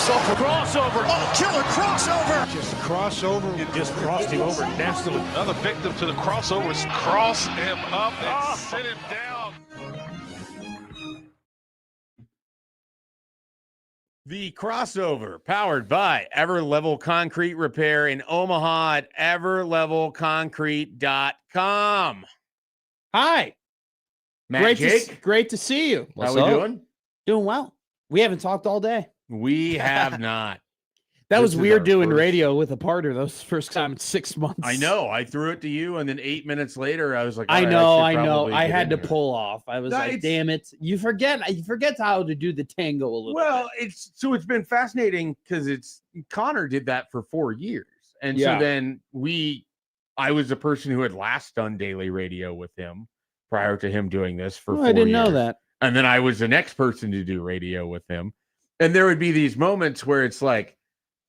himself a crossover. Oh, killer crossover. Just crossover. You just crossed him over nastily. Another victim to the crossovers. Cross him up and sit him down. The crossover powered by Everlevel Concrete Repair in Omaha at everlevelconcrete.com. Hi, Matt Jake. Great to see you. How we doing? Doing well. We haven't talked all day. We have not. That was weird doing first radio with a partner. That was the first time in 6 months. I know. I threw it to you, and then 8 minutes later, I was like, I right, know. should I had to here. pull off. I was like, damn it. You forget how to do the tango a little bit. It's been fascinating because Connor did that for 4 years. And so then I was the person who had last done daily radio with him prior to him doing this for 4 years. I didn't know that. And then I was the next person to do radio with him. And there would be these moments where it's like,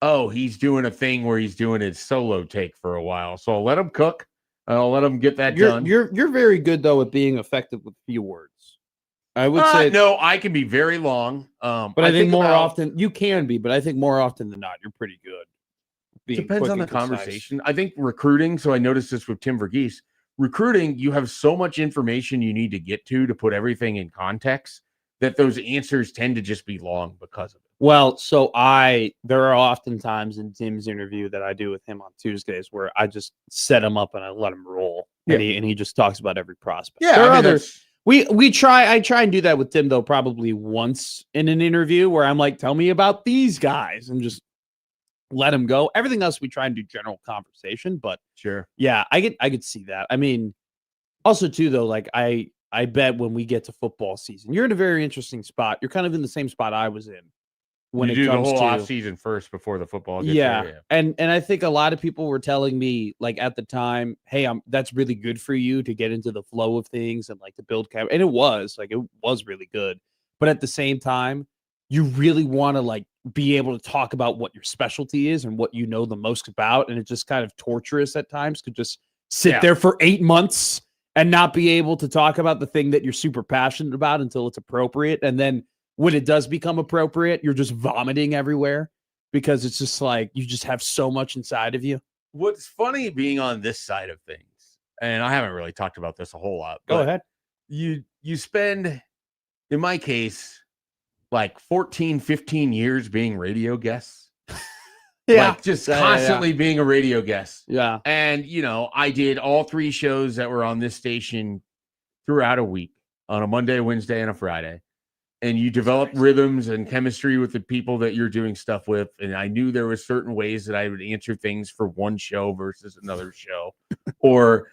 oh, he's doing a thing where he's doing his solo take for a while. So I'll let him cook. I'll let him get that done. You're very good, though, at being effective with few words. I would say. No, I can be very long. But I think more often, you can be, but I think more often than not, you're pretty good. Depends on the conversation. I think recruiting, so I noticed this with Tim Verghese. Recruiting, you have so much information you need to get to put everything in context that those answers tend to just be long because of it. Well, so there are often times in Tim's interview that I do with him on Tuesdays where I just set him up and I let him roll, and he just talks about every prospect. Yeah, there are others. I try and do that with Tim though, probably once in an interview where I'm like, tell me about these guys, and just let him go. Everything else we try and do general conversation, but sure, yeah, I could see that. I mean, also too though, like I bet when we get to football season, you're in a very interesting spot. You're kind of in the same spot I was in when you it do comes the whole to off season first before the football gets there. And I think a lot of people were telling me like at the time, hey, that's really good for you to get into the flow of things and like to build and it was really good. But at the same time, you really want to like be able to talk about what your specialty is and what you know the most about, and it's just kind of torturous at times to just sit there for 8 months and not be able to talk about the thing that you're super passionate about until it's appropriate. And then when it does become appropriate, you're just vomiting everywhere because it's just like you just have so much inside of you. What's funny being on this side of things, and I haven't really talked about this a whole lot. Go ahead. You spend, in my case, like 14, 15 years being radio guests. Like just constantly being a radio guest. Yeah. And, I did all 3 shows that were on this station throughout a week on a Monday, Wednesday, and a Friday. And you develop rhythms and chemistry with the people that you're doing stuff with. And I knew there were certain ways that I would answer things for one show versus another show. Or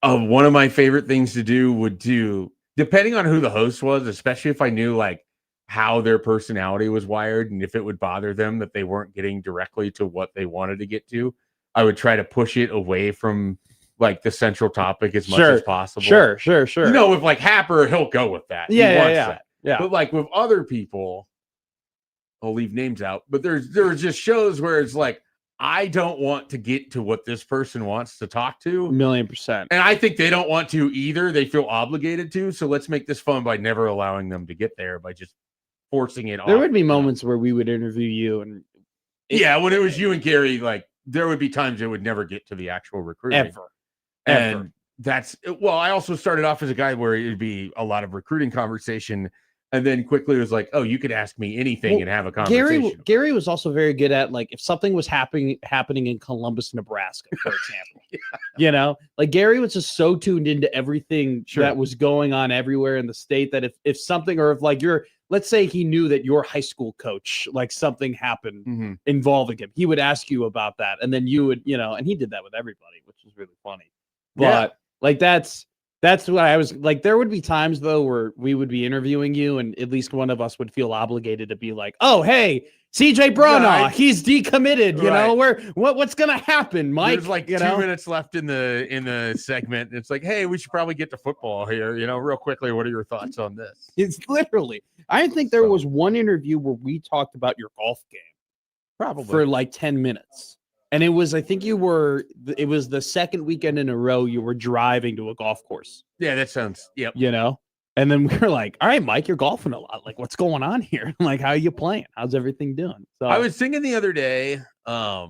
one of my favorite things to do, depending on who the host was, especially if I knew like how their personality was wired and if it would bother them that they weren't getting directly to what they wanted to get to, I would try to push it away from like the central topic as much as possible. Sure. With like Happer, he'll go with that. He wants that. Yeah. But like with other people, I'll leave names out, but there's just shows where it's like, I don't want to get to what this person wants to talk to. 1,000,000%. And I think they don't want to either. They feel obligated to. So let's make this fun by never allowing them to get there by just forcing it off. There would be moments where we would interview you and when it was you and Gary, like there would be times it would never get to the actual recruiting. Ever. And I also started off as a guy where it'd be a lot of recruiting conversation. And then quickly it was like, oh, you could ask me anything and have a conversation. Gary was also very good at like if something was happening in Columbus, Nebraska, for example. Like Gary was just so tuned into everything that was going on everywhere in the state that if something, or if like let's say he knew that your high school coach, like something happened involving him, he would ask you about that. And then you would, and he did that with everybody, which was really funny. But like that's what I was like. There would be times though where we would be interviewing you, and at least one of us would feel obligated to be like, "Oh, hey, CJ Branaugh, he's decommitted. What's gonna happen, Mike?" There's like 2 minutes left in the segment. It's like, hey, we should probably get to football here. Real quickly. What are your thoughts on this? It's literally. I think there was one interview where we talked about your golf game, probably for like 10 minutes. And it was the second weekend in a row you were driving to a golf course. Yeah, that sounds, yep. And then we were like, all right, Mike, you're golfing a lot. Like, what's going on here? I'm like, how are you playing? How's everything doing? So I was thinking the other day, I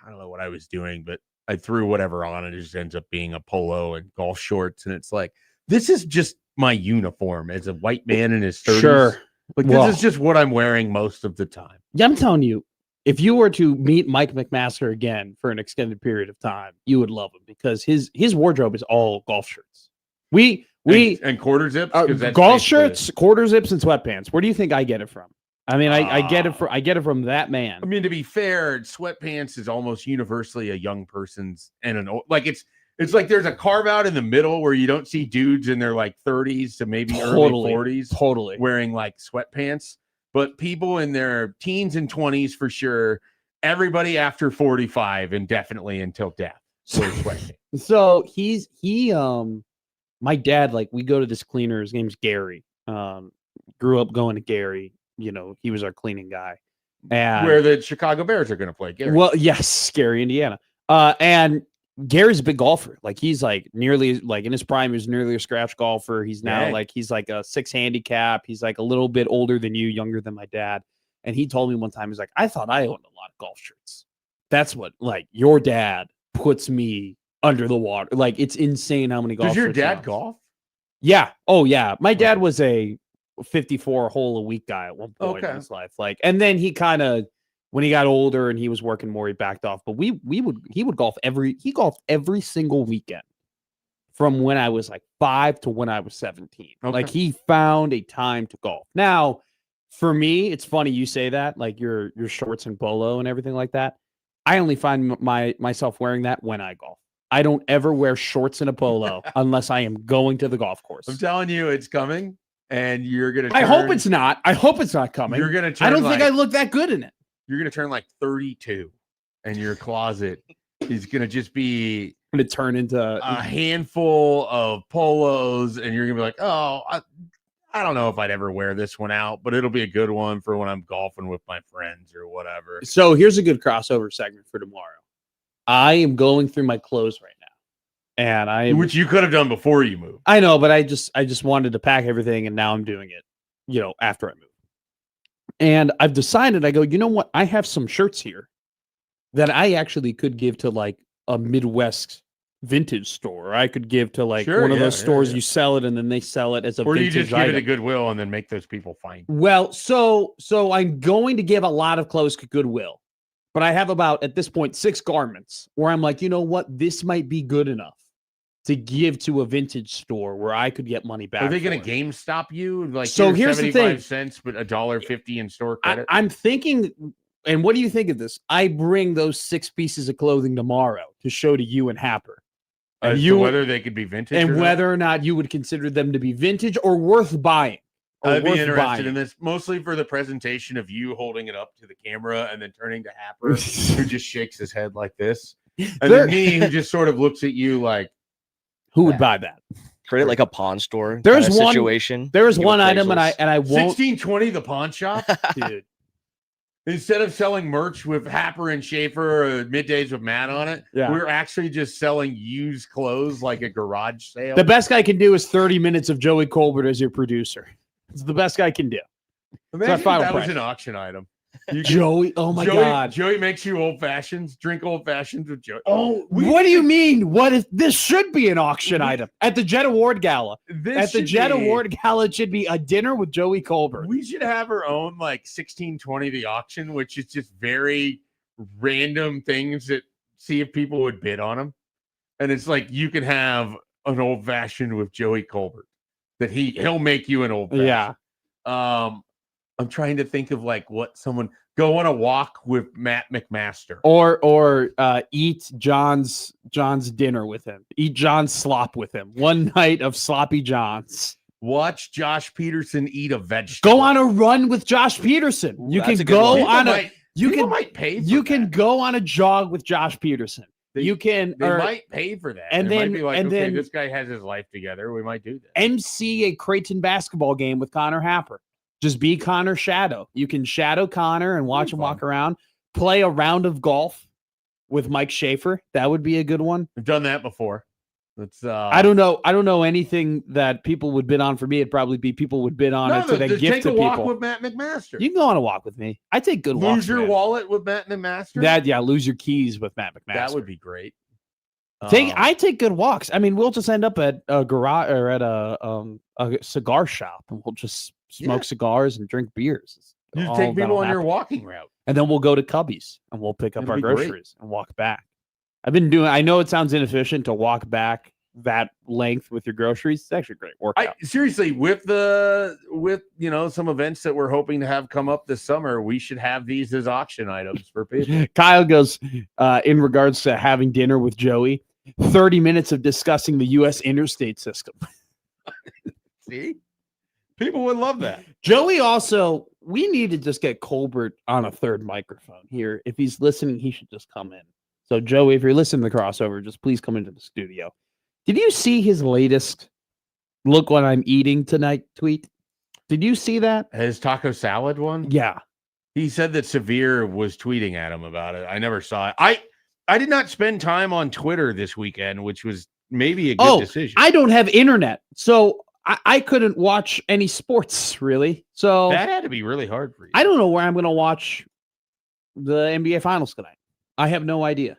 don't know what I was doing, but I threw whatever on and it just ends up being a polo and golf shorts. And it's like, this is just my uniform as a white man in his 30s. Sure. Like, this is just what I'm wearing most of the time. Yeah, I'm telling you, if you were to meet Mike McMaster again for an extended period of time, you would love him because his wardrobe is all golf shirts. And quarter zips, golf shirts, quarter zips, and sweatpants. Where do you think I get it from? I mean, I get it from that man. I mean, to be fair, sweatpants is almost universally a young person's and an old, like it's like there's a carve out in the middle where you don't see dudes in their like 30s to maybe early 40s wearing like sweatpants, but people in their teens and 20s for sure. Everybody after 45 and definitely until death wears sweatpants. So my dad, like, we go to this cleaner. His name's Gary. Grew up going to Gary. You know, he was our cleaning guy. And where the Chicago Bears are going to play. Gary. Well, yes, Gary, Indiana. And Gary's a big golfer. Like, he's like nearly like in his prime, he was nearly a scratch golfer. He's now he's like a 6 handicap. He's like a little bit older than you, younger than my dad. And he told me one time, he's like, I thought I owned a lot of golf shirts. That's what, like, your dad puts me under the water. Like, it's insane how many golf. Does your shirts dad golf? Yeah. Oh, yeah. My dad was a 54 hole a week guy at one point in his life. Like, and then he kind of, when he got older and he was working more, he backed off. But he would golf he golfed every single weekend from when I was like 5 to when I was 17. Like, he found a time to golf. Now, for me, it's funny you say that, like your shorts and polo and everything like that. I only find myself wearing that when I golf. I don't ever wear shorts and a polo unless I am going to the golf course. I'm telling you, it's coming, and you're gonna. I hope it's not. I hope it's not coming. You're gonna. I don't think I look that good in it. You're gonna turn like 32, and your closet is gonna just be. Going to turn into a handful of polos, and you're gonna be like, oh, I don't know if I'd ever wear this one out, but it'll be a good one for when I'm golfing with my friends or whatever. So here's a good crossover segment for tomorrow. I am going through my clothes right now, and which you could have done before you moved. I know, but I just wanted to pack everything, and now I'm doing it, you know, after I move. And I've decided, I go, you know what? I have some shirts here that I actually could give to like a Midwest vintage store. I could give to like one of those stores you sell it and then they sell it as a vintage item. Or you just give it to Goodwill and then make those people find it. Well, so I'm going to give a lot of clothes to Goodwill, but I have about, at this point, 6 garments where I'm like, you know what? This might be good enough to give to a vintage store where I could get money back. Are they going to GameStop you? Like, so here's the thing. 75 cents, but $1.50 in store credit? I'm thinking, and what do you think of this? I bring those 6 pieces of clothing tomorrow to show to you and Happer. As to whether they could be vintage and whether or not you would consider them to be vintage or worth buying. I'd be interested in this, mostly for the presentation of you holding it up to the camera and then turning to Happer, who just shakes his head like this. And then me, who just sort of looks at you like, who would buy that? Create like a pawn store. There's one situation. There's one item, and I won't. 1620 the pawn shop, dude. Instead of selling merch with Happer and Schaefer or Middays with Matt on it, we're actually just selling used clothes like a garage sale. The best I can do is 30 minutes of Joey Colbert as your producer. It's the best I can do. Imagine that was an auction item. Joey, oh my God. Joey makes you old fashions, drink old fashions with Joey. Oh, what do you mean? What if this should be an auction item at the Jet Award Gala? Award Gala, it should be a dinner with Joey Colbert. We should have our own like 1620 the auction, which is just very random things that see if people would bid on them. And it's like you can have an old fashioned with Joey Colbert that he'll make you an old fashioned. Yeah. I'm trying to think of like what someone go on a walk with Matt McMaster or eat John's dinner with him. Eat John's slop with him. One night of sloppy John's. Watch Josh Peterson eat a vegetable. Go on a run with Josh Peterson. You can go on a might pay for you can go on a jog with Josh Peterson. They might pay for that. And then might be like, okay, this guy has his life together. We might do that. MC a Creighton basketball game with Connor Happer. Just be Connor's shadow. You can shadow Connor and watch him walk around. Play a round of golf with Mike Schaefer. That would be a good one. I've done that before. That's I don't know anything that people would bid on for me. It'd probably be people would bid on it to then just gift take to a walk people. with Matt McMaster. You can go on a walk with me. I take good walks. Lose your man. wallet with Matt McMaster. Lose your keys with Matt McMaster. That would be great. I take good walks. I mean, we'll just end up at a garage or at a cigar shop, and we'll just smoke cigars and drink beers. You just take people on your walking route, and then we'll go to Cubby's and we'll pick up our groceries and walk back. I know it sounds inefficient to walk back that length with your groceries. It's actually a great workout. Seriously, with some events that we're hoping to have come up this summer, we should have these as auction items for people. Kyle goes, in regards to having dinner with Joey, 30 minutes of discussing the U.S. interstate system. See? People would love that. Joey also, we need to just get Colbert on a third microphone here. If he's listening, he should just come in. So, Joey, if you're listening to the crossover, just please come into the studio. Did you see his latest "Look What I'm Eating Tonight" tweet? Did you see that? His taco salad one? Yeah. He said that Severe was tweeting at him about it. I never saw it. I did not spend time on Twitter this weekend, which was maybe a good decision. I don't have internet, so I couldn't watch any sports, really. So that had to be really hard for you. I don't know where I'm going to watch the NBA Finals tonight. I have no idea.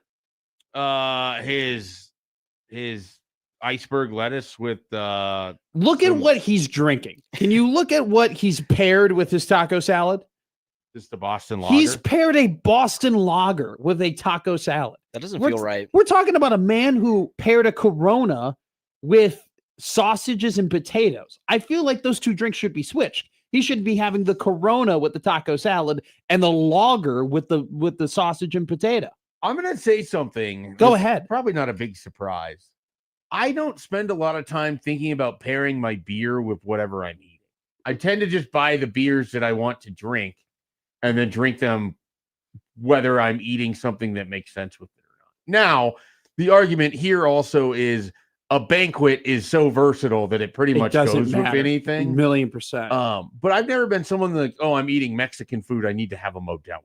His iceberg lettuce with look at what he's drinking. Can you look at what he's paired with his taco salad? Just the Boston lager. He's paired a Boston lager with a taco salad. That doesn't feel right. We're talking about a man who paired a Corona with sausages and potatoes. I feel like those two drinks should be switched. He should be having the Corona with the taco salad and the lager with the sausage and potato. I'm going to say something. Go ahead. Probably not a big surprise. I don't spend a lot of time thinking about pairing my beer with whatever I'm eating. I tend to just buy the beers that I want to drink and then drink them whether I'm eating something that makes sense with it or not. Now, the argument here also is a banquet is so versatile that it pretty much goes with anything. 1,000,000%. But I've never been someone like, I'm eating Mexican food, I need to have a Modelo.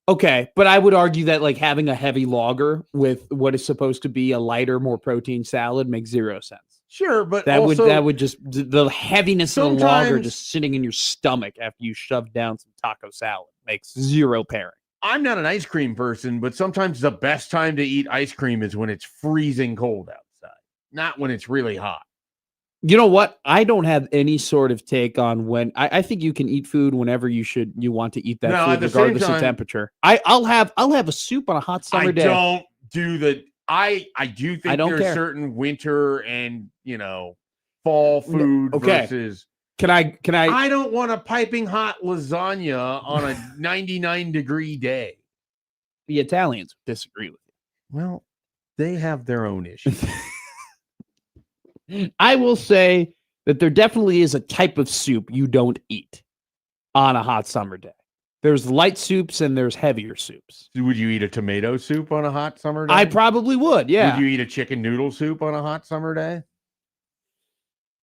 Okay, but I would argue that like having a heavy lager with what is supposed to be a lighter, more protein salad makes zero sense. Sure, but that also, would just the heaviness of the lager just sitting in your stomach after you shove down some taco salad makes zero pairing. I'm not an ice cream person, but sometimes the best time to eat ice cream is when it's freezing cold outside, not when it's really hot. You know what? I don't have any sort of take on when I think you can eat food whenever you want to eat that food, regardless of temperature. I'll have a soup on a hot summer day. I do think there's certain winter and fall food versus. Can I? I don't want a piping hot lasagna on a 99-degree day. The Italians disagree with you. Well, they have their own issues. I will say that there definitely is a type of soup you don't eat on a hot summer day. There's light soups and there's heavier soups. Would you eat a tomato soup on a hot summer day? I probably would, yeah. Would you eat a chicken noodle soup on a hot summer day?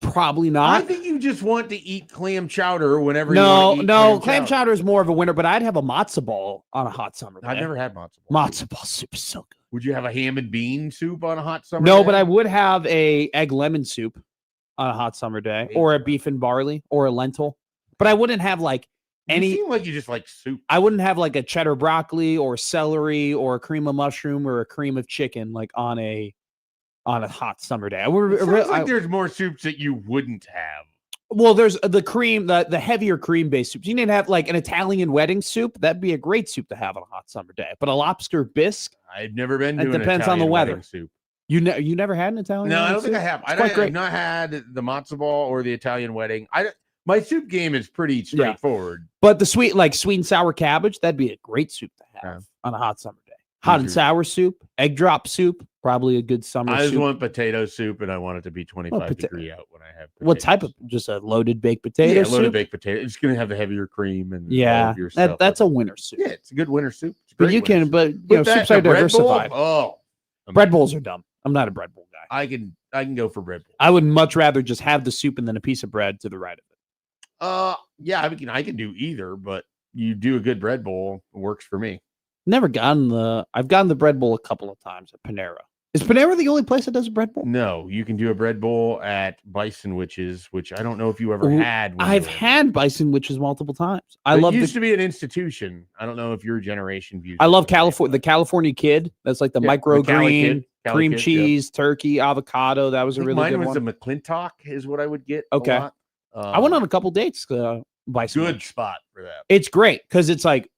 Probably not. I think you just want to eat clam chowder whenever you want to eat No, clam chowder is more of a winter, but I'd have a matzo ball on a hot summer day. I've never had matzo ball. Matzo ball soup is so good. Would you have a ham and bean soup on a hot summer day? No, but I would have a egg lemon soup on a hot summer day, or a beef and barley, or a lentil. But I wouldn't have like any. You seem like you just like soup. I wouldn't have like a cheddar broccoli or celery or a cream of mushroom or a cream of chicken like on a hot summer day. There's more soups that you wouldn't have. Well, there's the cream, the heavier cream based soups. You need to have like an Italian wedding soup. That'd be a great soup to have on a hot summer day. But a lobster bisque. I've never been to it an depends Italian on the weather. Soup. You never had an Italian? No, I don't soup? think I have. I've not had the matzo ball or the Italian wedding. My soup game is pretty straightforward. Yeah. But the sweet and sour cabbage, that'd be a great soup to have on a hot summer day. Hot and sour soup, egg drop soup, probably a good summer soup. I just want potato soup, and I want it to be 25 degree out when I have potatoes. What type of, just a loaded baked potato soup? Loaded baked potato. It's going to have the heavier cream and all of your stuff. That's a winter soup. Yeah, it's a good winter soup. But soups are diversified. Bread bowls are dumb. I'm not a bread bowl guy. I can go for bread bowl. I would much rather just have the soup and then a piece of bread to the right of it. Yeah, I can do either, but you do a good bread bowl, it works for me. I've gotten the bread bowl a couple of times at Panera. Is Panera the only place that does a bread bowl? No, you can do a bread bowl at Bison Witches, which I don't know if you ever had. I've had Bison Witches multiple times. It used to be an institution. I don't know if your generation views. I love the California Kid. That's like the microgreen, cream cheese, turkey, avocado. That was a really good one. Mine was a McClintock is what I would get. Okay. I went on a couple dates. Bison good Witch. spot for that. It's great because it's like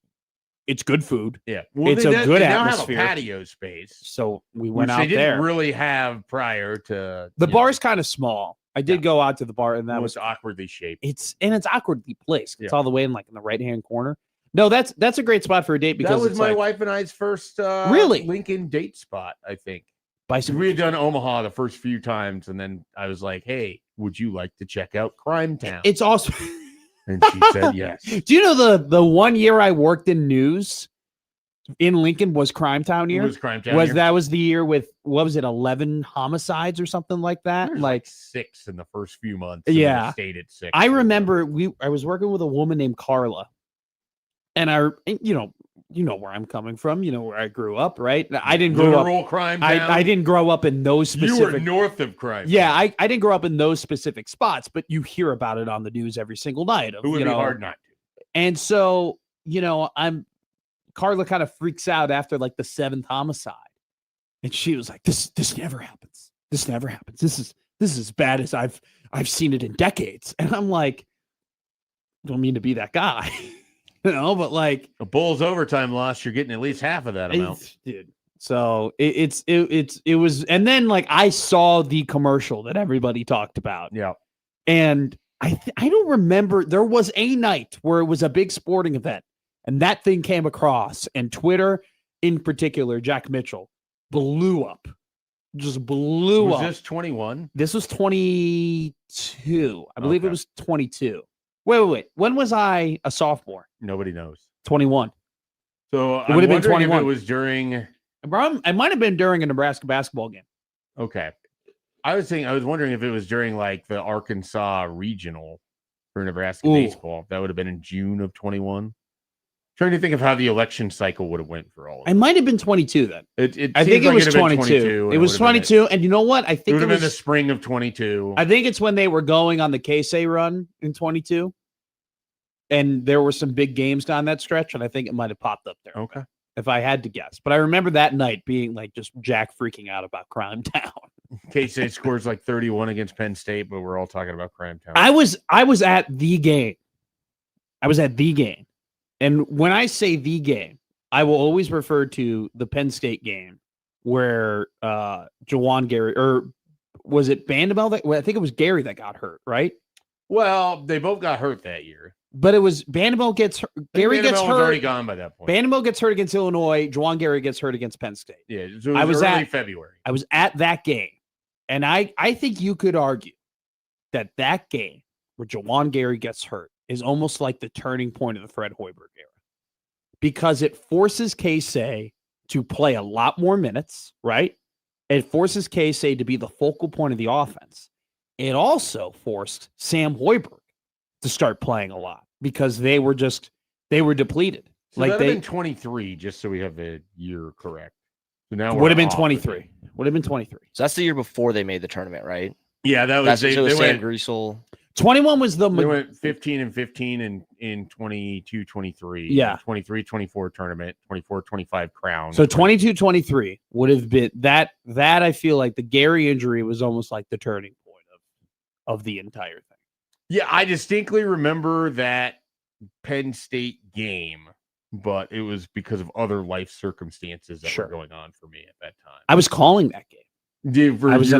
it's good food. Yeah, it's a good atmosphere. Now have a patio space, so we went out they didn't there. really have prior to the bar's kind of small. I did go out to the bar, and that was awkwardly shaped. It's awkwardly placed. It's all the way in the right hand corner. No, that's a great spot for a date because that was my wife and I's first really Lincoln date spot. I think Bison. We had done Omaha the first few times, and then I was like, "Hey, would you like to check out Crime Town?" It's awesome. And she said yes. Do you know the 1 year I worked in news in Lincoln was Crime Town year? It was Crime Town year. That was the year with, what was it, 11 homicides or something like that? Like 6 in the first few months. Yeah. Stayed at 6. I remember I was working with a woman named Carla. And you know where I'm coming from. You know where I grew up, right? I didn't grow up. Crime Town. I didn't grow up in those specific. You were north of Crime. Yeah, I didn't grow up in those specific spots, but you hear about it on the news every single night. It would be hard not to. And so, Carla kind of freaks out after like the 7th homicide, and she was like, "This never happens. This never happens. This is as bad as I've seen it in decades." And I'm like, don't mean to be that guy. But like a Bulls overtime loss, you're getting at least half of that amount, dude. So it was, and then like I saw the commercial that everybody talked about, and I don't remember. There was a night where it was a big sporting event, and that thing came across, and Twitter, in particular, Jack Mitchell, blew up, just blew up. Was this 21? This was 22. I believe it was 22. Wait. When was I a sophomore? Nobody knows. 21. So it would have been 21. If it was during. It might have been during a Nebraska basketball game. Okay. I was wondering if it was during like the Arkansas regional for Nebraska baseball. That would have been in June of 21. Trying to think of how the election cycle would have went for all of it. It might have been 22 then. I think it was 22. It was 22. And you know what? I think it would have been the spring of 22. I think it's when they were going on the K-Say run in 22. And there were some big games down that stretch. And I think it might have popped up there. Okay. If I had to guess. But I remember that night being like just Jack freaking out about Crime Town. K-Say scores like 31 against Penn State, but we're all talking about Crime Town. I was at the game. And when I say the game, I will always refer to the Penn State game where Jawan Gary, or was it Bandamel? I think it was Gary that got hurt, right? Well, they both got hurt that year. But it was Bandamel gets hurt. Gary gets hurt. Was already gone by that point. Bandamel gets hurt against Illinois. Jawan Gary gets hurt against Penn State. Yeah, so it was early February. I was at that game. And I think you could argue that game where Jawan Gary gets hurt is almost like the turning point of the Fred Hoiberg era. Because it forces K-Say to play a lot more minutes, right? It forces K-Say to be the focal point of the offense. It also forced Sam Hoiberg to start playing a lot because they were depleted. So like that would have been 23, just so we have the year correct. So now would have been 23. Would have been 23. So that's the year before they made the tournament, right? Yeah, that was they Sam went Greasel. 21 was they went 15 and 15 in 22, 23. Yeah. 23, 24 tournament, 24, 25 crown. So 22, 23 would have been that I feel like the Gary injury was almost like the turning point of the entire thing. Yeah, I distinctly remember that Penn State game, but it was because of other life circumstances that were going on for me at that time. I was calling that game. I was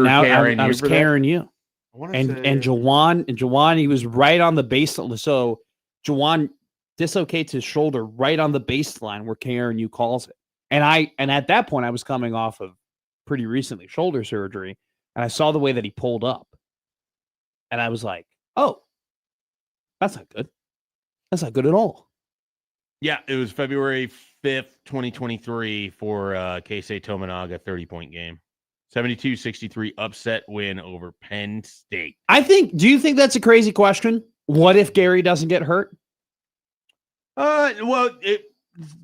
carrying you. And Jawan, he was right on the baseline. So Jawan dislocates his shoulder right on the baseline where KRNU calls it. And at that point, I was coming off of pretty recently shoulder surgery, and I saw the way that he pulled up. And I was like, oh, that's not good. That's not good at all. Yeah, it was February 5th, 2023 for K-Say Tominaga 30-point game. 72-63 upset win over Penn State. Do you think that's a crazy question? What if Gary doesn't get hurt? Well,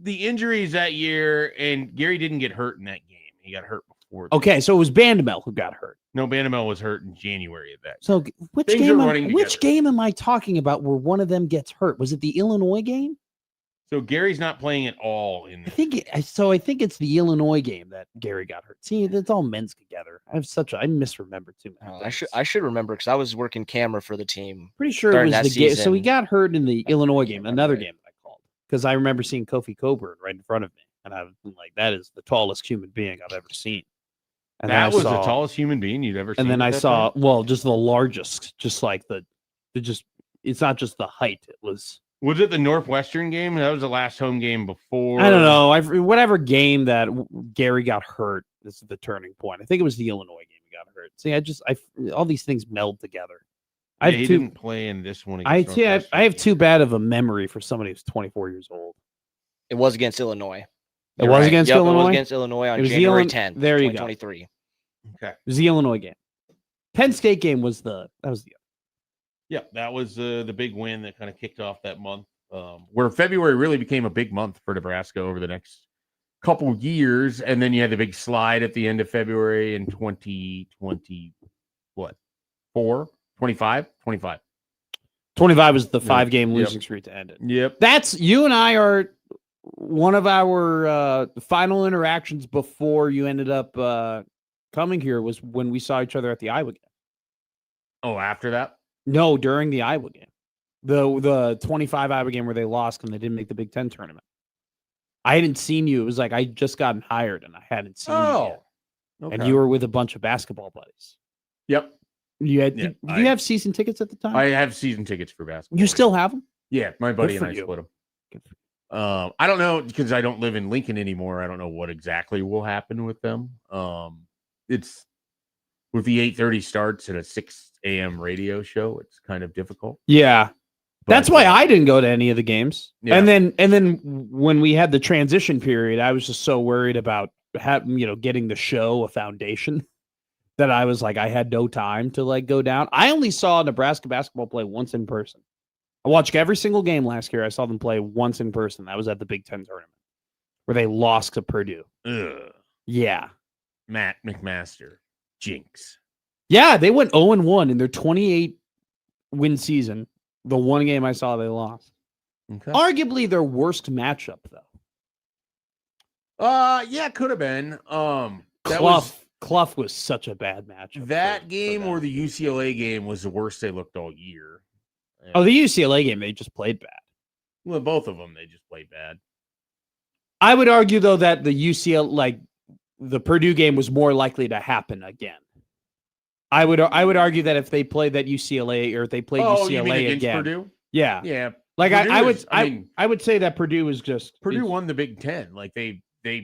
the injuries that year, and Gary didn't get hurt in that game. He got hurt before. Okay, so it was Bandamel who got hurt. No, Bandamel was hurt in January of that. So which Things are game? running Which together. game am I talking about where one of them gets hurt? Was it the Illinois game? So Gary's not playing at all in I this. think it's the Illinois game that Gary got hurt. See, it's all men's together. I misremember too many. I should remember because I was working camera for the team. Pretty sure it during was that the game. So he season. got hurt in the Illinois game, another game that I called, because I remember seeing Kofi Coburn right in front of me, and I was like, "That is the tallest human being I've ever seen." And That was the the tallest human being you'd ever seen. And then at I that saw, time? well, just the largest, just like it's not just the height. It was. Was it the Northwestern game? That was the last home game before. I don't know. Whatever game that Gary got hurt, this is the turning point. I think it was the Illinois game he got hurt. See, all these things meld together. Yeah, he didn't play in this one. I against Northwestern. have too bad of a memory for somebody who's 24 years old. It was against Illinois. It was against Yep, Illinois? It was against Illinois on It was the January Illin- 10th, there you go. 2023. Okay. It was the Illinois game. Penn State game was Yeah, that was the big win that kind of kicked off that month, where February really became a big month for Nebraska over the next couple years. And then you had the big slide at the end of February in 2020, 25? 25. 25 was the Yep. 5-game Yep. losing streak to end it. Yep. That's you and I are one of our final interactions before you ended up coming here was when we saw each other at the Iowa game. Oh, after that? No, during the Iowa game. The 25 Iowa game where they lost and they didn't make the Big Ten tournament. I hadn't seen you. It was like I just gotten hired and I hadn't seen you yet. Okay. And you were with a bunch of basketball buddies. Yep. You had Yeah, did you have season tickets at the time? I have season tickets for basketball. You still have them? Yeah, my buddy for and I you. split them. Good for I don't know because I don't live in Lincoln anymore. I don't know what exactly will happen with them. It's with the 8:30 starts at a 6 a.m. radio show. It's kind of difficult. Yeah. That's But, why I didn't go to any of the games. Yeah. And then when we had the transition period, I was just so worried about getting the show a foundation that I was like, I had no time to like go down. I only saw Nebraska basketball play once in person. I watched every single game last year. I saw them play once in person. That was at the Big Ten tournament where they lost to Purdue. Ugh. Yeah. Matt McMaster, jinx. Yeah, they went 0-1 in their 28-win season. The one game I saw, they lost. Okay. Arguably their worst matchup, though. Yeah, could have been. Clough was such a bad matchup. That game or the UCLA game was the worst they looked all year. Oh, the UCLA game, they just played bad. Well, both of them, they just played bad. I would argue, though, that the the Purdue game was more likely to happen again. I would argue that if they played that UCLA or if they played Oh, you mean UCLA against again, Purdue? yeah, Yeah. like Purdue I would say that Purdue was just Purdue won the Big Ten. Like they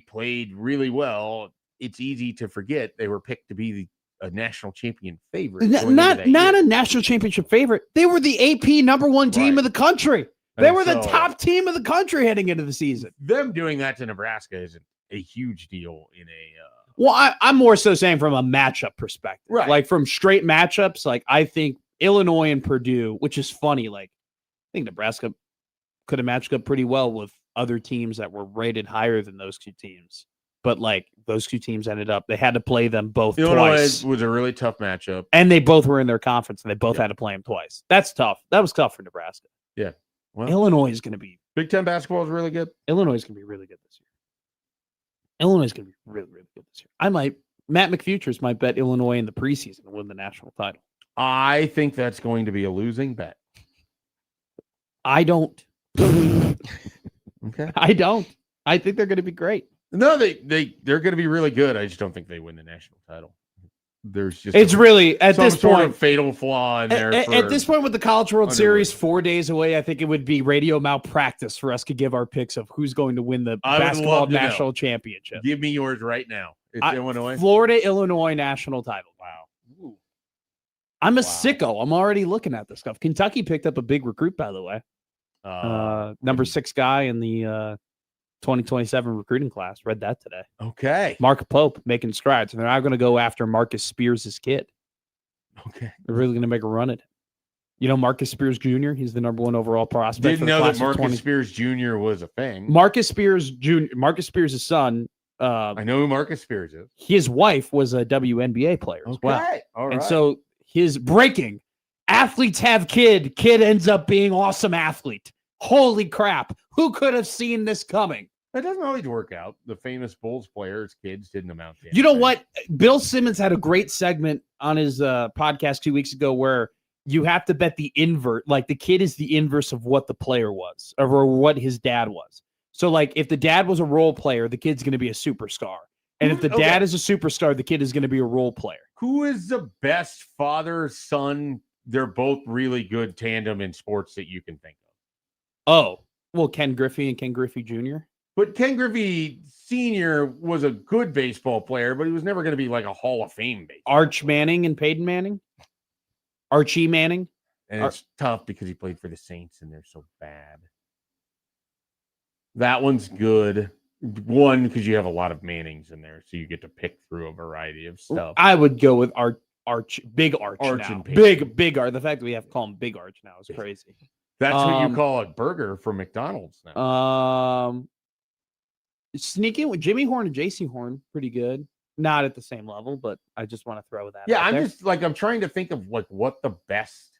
played really well. It's easy to forget they were picked to be a national champion favorite. not a national championship favorite. They were the AP number one team Right. of the country. They And were the so- top team of the country heading into the season. Them doing that to Nebraska isn't a huge deal in a Well, I'm more so saying from a matchup perspective, Right. Like from straight matchups, like I think Illinois and Purdue, which is funny. Like I think Nebraska could have matched up pretty well with other teams that were rated higher than those two teams. But like those two teams they had to play them both Illinois twice, was a really tough matchup. and they both were in their conference, and they both Yeah. had to play them twice. That's tough. That was tough for Nebraska. Yeah. Well, Illinois is going to be Big Ten basketball is really good. Illinois is going to be really good this year. Illinois is going to be really, really good this year. Matt McFutures might bet Illinois in the preseason to win the national title. I think that's going to be a losing bet. I don't. Okay. I don't. I think they're going to be great. No, they're going to be really good. I just don't think they win the national title. There's just It's really at some this sort point. of fatal flaw in there. At this point, with the College World Series Underwood. 4 days away, I think it would be radio malpractice for us to give our picks of who's going to win the I would basketball love to know. national championship. Give me yours right now. It's Illinois. Florida, Illinois national title. Wow. I'm a Wow. sicko. I'm already looking at this stuff. Kentucky picked up a big recruit, by the way. Number 6 guy in the 2027 recruiting class. Read that today. Okay. Mark Pope making strides, and they're now going to go after Marcus Spears' kid. Okay. They're really going to make a run at it. You know Marcus Spears Jr.? He's the number 1 overall prospect. Didn't for the know class that of Marcus Spears Jr. was a thing. Marcus Spears' son, I know who Marcus Spears is. His wife was a WNBA player as well. All right. And so his breaking athletes have kid ends up being awesome athlete. Holy crap. Who could have seen this coming? That doesn't always work out. The famous Bulls players' kids didn't amount to anything. You know what? Bill Simmons had a great segment on his podcast 2 weeks ago where you have to bet the invert. Like the kid is the inverse of what the player was or what his dad was. So like if the dad was a role player, the kid's going to be a superstar. And if the dad is a superstar, the kid is going to be a role player. Who is the best father, son? They're both really good tandem in sports that you can think of. Oh, well, Ken Griffey and Ken Griffey Jr. But Ken Griffey Sr. was a good baseball player, but he was never going to be like a Hall of Fame baseball Arch Manning and Peyton Manning. Archie Manning. And it's tough because he played for the Saints and they're so bad. That one's good. One, because you have a lot of Mannings in there, so you get to pick through a variety of stuff. I would go with Big Arch Arch now. and Big Arch. The fact that we have to call him Big Arch now is crazy. That's what you call a burger from McDonald's now. Sneaking with Jimmy Horn and JC Horn, pretty good. Not at the same level, but I just want to throw that. Yeah, out there. I'm trying to think of like what the best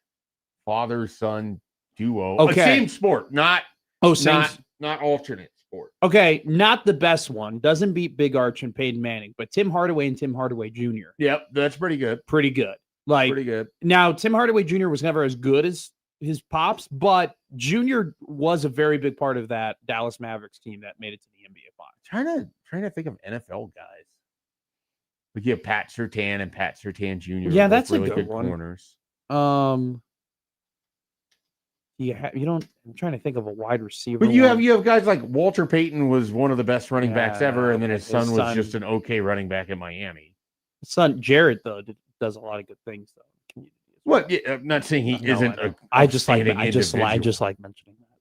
father-son duo. Okay. Same sport, not alternate sport. Okay, not the best one. Doesn't beat Big Arch and Peyton Manning, but Tim Hardaway and Tim Hardaway Jr. Yep, that's pretty good. Pretty good. Pretty good. Now, Tim Hardaway Jr. was never as good as his pops, but Jr. was a very big part of that Dallas Mavericks team that made it to the NBA Finals. Trying to think of NFL guys. We have Pat Surtain and Pat Surtain Jr. Yeah, that's really a good one. Corners. I'm trying to think of a wide receiver. But you have guys like Walter Payton was one of the best running backs ever, and then his son was just an okay running back in Miami. His son Jared though does a lot of good things though. What? Yeah, I'm not saying he isn't. I just like mentioning that.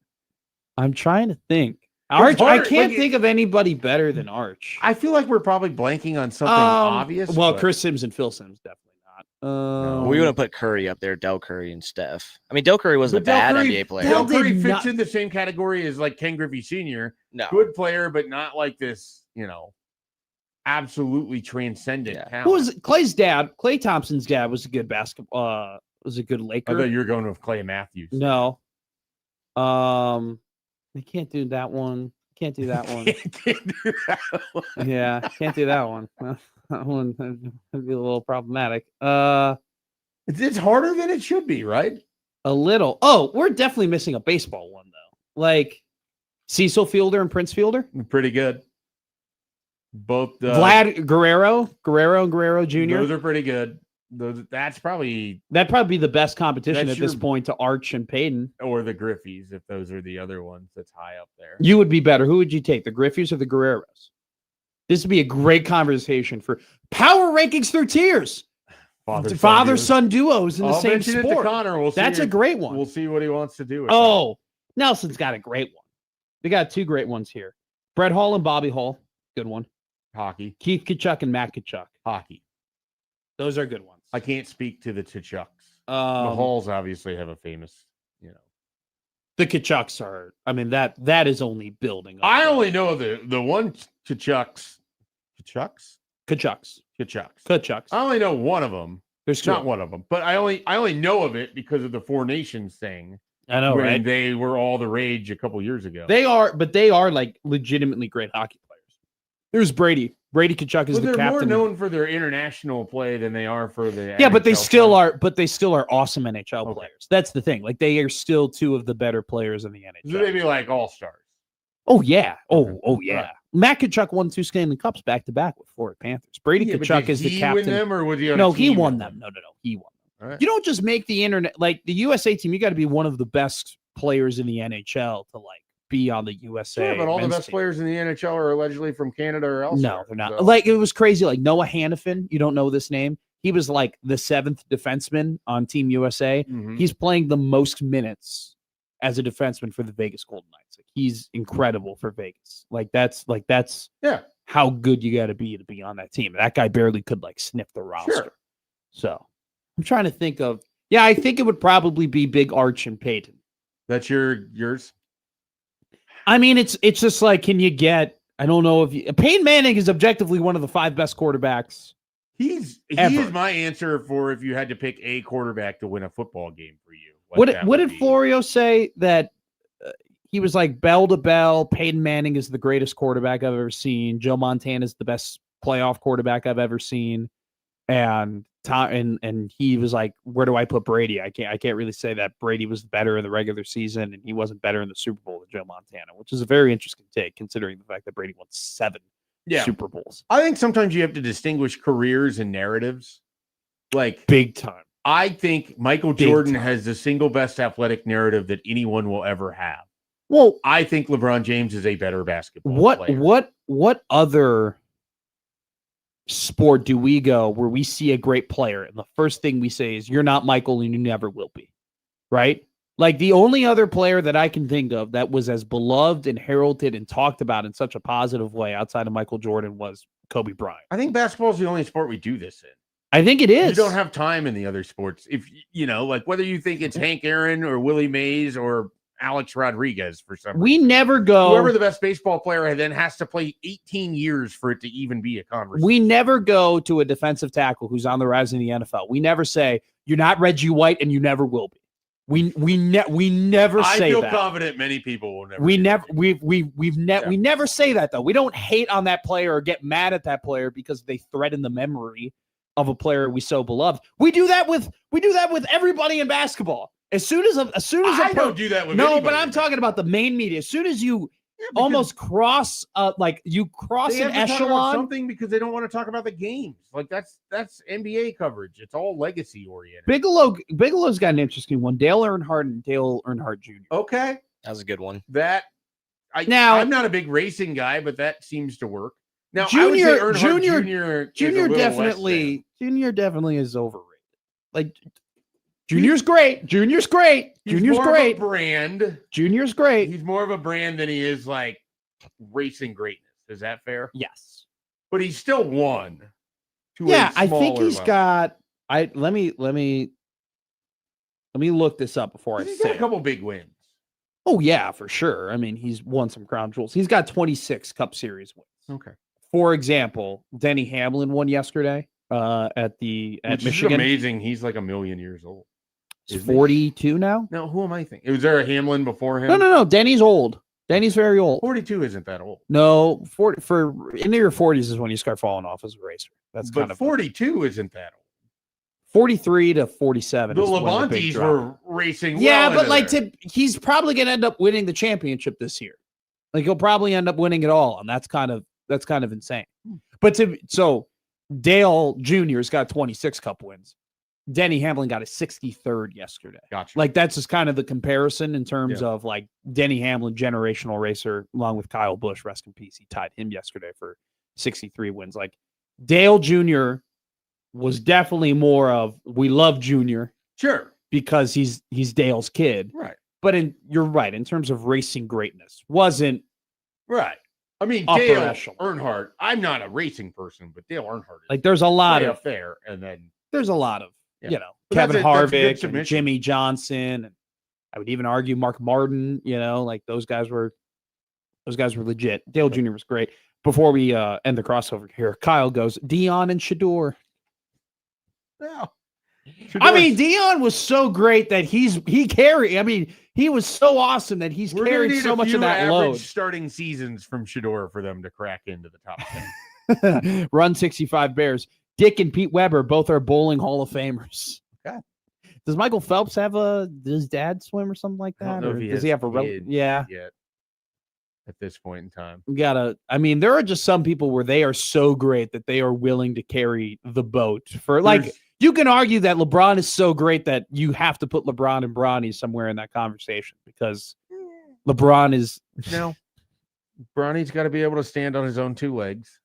I'm trying to think. Arch, I can't think of anybody better than Arch. I feel like we're probably blanking on something obvious. Well, Chris Sims and Phil Sims definitely not. We wouldn't put Curry up there, Del Curry and Steph. I mean, Del Curry wasn't a bad NBA player. Del Curry fits in the same category as like Ken Griffey Sr. No. Good player, but not like this, absolutely transcendent talent. Who was Clay's dad? Clay Thompson's dad was a good basketball. Was a good Laker. I thought you were going with Clay Matthews. No. I can't do that one. Can't do that one. Yeah, can't do that one. That one would be a little problematic. It's harder than it should be, right? A little. Oh, we're definitely missing a baseball one though. Like Cecil Fielder and Prince Fielder. Pretty good. Both Vlad Guerrero and Guerrero Jr. Those are pretty good. That'd probably be the best competition at this point to Arch and Peyton. Or the Griffies, if those are the other ones that's high up there. You would be better. Who would you take, the Griffies or the Guerreros? This would be a great conversation for power rankings through tiers. Father-son duos in the same sport. It to Connor. That's a great one. We'll see what he wants to do with that. Nelson's got a great one. They got two great ones here. Brett Hall and Bobby Hall. Good one. Hockey. Keith Kachuk and Matt Kachuk. Hockey. Those are good ones. I can't speak to the Kachucks. The Halls obviously have a famous, The Kachucks are, that is only building up. I only know the one Kachucks. Kachucks. I only know one of them. There's two. Not one of them, but I only know of it because of the Four Nations thing. I know, right? They were all the rage a couple years ago. They are like legitimately great hockey players. There's Brady. Brady Kachuk is the captain. They're more known for their international play than they are for the NHL but they still are. But they still are awesome NHL players. That's the thing. Like they are still two of the better players in the NHL. So they'd be like all stars. Oh yeah. Oh yeah. Right. Matt Kachuk won 2 Stanley Cups back to back with Florida Panthers. Brady Kachuk is the captain. Win them or was he on no, he won them. No. He won them. Right. You don't just make the internet like the USA team. You got to be one of the best players in the NHL to be on the USA. Yeah, but all the best players in the NHL are allegedly from Canada or elsewhere. No, they're not. So. Like it was crazy. Like Noah Hannafin, you don't know this name. He was like the 7th defenseman on Team USA. Mm-hmm. He's playing the most minutes as a defenseman for the Vegas Golden Knights. Like he's incredible for Vegas. That's how good you got to be on that team. That guy barely could sniff the roster. Sure. So I'm trying to think of. Yeah, I think it would probably be Big Arch and Peyton. That's yours. I mean, it's just like, can you get I don't know if Peyton Manning is objectively one of the 5 best quarterbacks. He ever. is my answer for if you had to pick a quarterback to win a football game for you. What did Florio say that he was like bell to bell? Peyton Manning is the greatest quarterback I've ever seen. Joe Montana is the best playoff quarterback I've ever seen. And he was like, where do I put Brady? I can't really say that Brady was better in the regular season and he wasn't better in the Super Bowl than Joe Montana, which is a very interesting take considering the fact that Brady won 7 Super Bowls. I think sometimes you have to distinguish careers and narratives. Like big time. I think Michael Jordan has the single best athletic narrative that anyone will ever have. Well, I think LeBron James is a better basketball player. What other sport do we go where we see a great player and the first thing we say is you're not Michael and you never will be, right? Like the only other player that I can think of that was as beloved and heralded and talked about in such a positive way outside of Michael Jordan was Kobe Bryant. I think basketball is the only sport we do this in. I think it is. You don't have time in the other sports. If like whether you think it's Hank Aaron or Willie Mays or Alex Rodriguez for some we reason. Never go. Whoever the best baseball player then has to play 18 years for it to even be a conversation. We never go to a defensive tackle who's on the rise in the NFL. We never say you're not Reggie White and you never will be. We never say that. I feel confident many people will never. We never say that though. We don't hate on that player or get mad at that player because they threaten the memory of a player we so beloved. We do that with everybody in basketball. As soon as I don't do that with no, but I'm talking about the main media. As soon as you almost cross you cross an echelon, something because they don't want to talk about the games. Like that's NBA coverage. It's all legacy oriented. Bigelow's got an interesting one. Dale Earnhardt and Dale Earnhardt Jr. Okay, that was a good one. I'm not a big racing guy, but that seems to work. Now, Junior definitely is overrated. Like Junior's great. Junior's great. Junior's great. Brand. Junior's great. He's more of a brand than he is like racing greatness. Is that fair? Yes. But he's still won. I think he's got. Let me look this up before I say. He's got a couple big wins. Oh yeah, for sure. I mean, he's won some crown jewels. He's got 26 Cup Series wins. Okay. For example, Denny Hamlin won yesterday at Michigan. Is amazing. He's like 1 million years old. He's 42 now. No, who am I thinking? Was there a Hamlin before him? No. Denny's old. Denny's very old. 42 isn't that old. No, for into your 40s is when you start falling off as a racer. That's kind of 42 isn't that old. 43 to 47. The Levantes were racing. He's probably going to end up winning the championship this year. Like he'll probably end up winning it all, and that's kind of insane. But Dale Jr.'s got 26 Cup wins. Denny Hamlin got a 63rd yesterday. Gotcha. Like that's just kind of the comparison in terms of like Denny Hamlin, generational racer, along with Kyle Busch, rest in peace. He tied him yesterday for 63 wins. Like Dale Jr. was definitely more of we love Junior, sure, because he's Dale's kid, right? But you're right in terms of racing greatness, wasn't right. I mean, Dale Earnhardt. I'm not a racing person, but Dale Earnhardt. Like there's a lot of fair, and then there's a lot of. Kevin Harvick and Jimmy Johnson, and I would even argue Mark Martin. Like those guys were legit. Dale Jr. was great. Before we end the crossover here, Kyle goes Dion and Shador. Well, I mean, Dion was so great that he carried. I mean, he was so awesome that he's carried so much of that load. Starting seasons from Shador for them to crack into the top 10. Run 65 Bears. Dick and Pete Weber both are bowling Hall of Famers. Okay. Does Michael Phelps does his dad swim or something like that? Or does he have a yet at this point in time? There are just some people where they are so great that they are willing to carry the boat for you can argue that LeBron is so great that you have to put LeBron and Bronny somewhere in that conversation because LeBron is Bronny's got to be able to stand on his own 2 legs.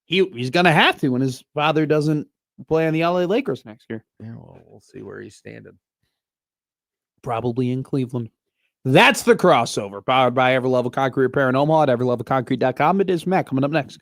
He's going to have to when his father doesn't play on the LA Lakers next year. Yeah, well, we'll see where he's standing. Probably in Cleveland. That's the crossover. Powered by Everlevel Concrete Repair in Omaha at everlevelconcrete.com. It is Matt coming up next.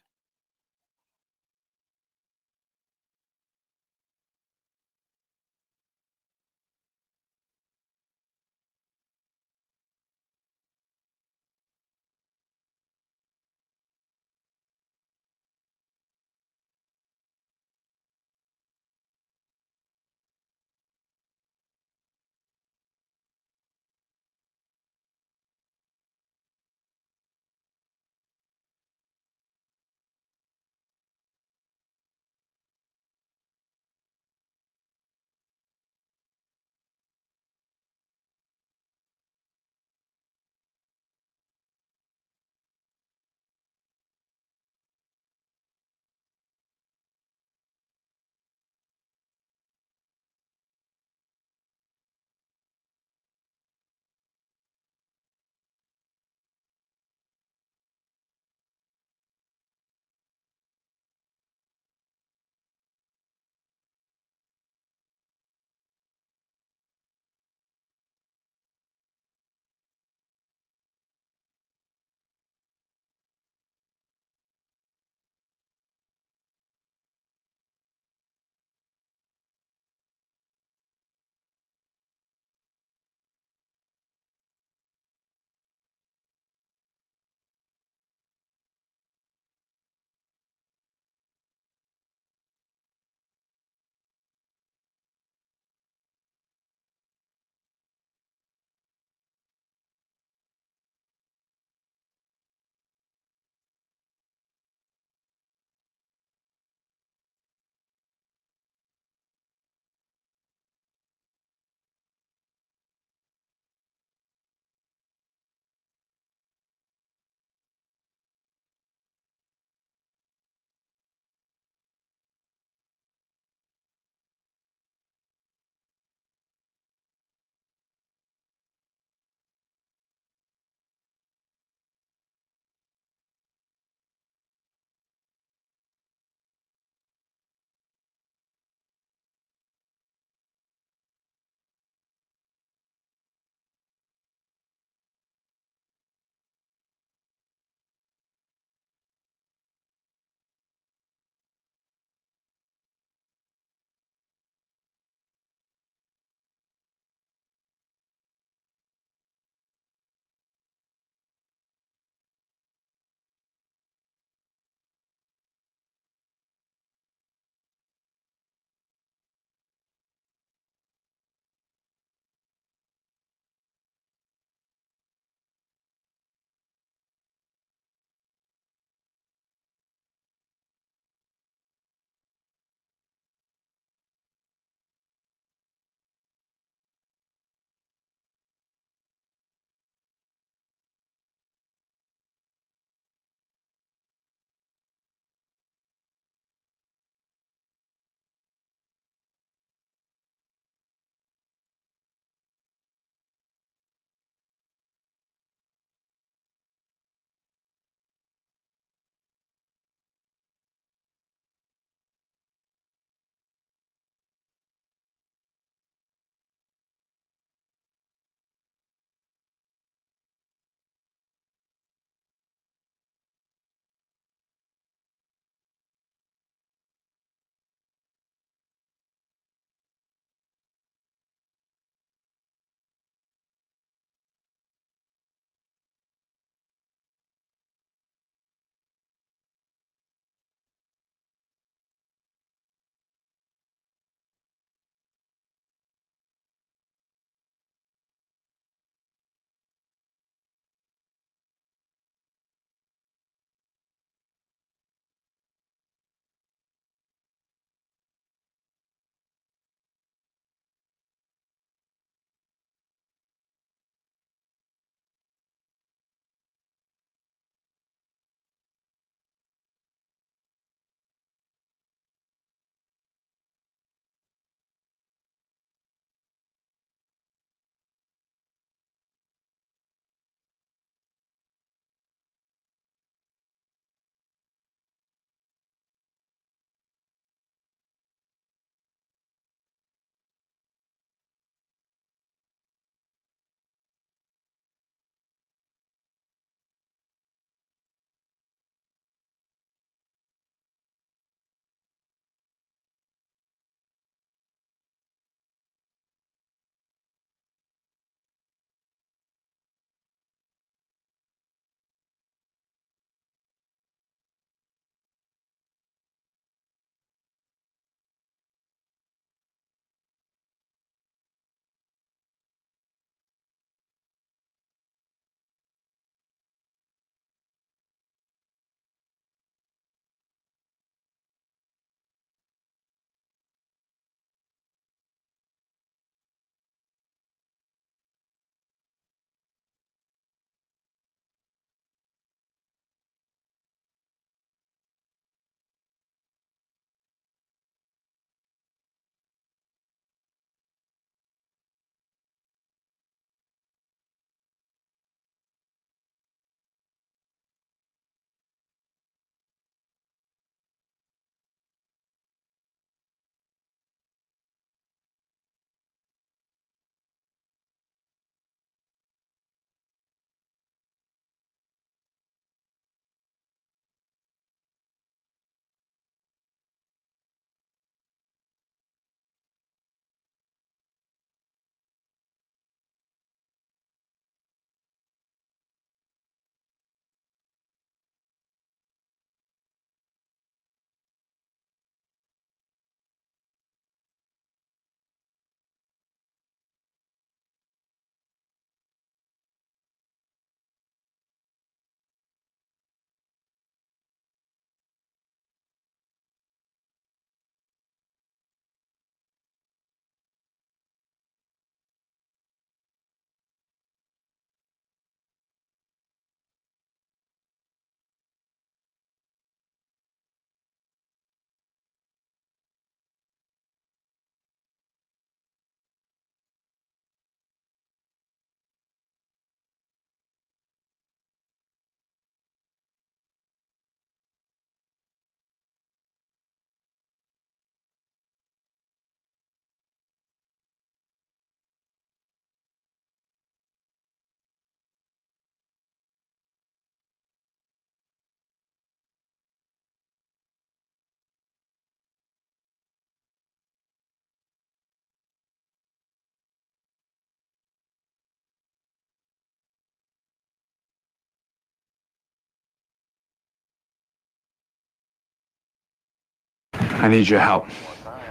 I need your help.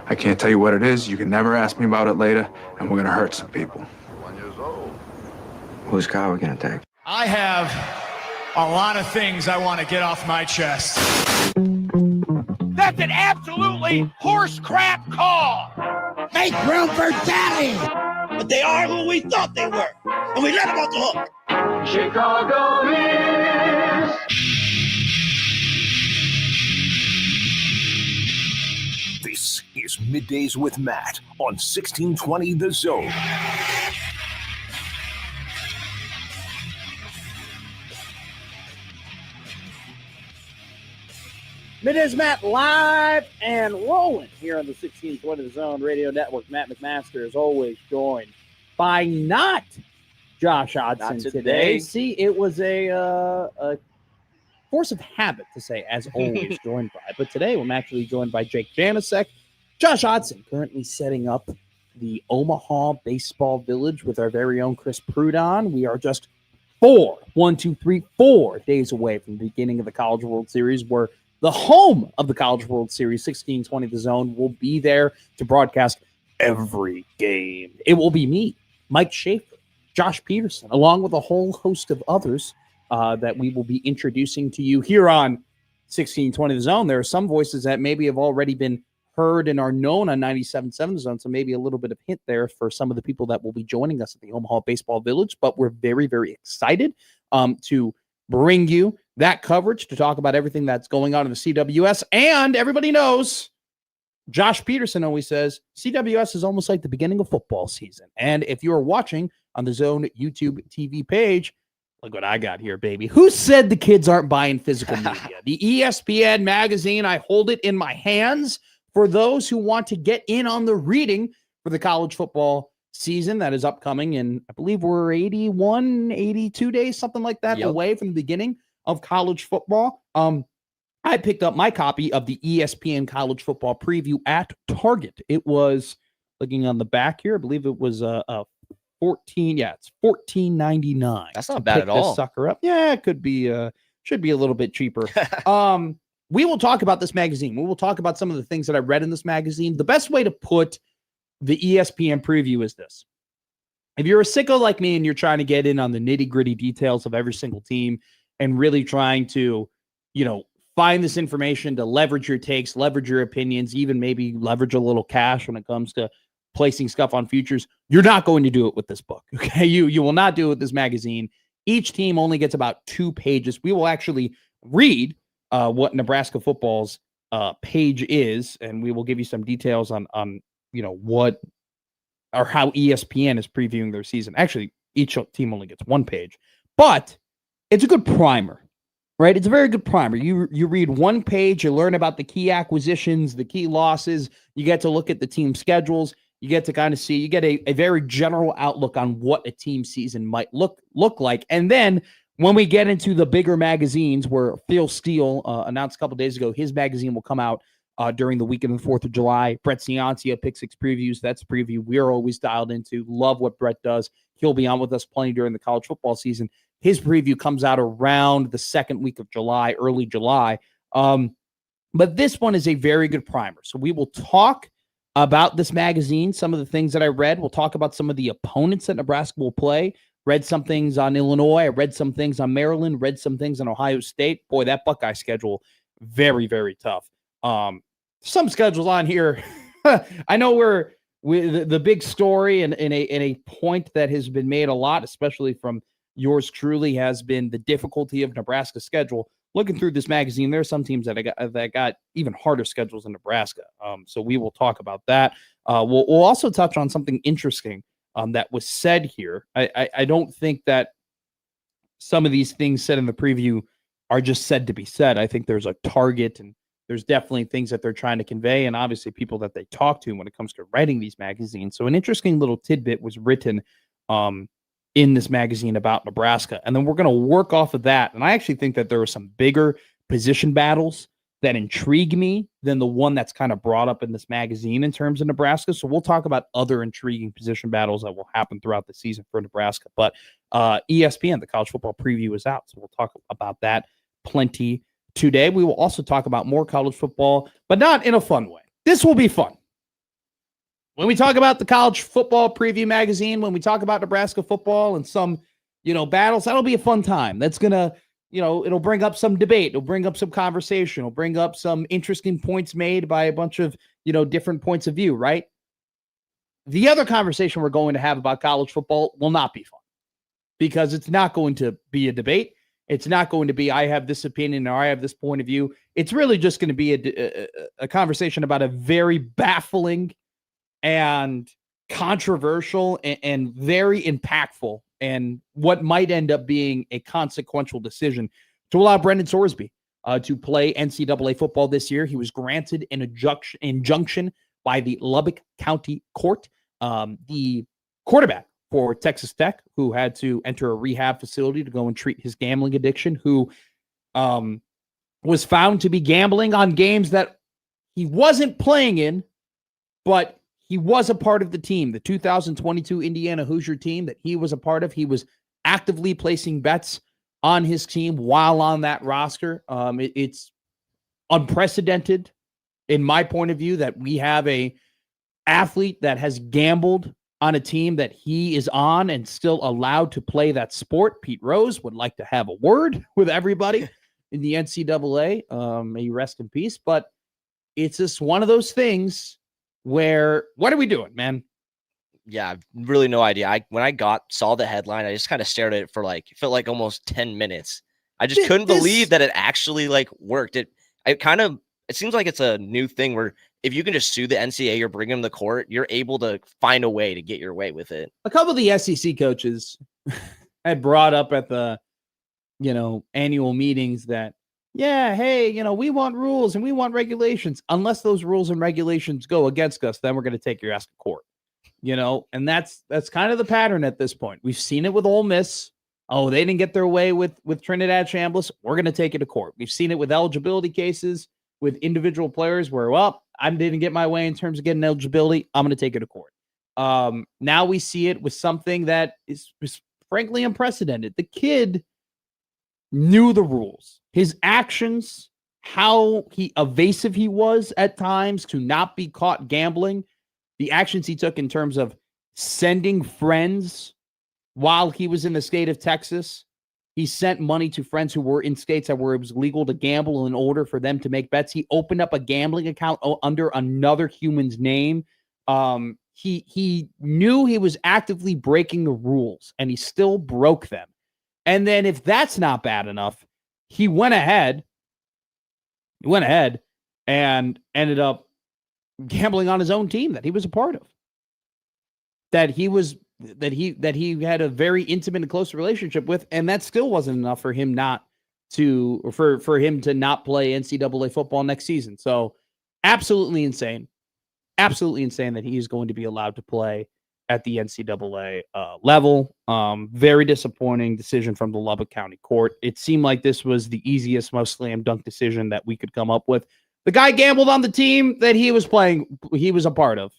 I can't tell you what it is. You can never ask me about it later, and we're going to hurt some people. Whose car are we going to take? I have a lot of things I want to get off my chest. That's an absolutely horse crap call. Make room for Daddy! But they are who we thought they were, and we let them off the hook. Chicago is. This is Middays with Matt on 1620 The Zone. Middays Matt live and rolling here on the 1620 The Zone Radio Network. Matt McMaster is always joined by not Josh Hodson today. See, it was a force of habit to say, as always, joined by. But today I'm actually joined by Jake Janasek. Josh Hodson currently setting up the Omaha Baseball Village with our very own Chris Prudon. We are just 4 days away from the beginning of the College World Series, where the home of the College World Series, 1620 The Zone, will be there to broadcast every game. It will be me, Mike Schaefer, Josh Peterson, along with a whole host of others that we will be introducing to you here on 1620 The Zone. There are some voices that maybe have already been heard and are known on 97.7 The Zone, so maybe a little bit of hint there for some of the people that will be joining us at the Omaha Baseball Village, but we're very, very excited to bring you that coverage, to talk about everything that's going on in the CWS. And everybody knows, Josh Peterson always says, CWS is almost like the beginning of football season. And if you are watching on the Zone YouTube TV page, look what I got here, baby. Who said the kids aren't buying physical media? The ESPN magazine, I hold it in my hands for those who want to get in on the reading for the college football season that is upcoming. And I believe we're 81, 82 days, something like that, away from the beginning of college football. I picked up my copy of the ESPN College Football Preview at Target. It was, looking on the back here, I believe it was a it's $14.99. That's not bad at all. This sucker up. Yeah, it could be should be a little bit cheaper. We will talk about this magazine. We will talk about some of the things that I read in this magazine. The best way to put the ESPN preview is this. If you're a sicko like me and you're trying to get in on the nitty-gritty details of every single team and really trying to, find this information to leverage your takes, leverage your opinions, even maybe leverage a little cash when it comes to placing stuff on futures, you're not going to do it with this book. Okay. You will not do it with this magazine. Each team only gets about 2 pages. We will actually read what Nebraska football's page is, and we will give you some details on what or how ESPN is previewing their season. Actually, each team only gets 1 page, but it's a good primer. Right? It's a very good primer. You read 1 page, you learn about the key acquisitions, the key losses, you get to look at the team schedules, you get to kind of see, you get a very general outlook on what a team season might look like. And then when we get into the bigger magazines, where Phil Steele announced a couple days ago, his magazine will come out during the weekend of the 4th of July. Brett Ciancia, Pick Six Previews, that's a preview we're always dialed into. Love what Brett does. He'll be on with us plenty during the college football season. His preview comes out around the 2nd week of July, early July. But this one is a very good primer. So we will talk about this magazine, some of the things that I read. We'll talk about some of the opponents that Nebraska will play. Read some things on Illinois. I read some things on Maryland. Read some things on Ohio State. Boy, that Buckeye schedule, very, very tough. Some schedules on here. I know the big story and a point that has been made a lot, especially from yours truly, has been the difficulty of Nebraska's schedule. Looking through this magazine, there are some teams that got even harder schedules in Nebraska. So we will talk about that. We'll also touch on something interesting that was said here. I don't think that some of these things said in the preview are just said to be said. I think there's a target, and there's definitely things that they're trying to convey, and obviously people that they talk to when it comes to writing these magazines. So an interesting little tidbit was written in this magazine about Nebraska. And then we're going to work off of that. And I actually think that there are some bigger position battles that intrigue me than the one that's kind of brought up in this magazine in terms of Nebraska. So we'll talk about other intriguing position battles that will happen throughout the season for Nebraska. But ESPN, the college football preview, is out. So we'll talk about that plenty today. We will also talk about more college football, but not in a fun way. This will be fun. When we talk about the college football preview magazine, when we talk about Nebraska football and some, battles, that'll be a fun time. That's going to, it'll bring up some debate. It'll bring up some conversation. It'll bring up some interesting points made by a bunch of, different points of view, right? The other conversation we're going to have about college football will not be fun because it's not going to be a debate. It's not going to be, I have this opinion or I have this point of view. It's really just going to be a conversation about a very baffling and controversial and very impactful and what might end up being a consequential decision to allow Brendan Sorsby to play NCAA football this year. He was granted an injunction by the Lubbock County Court. The quarterback for Texas Tech, who had to enter a rehab facility to go and treat his gambling addiction, who was found to be gambling on games that he wasn't playing in, but he was a part of the team, the 2022 Indiana Hoosier team that he was a part of. He was actively placing bets on his team while on that roster. It's unprecedented in my point of view that we have a athlete that has gambled on a team that he is on and still allowed to play that sport. Pete Rose would like to have a word with everybody in the NCAA. May you rest in peace. But it's just one of those things where, what are we doing, man? Yeah, I've really no idea. When I saw the headline, I just kind of stared at it for it felt like almost 10 minutes. I just couldn't believe that it actually worked. It seems like it's a new thing where if you can just sue the NCAA or bring them to court, you're able to find a way to get your way with it. A couple of the SEC coaches had brought up at the, annual meetings that, yeah, hey, we want rules and we want regulations. Unless those rules and regulations go against us, then we're going to take your ass to court. And that's kind of the pattern at this point. We've seen it with Ole Miss. Oh, they didn't get their way with Trinidad Chambliss. We're going to take it to court. We've seen it with eligibility cases with individual players where, well, I didn't get my way in terms of getting eligibility. I'm going to take it to court. Now we see it with something that is frankly unprecedented. The kid knew the rules. His actions, how evasive he was at times to not be caught gambling, the actions he took in terms of sending friends while he was in the state of Texas. He sent money to friends who were in states where it was legal to gamble in order for them to make bets. He opened up a gambling account under another human's name. He knew he was actively breaking the rules, and he still broke them. And then if that's not bad enough, he went ahead and ended up gambling on his own team that he was a part of. That he had a very intimate and close relationship with, and that still wasn't enough for him for him to not play NCAA football next season. So absolutely insane that he is going to be allowed to play at the NCAA level. Very disappointing decision from the Lubbock County Court. It seemed like this was the easiest, most slam dunk decision that we could come up with. The guy gambled on the team that he was a part of.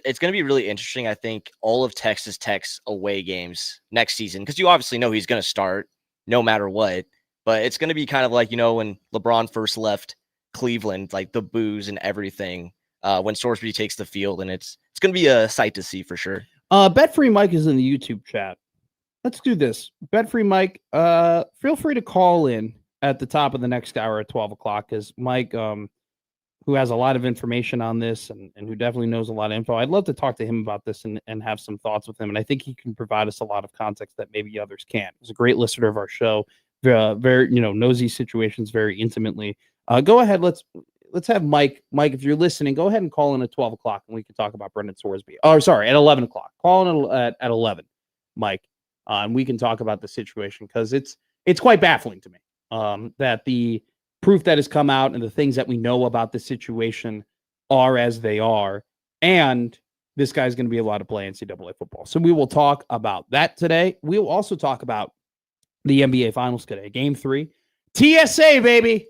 It's going to be really interesting, I think, all of Texas Tech's away games next season, because you obviously know he's going to start no matter what. But it's going to be kind of like, when LeBron first left Cleveland, like the boos and everything, when Sorsby takes the field, and it's going to be a sight to see for sure. Bet-free Mike is in the YouTube chat. Let's do this. Bet-free Mike, feel free to call in at the top of the next hour at 12 o'clock, because Mike, who has a lot of information on this and who definitely knows a lot of info, I'd love to talk to him about this and have some thoughts with him. And I think he can provide us a lot of context that maybe others can't. He's a great listener of our show, very knows these situations very intimately. Go ahead. Let's have Mike. Mike, if you're listening, go ahead and call in at 12 o'clock and we can talk about Brendan Sorsby. Oh, sorry, at 11 o'clock. Call in at 11, Mike, and we can talk about the situation, because it's quite baffling to me that the proof that has come out and the things that we know about the situation are as they are, and this guy's going to be allowed to play NCAA football. So we will talk about that today. We will also talk about the NBA Finals today, Game 3. TSA, baby.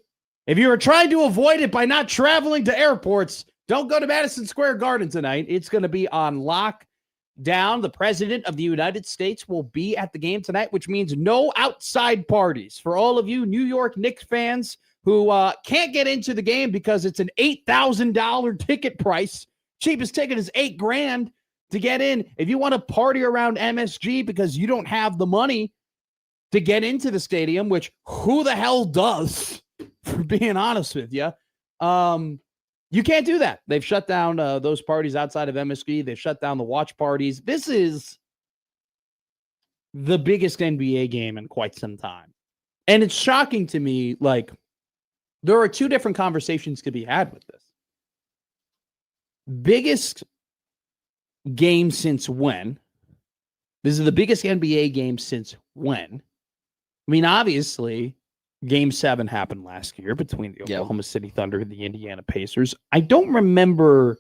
If you were trying to avoid it by not traveling to airports, don't go to Madison Square Garden tonight. It's going to be on lock. down. The president of the United States will be at the game tonight, which means no outside parties. For all of you New York Knicks fans who can't get into the game because it's an $8,000 ticket price, cheapest ticket is $8,000 to get in. If you want to party around MSG because you don't have the money to get into the stadium, which who the hell does, for being honest with you, you can't do that. They've shut down those parties outside of MSG. They've shut down the watch parties. This is the biggest NBA game in quite some time. And it's shocking to me, like, there are two different conversations to be had with this. Biggest game since when? This is the biggest NBA game since when? I mean, obviously, Game 7 happened last year between the Oklahoma City Thunder and the Indiana Pacers. I don't remember.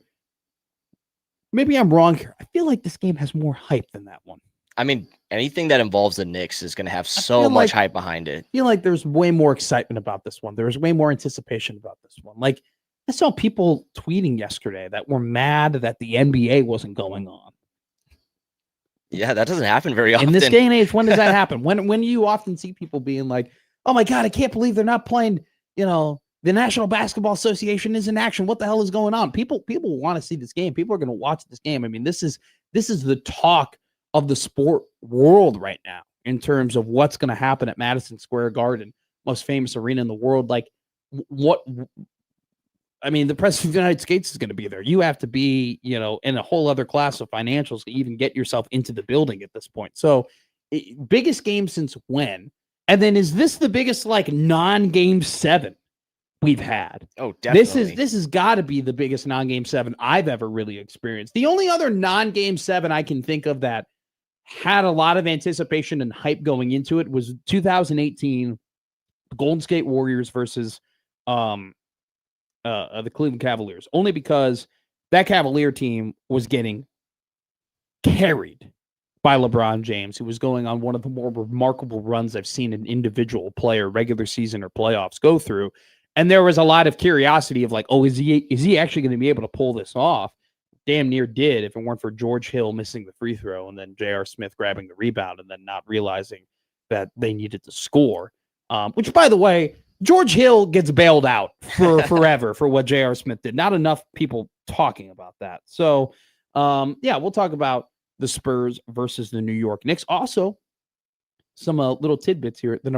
Maybe I'm wrong here. I feel like this game has more hype than that one. I mean, anything that involves the Knicks is going to have so much hype behind it. I feel like there's way more excitement about this one. There's way more anticipation about this one. Like, I saw people tweeting yesterday that were mad that the NBA wasn't going on. Yeah, that doesn't happen very often. In this day and age, when does that happen? When you often see people being like, oh my God, I can't believe they're not playing, the National Basketball Association is in action. What the hell is going on? People want to see this game. People are going to watch this game. I mean, this is the talk of the sport world right now in terms of what's going to happen at Madison Square Garden, most famous arena in the world. Like, the president of the United States is going to be there. You have to be, in a whole other class of financials to even get yourself into the building at this point. So, biggest game since when? And then is this the biggest, non-game 7 we've had? Oh, definitely. This has got to be the biggest non-game 7 I've ever really experienced. The only other non-game 7 I can think of that had a lot of anticipation and hype going into it was 2018 Golden State Warriors versus the Cleveland Cavaliers, only because that Cavalier team was getting carried by LeBron James, who was going on one of the more remarkable runs I've seen an individual player, regular season or playoffs, go through. And there was a lot of curiosity of is he actually going to be able to pull this off? Damn near did, if it weren't for George Hill missing the free throw and then J.R. Smith grabbing the rebound and then not realizing that they needed to score. Which, by the way, George Hill gets bailed out for forever for what J.R. Smith did. Not enough people talking about that. So, we'll talk about the Spurs versus the New York Knicks. Also, some little tidbits here. The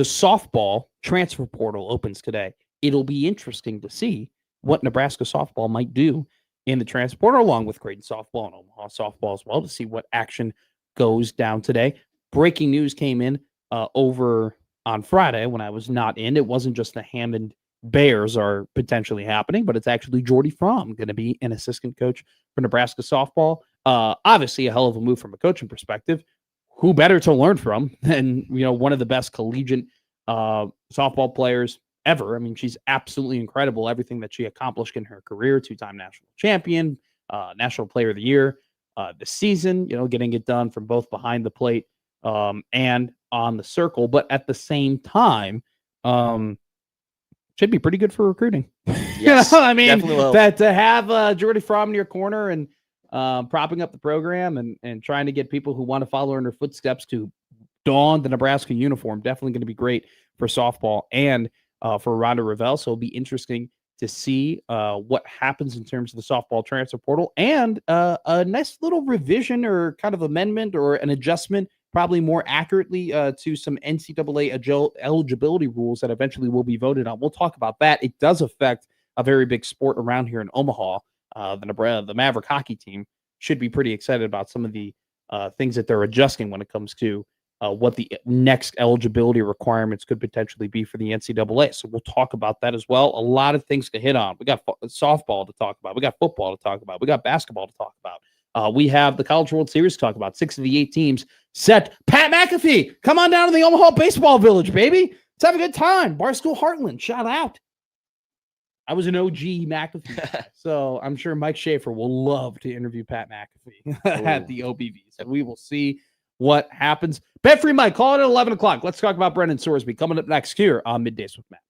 softball transfer portal opens today. It'll be interesting to see what Nebraska softball might do in the transfer portal, along with Creighton softball and Omaha softball as well, to see what action goes down today. Breaking news came in over on Friday when I was not in. It wasn't just the Hammond Bears are potentially happening, but it's actually Jordy Fromm going to be an assistant coach for Nebraska softball. Obviously a hell of a move from a coaching perspective. Who better to learn from than, one of the best collegiate softball players ever. I mean, she's absolutely incredible. Everything that she accomplished in her career, 2-time national champion, national player of the year this season, getting it done from both behind the plate and on the circle. But at the same time, should be pretty good for recruiting. Yes, that to have Jordy Fromm in your corner and propping up the program and trying to get people who want to follow in her footsteps to don the Nebraska uniform, definitely going to be great for softball and for Rhonda Revelle. So it'll be interesting to see what happens in terms of the softball transfer portal and a nice little revision or kind of amendment or an adjustment, probably more accurately to some NCAA eligibility rules that eventually will be voted on. We'll talk about that. It does affect a very big sport around here in Omaha. The Maverick hockey team should be pretty excited about some of the things that they're adjusting when it comes to what the next eligibility requirements could potentially be for the NCAA. So we'll talk about that as well. A lot of things to hit on. We got softball to talk about. We got football to talk about. We got basketball to talk about. We have the College World Series to talk about. 6 of the 8 teams set. Pat McAfee, come on down to the Omaha Baseball Village, baby. Let's have a good time. Barstool Heartland, shout out. I was an OG McAfee, so I'm sure Mike Schaefer will love to interview Pat McAfee at the OBV. So we will see what happens. Bet free Mike, call it at 11 o'clock. Let's talk about Brendan Sorsby coming up next here on Middays with Matt.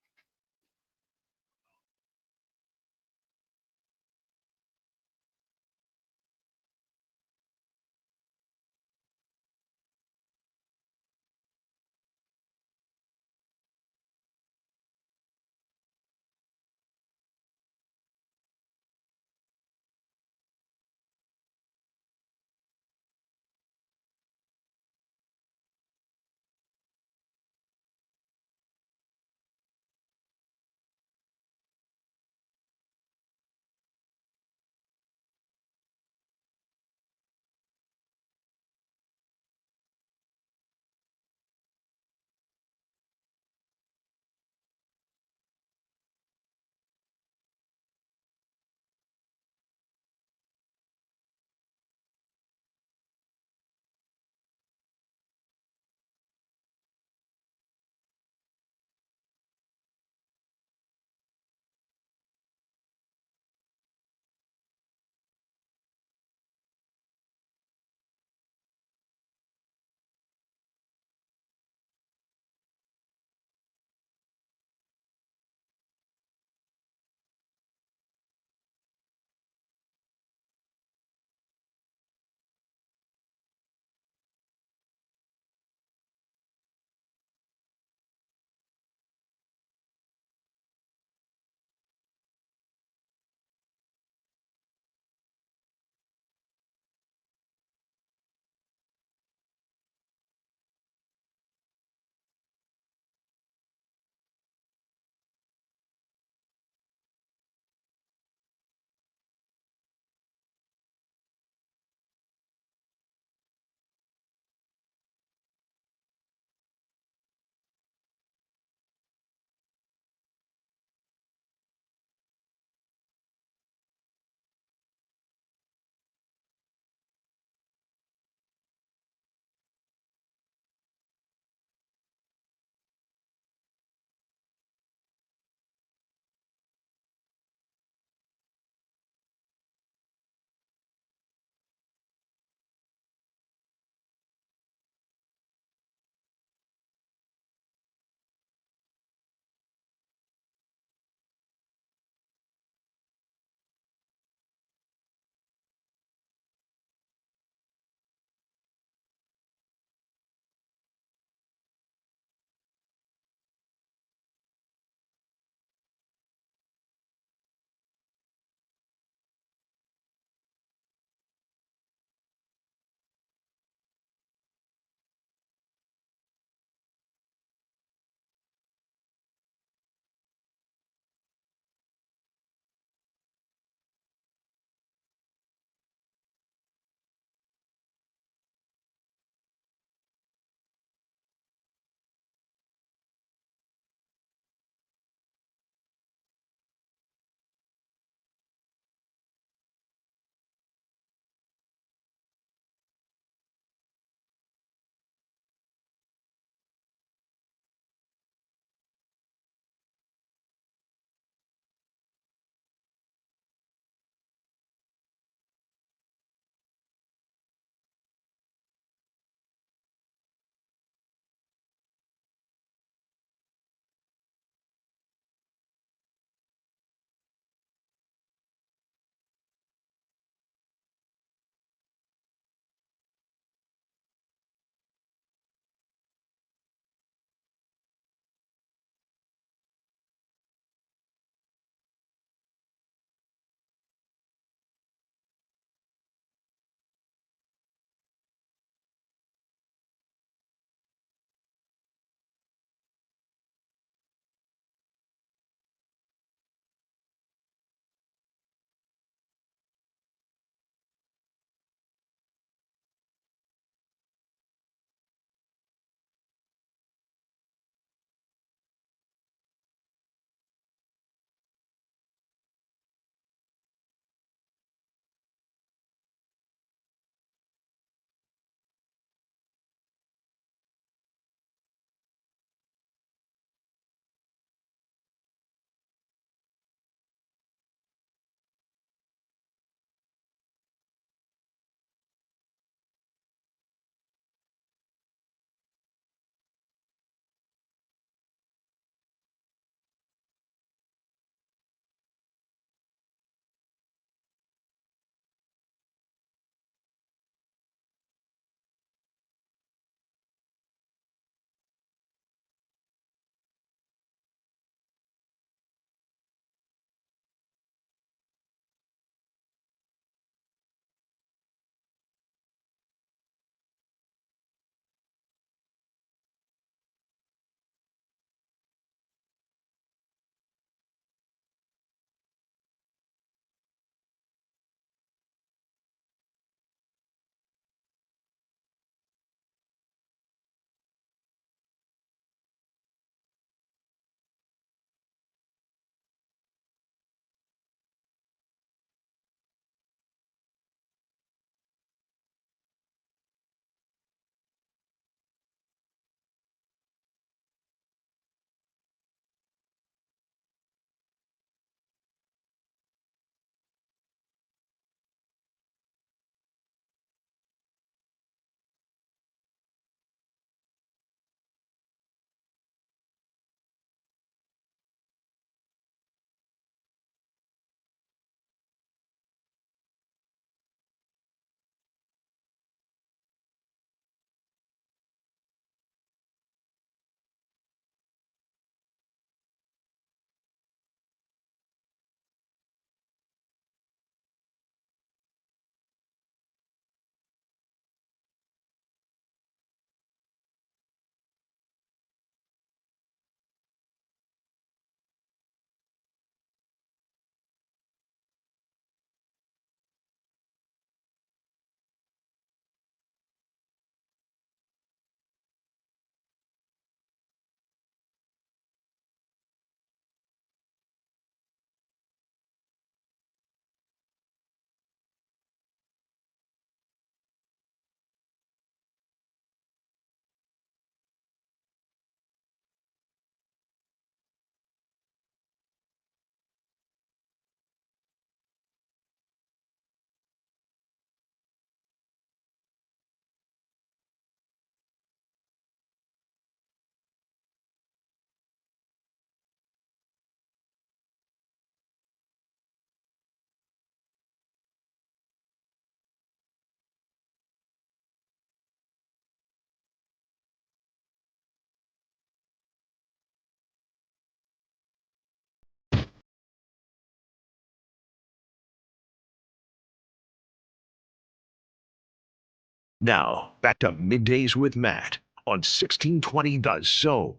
Now, back to Middays with Matt on 1620 The Zone.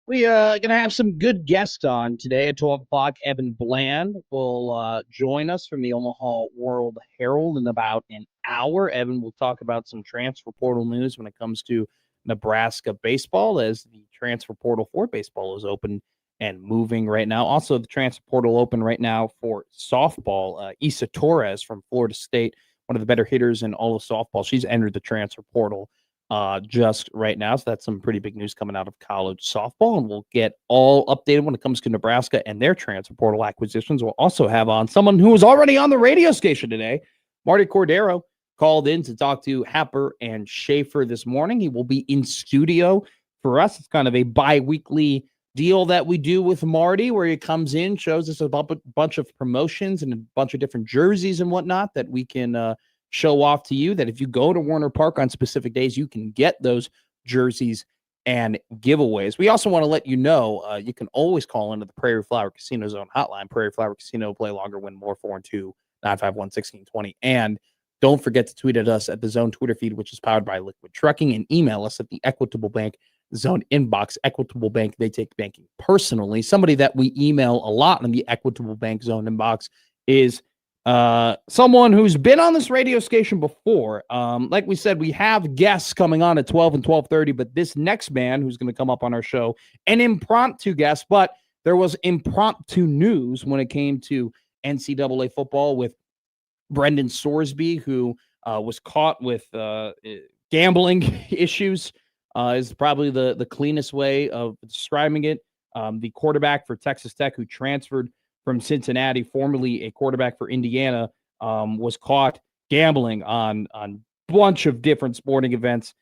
We are going to have some good guests on today at 12 o'clock. Evan Bland will join us from the Omaha World Herald in about an hour. Evan will talk about some transfer portal news when it comes to Nebraska baseball, as the transfer portal for baseball is open and moving right now. Also, the transfer portal open right now for softball. Isa Torres from Florida State, one of the better hitters in all of softball. She's entered the transfer portal just right now. So that's some pretty big news coming out of college softball, and we'll get all updated when it comes to Nebraska and their transfer portal acquisitions. We'll also have on someone who was already on the radio station today. Marty Cordero called in to talk to Happer and Schaefer this morning. He will be in studio for us. It's kind of a bi-weekly deal that we do with Marty, where he comes in, shows us a bunch of promotions and a bunch of different jerseys and whatnot that we can show off to you, that if you go to Warner Park on specific days, you can get those jerseys and giveaways. We also want to let you know you can always call into the Prairie Flower Casino Zone hotline. Prairie Flower Casino, play longer, win more, 412-951-1620. And don't forget to tweet at us at the Zone Twitter feed, which is powered by Liquid Trucking, and email us at the Equitable Bank Zone inbox. Equitable Bank, they take banking personally. Somebody that we email a lot in the Equitable Bank Zone inbox is someone who's been on this radio station before. Like we said, we have guests coming on at 12 and 12:30, but this next man who's going to come up on our show, an impromptu guest, but there was impromptu news when it came to NCAA football with Brendan Sorsby, who was caught with gambling issues, is probably the cleanest way of describing it. The quarterback for Texas Tech, who transferred from Cincinnati, formerly a quarterback for Indiana, was caught gambling on bunch of different sporting events,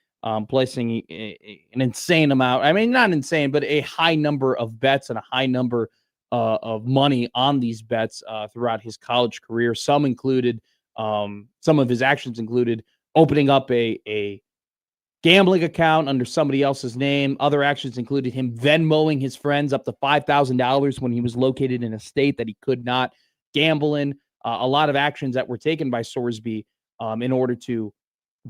placing an insane amount. I mean, not insane, but a high number of bets and a high number of money on these bets throughout his college career. Some of his actions included opening up a gambling account under somebody else's name. Other actions included him Venmoing his friends up to $5,000 when he was located in a state that he could not gamble in. A lot of actions that were taken by Sorsby in order to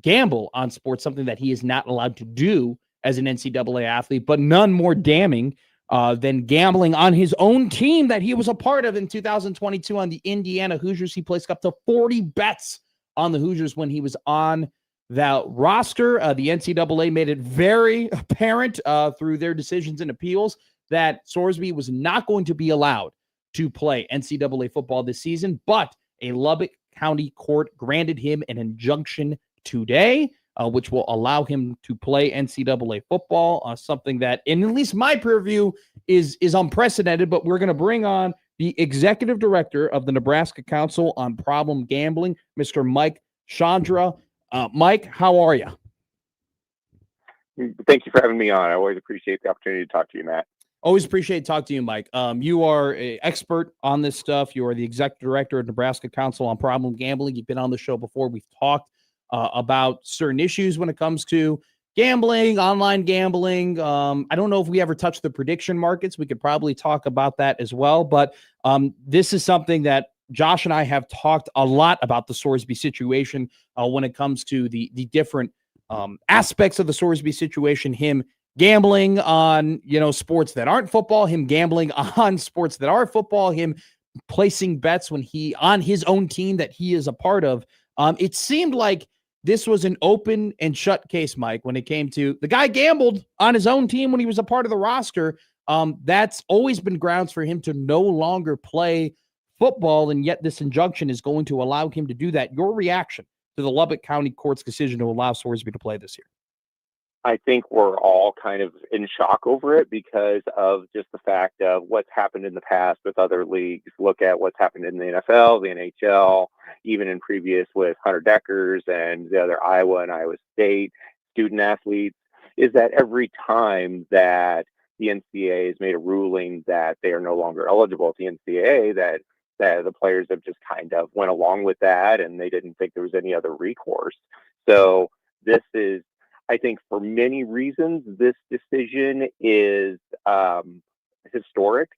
gamble on sports, something that he is not allowed to do as an NCAA athlete, but none more damning than gambling on his own team that he was a part of in 2022 on the Indiana Hoosiers. He placed up to 40 bets on the Hoosiers when he was on that roster. The NCAA made it very apparent through their decisions and appeals that Sorsby was not going to be allowed to play NCAA football this season, but a Lubbock County court granted him an injunction today, which will allow him to play NCAA football, something that, in at least my purview, is unprecedented. But we're going to bring on the executive director of the Nebraska Council on Problem Gambling, Mr. Mike Chandra. Mike, how are you? Thank you for having me on. I always appreciate the opportunity to talk to you, Matt. Always appreciate talking to you, Mike. You are an expert on this stuff. You are the executive director of Nebraska Council on Problem Gambling. You've been on the show before. We've talked about certain issues when it comes to gambling, online gambling. I don't know if we ever touched the prediction markets. We could probably talk about that as well. But this is something that Josh and I have talked a lot about, the Sorsby situation when it comes to the different aspects of the Sorsby situation. Him gambling on, sports that aren't football, him gambling on sports that are football, him placing bets when he on his own team that he is a part of. It seemed like this was an open and shut case, Mike, when it came to the guy gambled on his own team when he was a part of the roster. That's always been grounds for him to no longer play football, and yet this injunction is going to allow him to do that. Your reaction to the Lubbock County Court's decision to allow Sorsby to play this year? I think we're all kind of in shock over it because of just the fact of what's happened in the past with other leagues. Look at what's happened in the NFL, the NHL, even in previous with Hunter Deckers and the other Iowa and Iowa State student athletes, is that every time that the NCAA has made a ruling that they are no longer eligible at the NCAA, that the players have just kind of went along with that, and they didn't think there was any other recourse. So this is, I think, for many reasons, this decision is historic.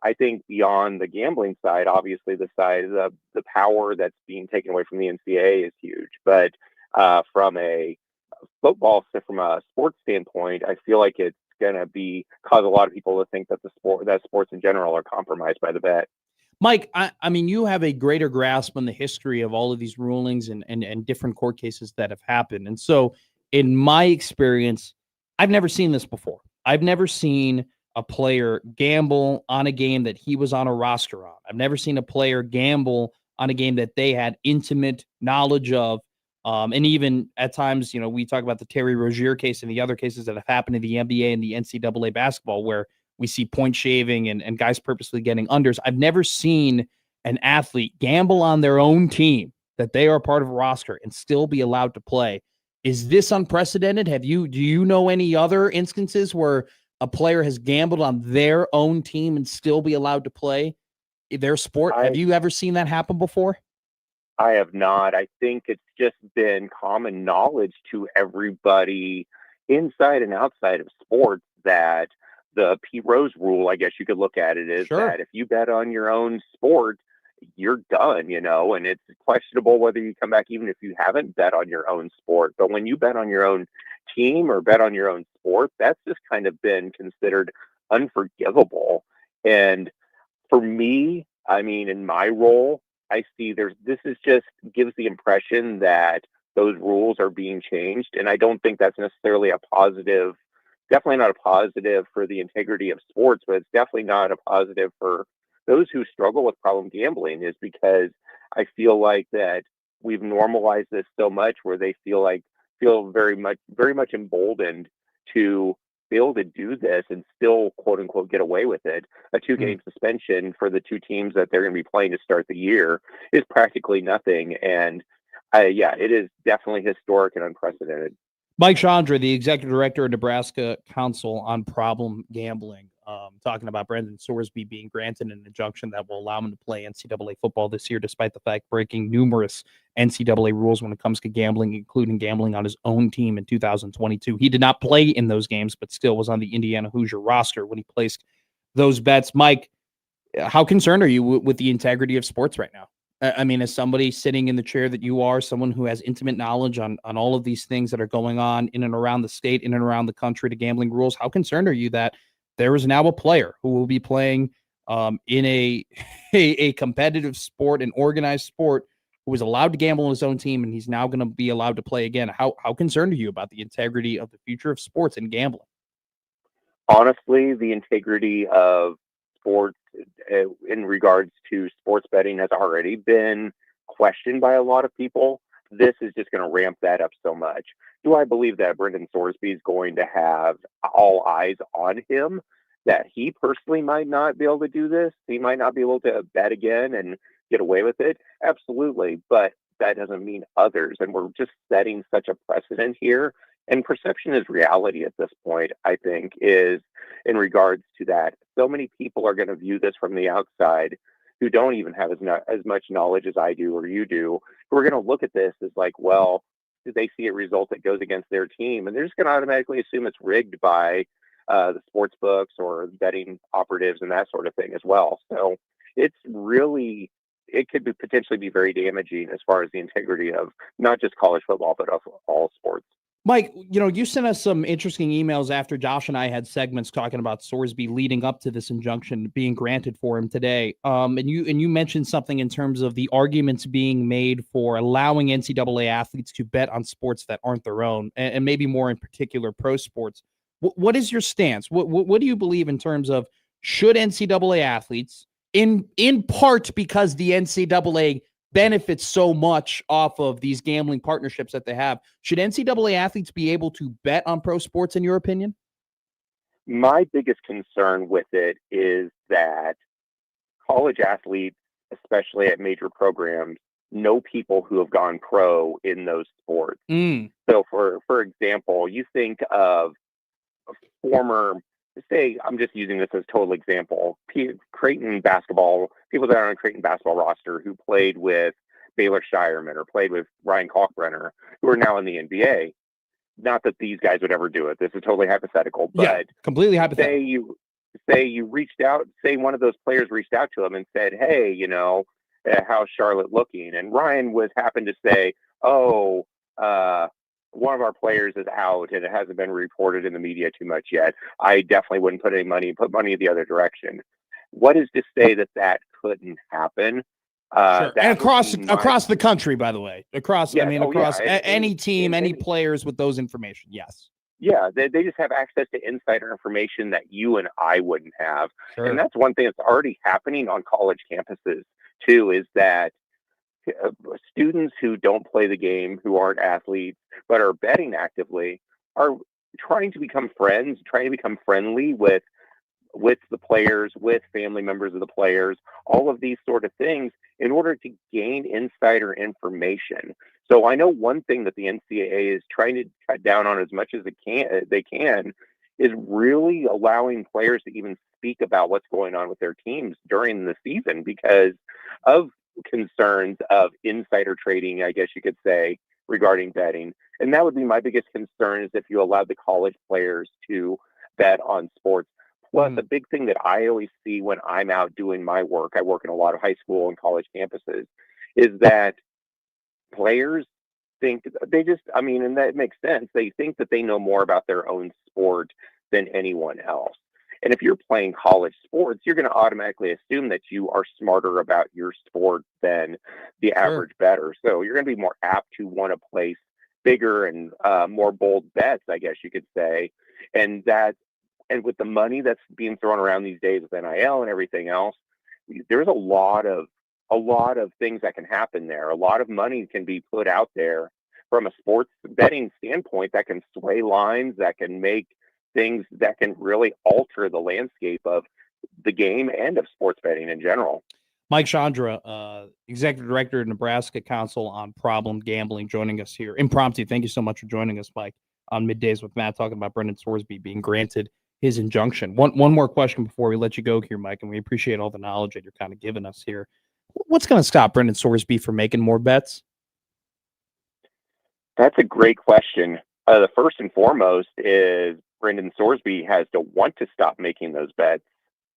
I think beyond the gambling side, obviously the power that's being taken away from the NCAA is huge. But from a sports standpoint, I feel like it's going to cause a lot of people to think that sports in general are compromised by the bet. Mike, I mean, you have a greater grasp on the history of all of these rulings and different court cases that have happened. And so, in my experience, I've never seen this before. I've never seen a player gamble on a game that he was on a roster on. I've never seen a player gamble on a game that they had intimate knowledge of. And even at times, we talk about the Terry Rozier case and the other cases that have happened in the NBA and the NCAA basketball where we see point shaving and guys purposely getting unders. I've never seen an athlete gamble on their own team that they are part of a roster and still be allowed to play. Is this unprecedented? Do you know any other instances where a player has gambled on their own team and still be allowed to play their sport? Have you ever seen that happen before? I have not. I think it's just been common knowledge to everybody inside and outside of sports that the P. Rose rule, I guess you could look at it, is that if you bet on your own sport, you're done, and it's questionable whether you come back even if you haven't bet on your own sport. But when you bet on your own team or bet on your own sport, that's just kind of been considered unforgivable. And for me, I mean, in my role, I see this is just gives the impression that those rules are being changed. And I don't think that's necessarily a positive, definitely not a positive for the integrity of sports, but it's definitely not a positive for those who struggle with problem gambling, is because I feel like that we've normalized this so much where they feel very much emboldened to be able to do this and still quote unquote get away with it. A 2-game suspension for the two teams that they're going to be playing to start the year is practically nothing. And it is definitely historic and unprecedented. Mike Chandra, the executive director of Nebraska Council on Problem Gambling, talking about Brendan Sorsby being granted an injunction that will allow him to play NCAA football this year, despite the fact breaking numerous NCAA rules when it comes to gambling, including gambling on his own team in 2022. He did not play in those games, but still was on the Indiana Hoosier roster when he placed those bets. Mike, how concerned are you with the integrity of sports right now? I mean, as somebody sitting in the chair that you are, someone who has intimate knowledge on all of these things that are going on in and around the state, in and around the country, to gambling rules, how concerned are you that there is now a player who will be playing in a competitive sport, an organized sport, who was allowed to gamble on his own team, and he's now going to be allowed to play again? How concerned are you about the integrity of the future of sports and gambling? Honestly, the integrity of sports in regards to sports betting has already been questioned by a lot of people. This is just going to ramp that up so much. Do I believe that Brendan Sorsby is going to have all eyes on him, that he personally might not be able to do this? He might not be able to bet again and get away with it? Absolutely. But that doesn't mean others. And we're just setting such a precedent here. And perception is reality at this point, I think, is in regards to that. So many people are going to view this from the outside who don't even have as much knowledge as I do or you do. We're going to look at this as like, well, did they see a result that goes against their team? And they're just going to automatically assume it's rigged by the sports books or betting operatives and that sort of thing as well. So it could potentially be very damaging as far as the integrity of not just college football, but of all sports. Mike, you sent us some interesting emails after Josh and I had segments talking about Sorsby leading up to this injunction being granted for him today. And you mentioned something in terms of the arguments being made for allowing NCAA athletes to bet on sports that aren't their own, and maybe more in particular pro sports. What is your stance? What do you believe in terms of should NCAA athletes, in part because the NCAA benefits so much off of these gambling partnerships that they have, should NCAA athletes be able to bet on pro sports, in your opinion? My biggest concern with it is that college athletes, especially at major programs, know people who have gone pro in those sports. So for example, you think of I'm just using this as a total example, Creighton basketball, people that are on a Creighton basketball roster who played with Baylor Shireman or played with Ryan Kalkbrenner, who are now in the NBA. Not that these guys would ever do it. This is totally hypothetical, but completely hypothetical. say you reached out, say one of those players reached out to him and said, hey, how's Charlotte looking? And Ryan happened to say, oh, one of our players is out and it hasn't been reported in the media too much yet. I definitely wouldn't put money the other direction. What is to say that couldn't happen? Sure. And across the country, by the way, across any team, any players with those information. Yes. Yeah, they just have access to insider information that you and I wouldn't have. Sure. And that's one thing that's already happening on college campuses too, is that students who don't play the game, who aren't athletes, but are betting actively, are trying to become friends, trying to become friendly with the players, with family members of the players, all of these sort of things in order to gain insider information. So I know one thing that the NCAA is trying to cut down on as much as they can is really allowing players to even speak about what's going on with their teams during the season because of concerns of insider trading, I guess you could say, regarding betting. And that would be my biggest concern, is if you allowed the college players to bet on sports. Plus, a big thing that I always see when I'm out doing my work, I work in a lot of high school and college campuses, is that players think and that makes sense. They think that they know more about their own sport than anyone else. And if you're playing college sports, you're going to automatically assume that you are smarter about your sport than the average bettor. So you're going to be more apt to want to place bigger and more bold bets, I guess you could say. And with the money that's being thrown around these days with NIL and everything else, there's a lot of things that can happen there. A lot of money can be put out there from a sports betting standpoint that can sway lines, that can make things that can really alter the landscape of the game and of sports betting in general. Mike Chandra, Executive Director of Nebraska Council on Problem Gambling, joining us here. Impromptu, thank you so much for joining us, Mike, on Middays with Matt, talking about Brendan Sorsby being granted his injunction. One more question before we let you go here, Mike, and we appreciate all the knowledge that you're kind of giving us here. What's going to stop Brendan Sorsby from making more bets? That's a great question. The first and foremost is Brendan Sorsby has to want to stop making those bets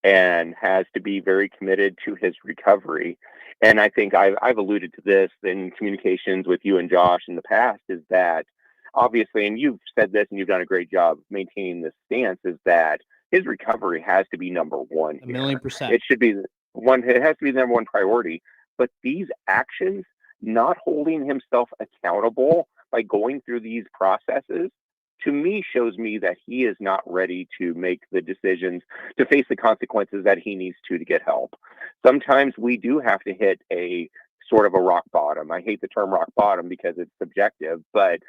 and has to be very committed to his recovery. And I think I've alluded to this in communications with you and Josh in the past, is that obviously, and you've said this and you've done a great job maintaining this stance, is that his recovery has to be number one. 1,000,000%. It should be it has to be the number one priority. But these actions, not holding himself accountable by going through these processes, to me, shows me that he is not ready to make the decisions, to face the consequences that he needs to get help. Sometimes we do have to hit a sort of a rock bottom. I hate the term rock bottom because it's subjective, but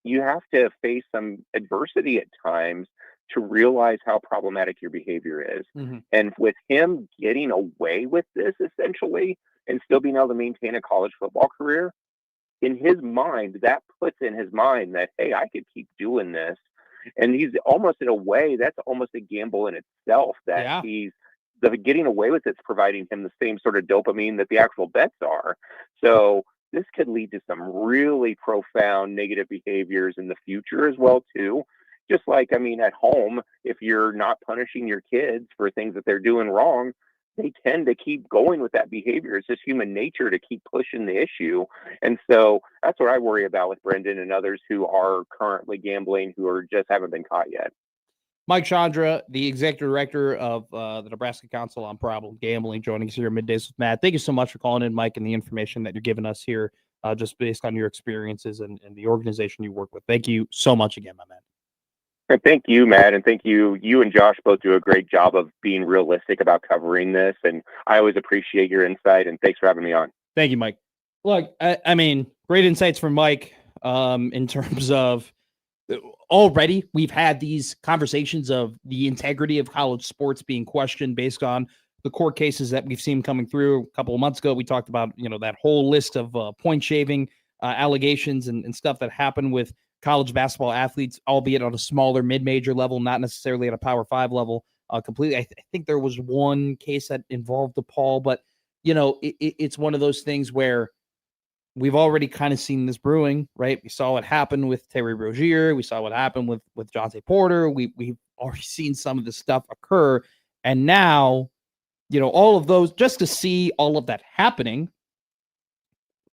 you have to face some adversity at times to realize how problematic your behavior is. Mm-hmm. And with him getting away with this essentially and still being able to maintain a college football career, in his mind, that puts in his mind that, hey, I could keep doing this. And he's almost, in a way, that's almost a gamble in itself, that he's getting away with it's providing him the same sort of dopamine that the actual bets are. So this could lead to some really profound negative behaviors in the future as well, too. Just like, at home, if you're not punishing your kids for things that they're doing wrong, they tend to keep going with that behavior. It's just human nature to keep pushing the issue. And so that's what I worry about with Brendan and others who are currently gambling, who are just haven't been caught yet. Mike Chandra, the Executive Director of the Nebraska Council on Problem Gambling, joining us here at Middays with Matt. Thank you so much for calling in, Mike, and the information that you're giving us here, just based on your experiences and the organization you work with. Thank you so much again, my man. And thank you, Matt, and thank you. You and Josh both do a great job of being realistic about covering this, and I always appreciate your insight, and thanks for having me on. Thank you, Mike. Look, great insights from Mike in terms of already we've had these conversations of the integrity of college sports being questioned based on the court cases that we've seen coming through. A couple of months ago, we talked about, that whole list of point shaving allegations and stuff that happened with college basketball athletes, albeit on a smaller mid-major level, not necessarily at a Power 5 level completely. I think there was one case that involved DePaul, but, it's one of those things where we've already kind of seen this brewing, right? We saw what happened with Terry Rozier. We saw what happened with Jonte Porter. We've already seen some of this stuff occur. And now, all of those, just to see all of that happening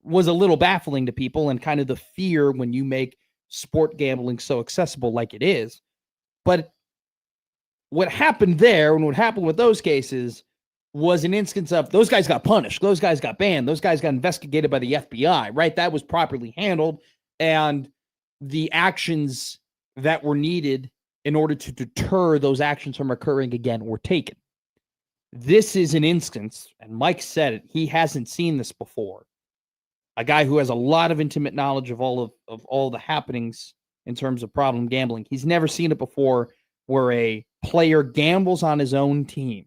was a little baffling to people, and kind of the fear when you make sport gambling so accessible like it is. But what happened there and what happened with those cases was an instance of those guys got punished. Those guys got banned. Those guys got investigated by the FBI, right? That was properly handled. And the actions that were needed in order to deter those actions from occurring again were taken. This is an instance, and Mike said it, he hasn't seen this before. A guy who has a lot of intimate knowledge of all the happenings in terms of problem gambling. He's never seen it before, where a player gambles on his own team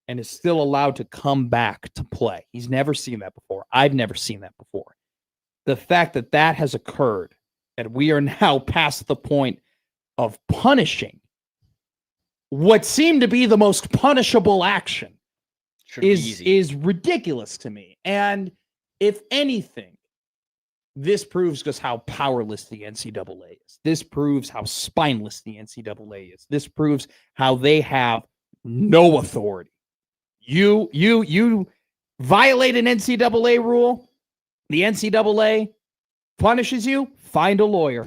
and is still allowed to come back to play. He's never seen that before. I've never seen that before. The fact that that has occurred, and we are now past the point of punishing what seemed to be the most punishable action is ridiculous to me. And if anything, this proves just how powerless the NCAA is. This proves how spineless the NCAA is. This proves how they have no authority. You violate an NCAA rule, the NCAA punishes you, find a lawyer.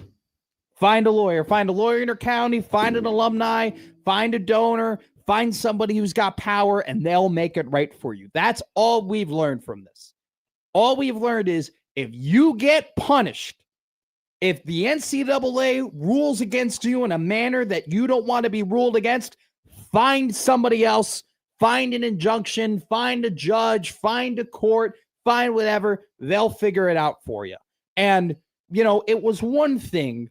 Find a lawyer. Find a lawyer in your county, find an alumni, find a donor, find somebody who's got power, and they'll make it right for you. That's all we've learned from this. All we've learned is if you get punished, if the NCAA rules against you in a manner that you don't want to be ruled against, find somebody else, find an injunction, find a judge, find a court, find whatever. They'll figure it out for you. And, it was one thing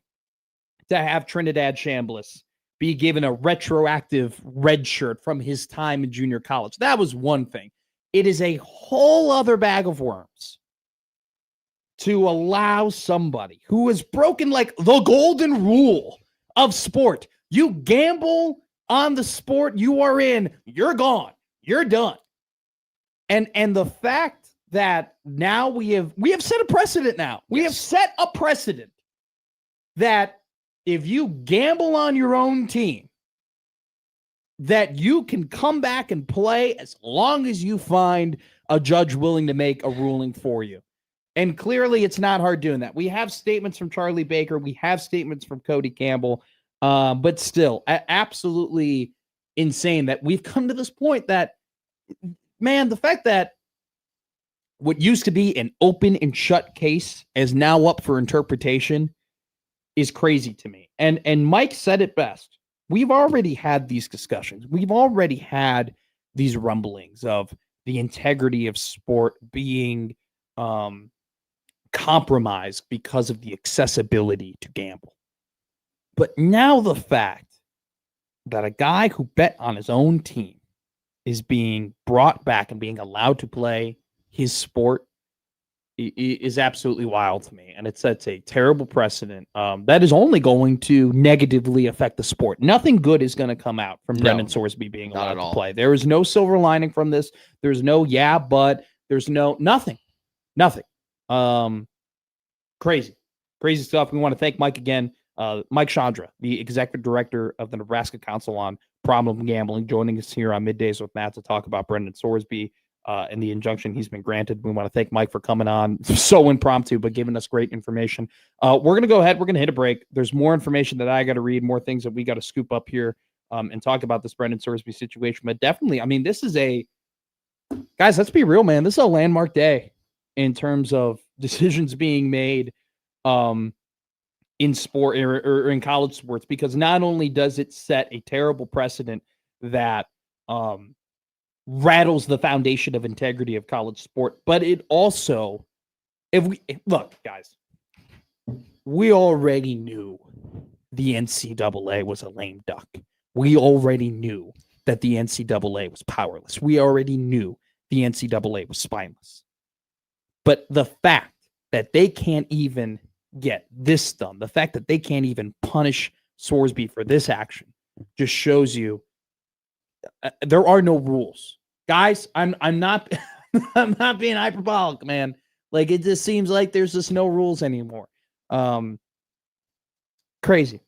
to have Trinidad Chambliss be given a retroactive red shirt from his time in junior college. That was one thing. It is a whole other bag of worms to allow somebody who has broken like the golden rule of sport. You gamble on the sport you are in, you're gone. You're done. And the fact that now we have set a precedent now. We have set a precedent that if you gamble on your own team, that you can come back and play as long as you find a judge willing to make a ruling for you. And clearly it's not hard doing that. We have statements from Charlie Baker. We have statements from Cody Campbell. But still, absolutely insane that we've come to this point that, man, the fact that what used to be an open and shut case is now up for interpretation is crazy to me. And Mike said it best. We've already had these discussions. We've already had these rumblings of the integrity of sport being compromised because of the accessibility to gamble. But now the fact that a guy who bet on his own team is being brought back and being allowed to play his sport is absolutely wild to me. And it sets a terrible precedent that is only going to negatively affect the sport. Nothing good is going to come out from Brendan Sorsby being allowed to play. There is no silver lining from this. There's no but. There's nothing. Crazy stuff. We want to thank Mike again. Mike Chandra, the executive director of the Nebraska Council on Problem Gambling, joining us here on Middays with Matt to talk about Brendan Sorsby and the injunction he's been granted. We want to thank Mike for coming on. So impromptu, but giving us great information. We're going to go ahead. We're going to hit a break. There's more information that I got to read, more things that we got to scoop up here and talk about this Brendan Sorsby situation. But definitely, I mean, this is guys, let's be real, man. This is a landmark day in terms of decisions being made in sport or in college sports, because not only does it set a terrible precedent that rattles the foundation of integrity of college sport, but it also, look, guys, we already knew the NCAA was a lame duck. We already knew that the NCAA was powerless. We already knew the NCAA was spineless. But the fact that they can't even get this done, the fact that they can't even punish Sorsby for this action, just shows you there are no rules, guys. I'm not I'm not being hyperbolic, man. Like, it just seems like there's just no rules anymore. Crazy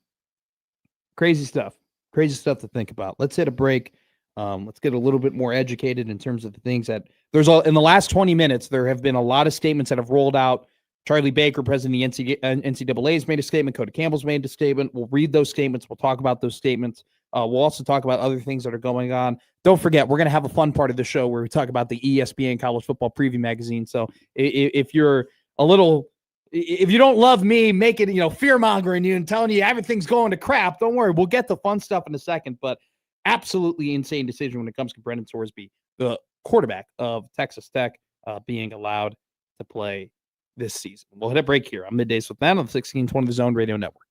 stuff to think about. Let's hit a break. Let's get a little bit more educated in terms of the things that in the last 20 minutes, there have been a lot of statements that have rolled out. Charlie Baker, president of the NCAA, has made a statement. Cody Campbell's made a statement. We'll read those statements. We'll talk about those statements. We'll also talk about other things that are going on. Don't forget, we're going to have a fun part of the show where we talk about the ESPN College Football Preview Magazine. So if you're if you don't love me making, fear mongering you and telling you everything's going to crap, don't worry. We'll get the fun stuff in a second. But absolutely insane decision when it comes to Brendan Sorsby, the quarterback of Texas Tech, being allowed to play this season. We'll hit a break here on Middays with Matt on the 1620 The Zone Radio Network.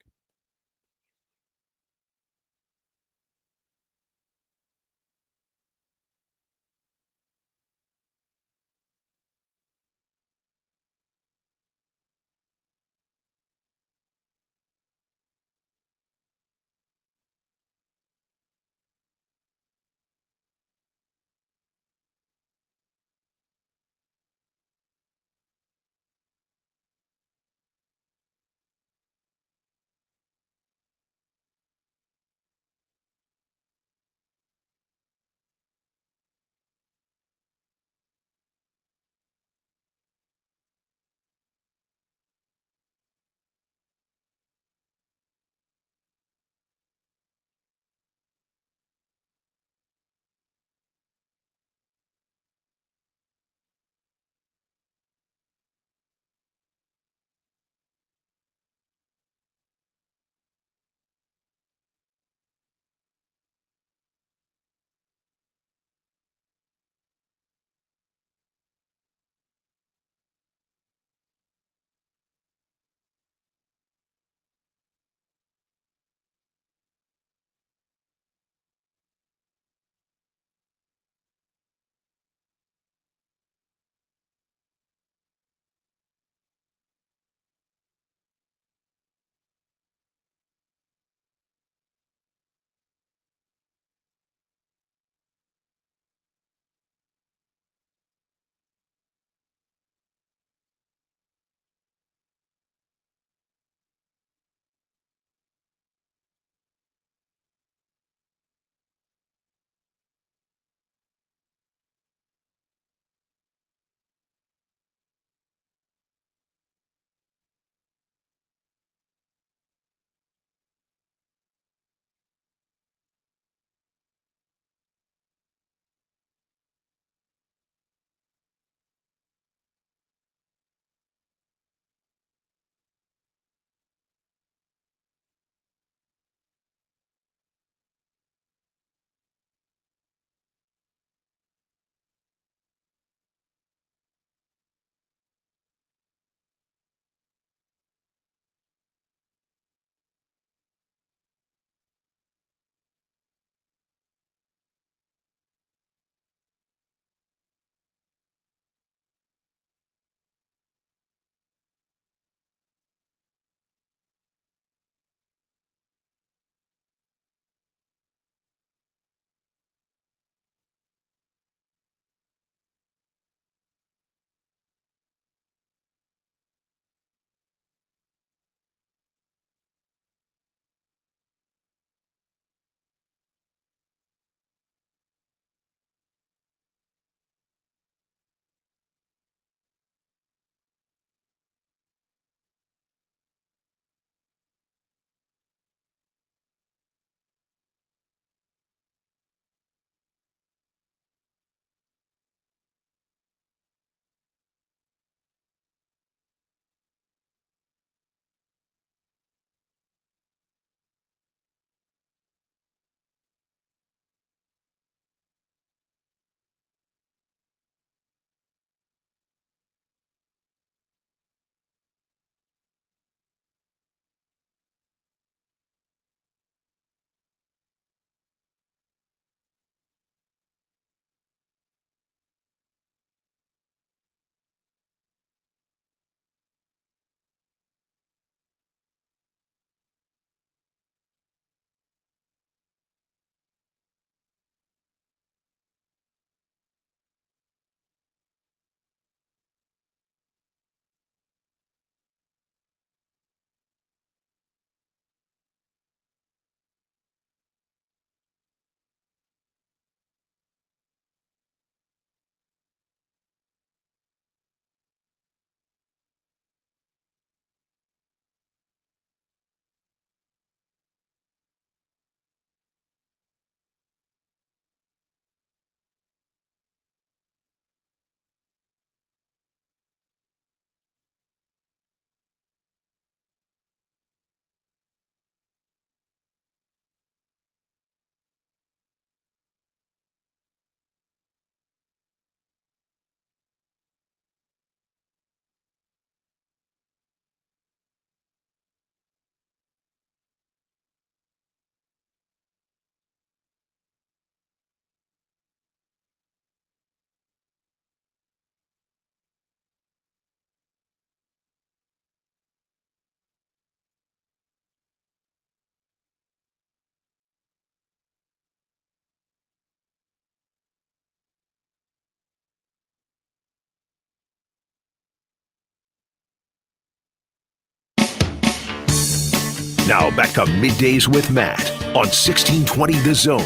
Now back to Middays with Matt on 1620 The Zone.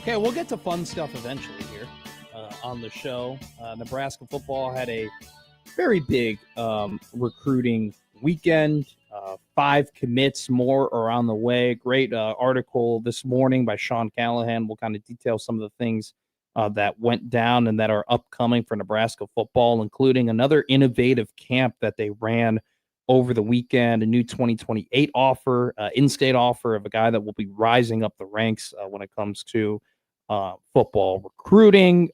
Okay, we'll get to fun stuff eventually here on the show. Nebraska football had a very big recruiting weekend. 5 commits more are on the way. Great article this morning by Sean Callahan. We'll kind of detail some of the things that went down and that are upcoming for Nebraska football, including another innovative camp that they ran over the weekend, a new 2028 offer, in-state offer of a guy that will be rising up the ranks when it comes to football recruiting.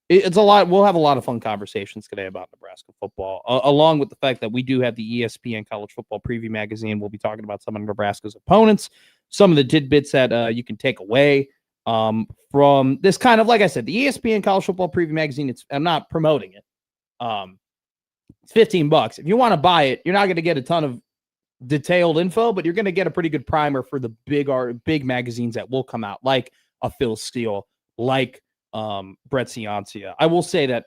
It's a lot. We'll have a lot of fun conversations today about Nebraska football, along with the fact that we do have the ESPN College Football Preview Magazine. We'll be talking about some of Nebraska's opponents, some of the tidbits that you can take away from this kind of, like I said, the ESPN College Football Preview Magazine. I'm not promoting it. It's $15. If you want to buy it, you're not going to get a ton of detailed info, but you're going to get a pretty good primer for the big magazines that will come out, like a Phil Steele, like Brett Ciancia. I will say that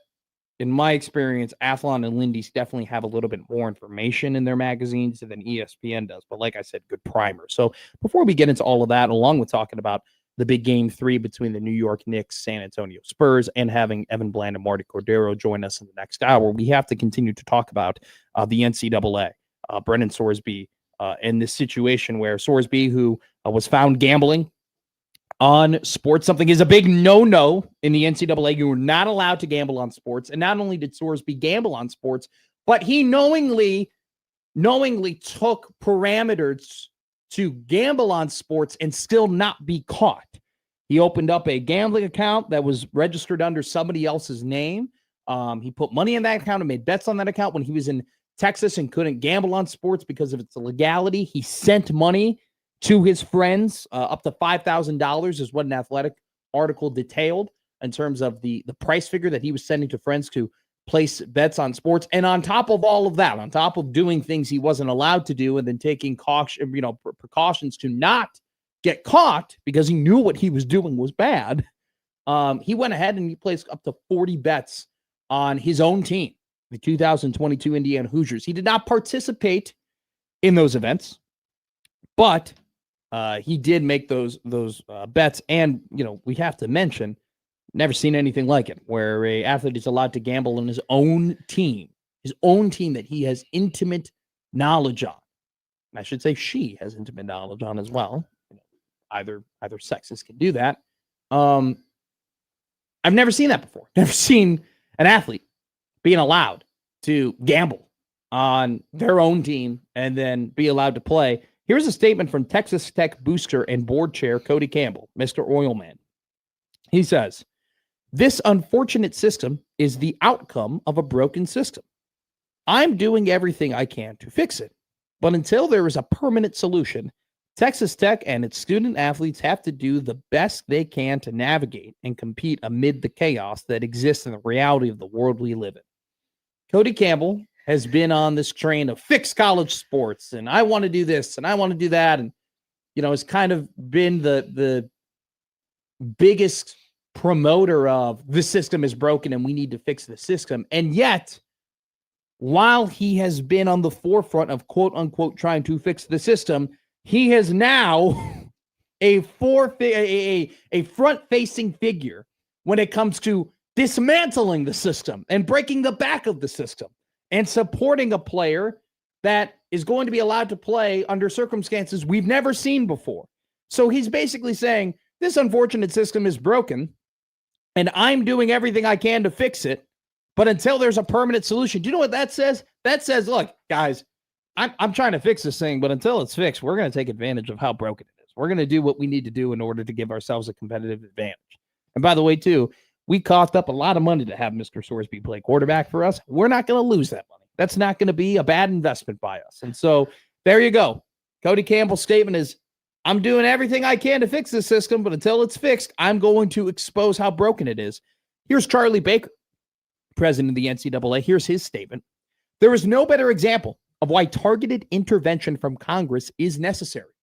in my experience, Athlon and Lindy's definitely have a little bit more information in their magazines than ESPN does. But like I said, good primer. So before we get into all of that, along with talking about the big game 3 between the New York Knicks, San Antonio Spurs, and having Evan Bland and Marty Cordero join us in the next hour, we have to continue to talk about the NCAA. Brendan Sorsby in this situation where Sorsby, who was found gambling on sports, something is a big no-no in the NCAA. You are not allowed to gamble on sports. And not only did Sorsby gamble on sports, but he knowingly took parameters to gamble on sports and still not be caught. He opened up a gambling account that was registered under somebody else's name. He put money in that account and made bets on that account when he was in Texas and couldn't gamble on sports because of its illegality. He sent money to his friends, up to $5,000 is what an Athletic article detailed in terms of the price figure that he was sending to friends to place bets on sports. And on top of all of that, on top of doing things he wasn't allowed to do and then taking precautions to not get caught because he knew what he was doing was bad, he went ahead and he placed up to 40 bets on his own team, the 2022 Indiana Hoosiers. He did not participate in those events, but he did make those bets. And, we have to mention, never seen anything like it, where a athlete is allowed to gamble on his own team that he has intimate knowledge on. And I should say she has intimate knowledge on as well. Either sexes can do that. I've never seen that before. Never seen an athlete being allowed to gamble on their own team and then be allowed to play. Here's a statement from Texas Tech booster and board chair Cody Campbell, Mr. Oilman. He says, "This unfortunate system is the outcome of a broken system. I'm doing everything I can to fix it, but until there is a permanent solution, Texas Tech and its student athletes have to do the best they can to navigate and compete amid the chaos that exists in the reality of the world we live in." Cody Campbell has been on this train of fix college sports, and I want to do this, and I want to do that, and, has kind of been the biggest promoter of the system is broken and we need to fix the system. And yet, while he has been on the forefront of quote unquote trying to fix the system, he is now a front-facing figure when it comes to dismantling the system and breaking the back of the system and supporting a player that is going to be allowed to play under circumstances we've never seen before. So he's basically saying, this unfortunate system is broken, and I'm doing everything I can to fix it, but until there's a permanent solution. Do you know what that says? That says, look, guys, I'm trying to fix this thing, but until it's fixed, we're going to take advantage of how broken it is. We're going to do what we need to do in order to give ourselves a competitive advantage. And by the way, too, we coughed up a lot of money to have Mr. Sorsby play quarterback for us. We're not going to lose that money. That's not going to be a bad investment by us. And so there you go. Cody Campbell's statement is, I'm doing everything I can to fix this system, but until it's fixed, I'm going to expose how broken it is. Here's Charlie Baker, president of the NCAA. Here's his statement. There is no better example of why targeted intervention from Congress is necessary.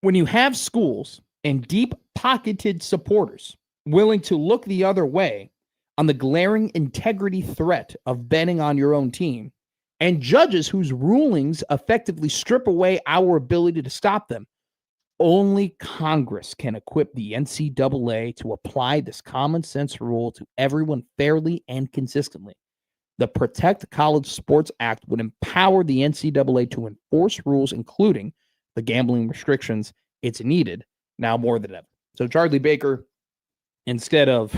When you have schools and deep-pocketed supporters willing to look the other way, on the glaring integrity threat of betting on your own team, and judges whose rulings effectively strip away our ability to stop them. Only Congress can equip the NCAA to apply this common sense rule to everyone fairly and consistently. The Protect College Sports Act would empower the NCAA to enforce rules, including the gambling restrictions it's needed now more than ever. So Charlie Baker, instead of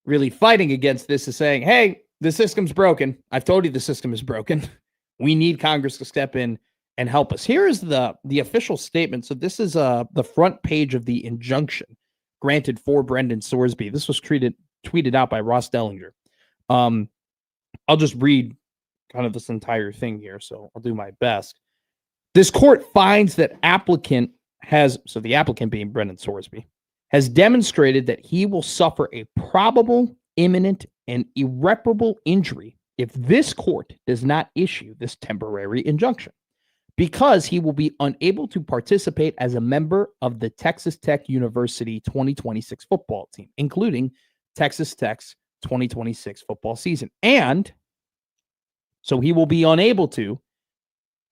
really fighting against this, is saying, hey, the system's broken. I've told you the system is broken. We need Congress to step in and help us. Here is the official statement. So this is the front page of the injunction granted for Brendan Sorsby. This was tweeted out by Ross Dellinger. I'll just read kind of this entire thing here, so I'll do my best. This court finds that the applicant being Brendan Sorsby, has demonstrated that he will suffer a probable, imminent, and irreparable injury if this court does not issue this temporary injunction, because he will be unable to participate as a member of the Texas Tech University 2026 football team, including Texas Tech's 2026 football season. And so he will be unable to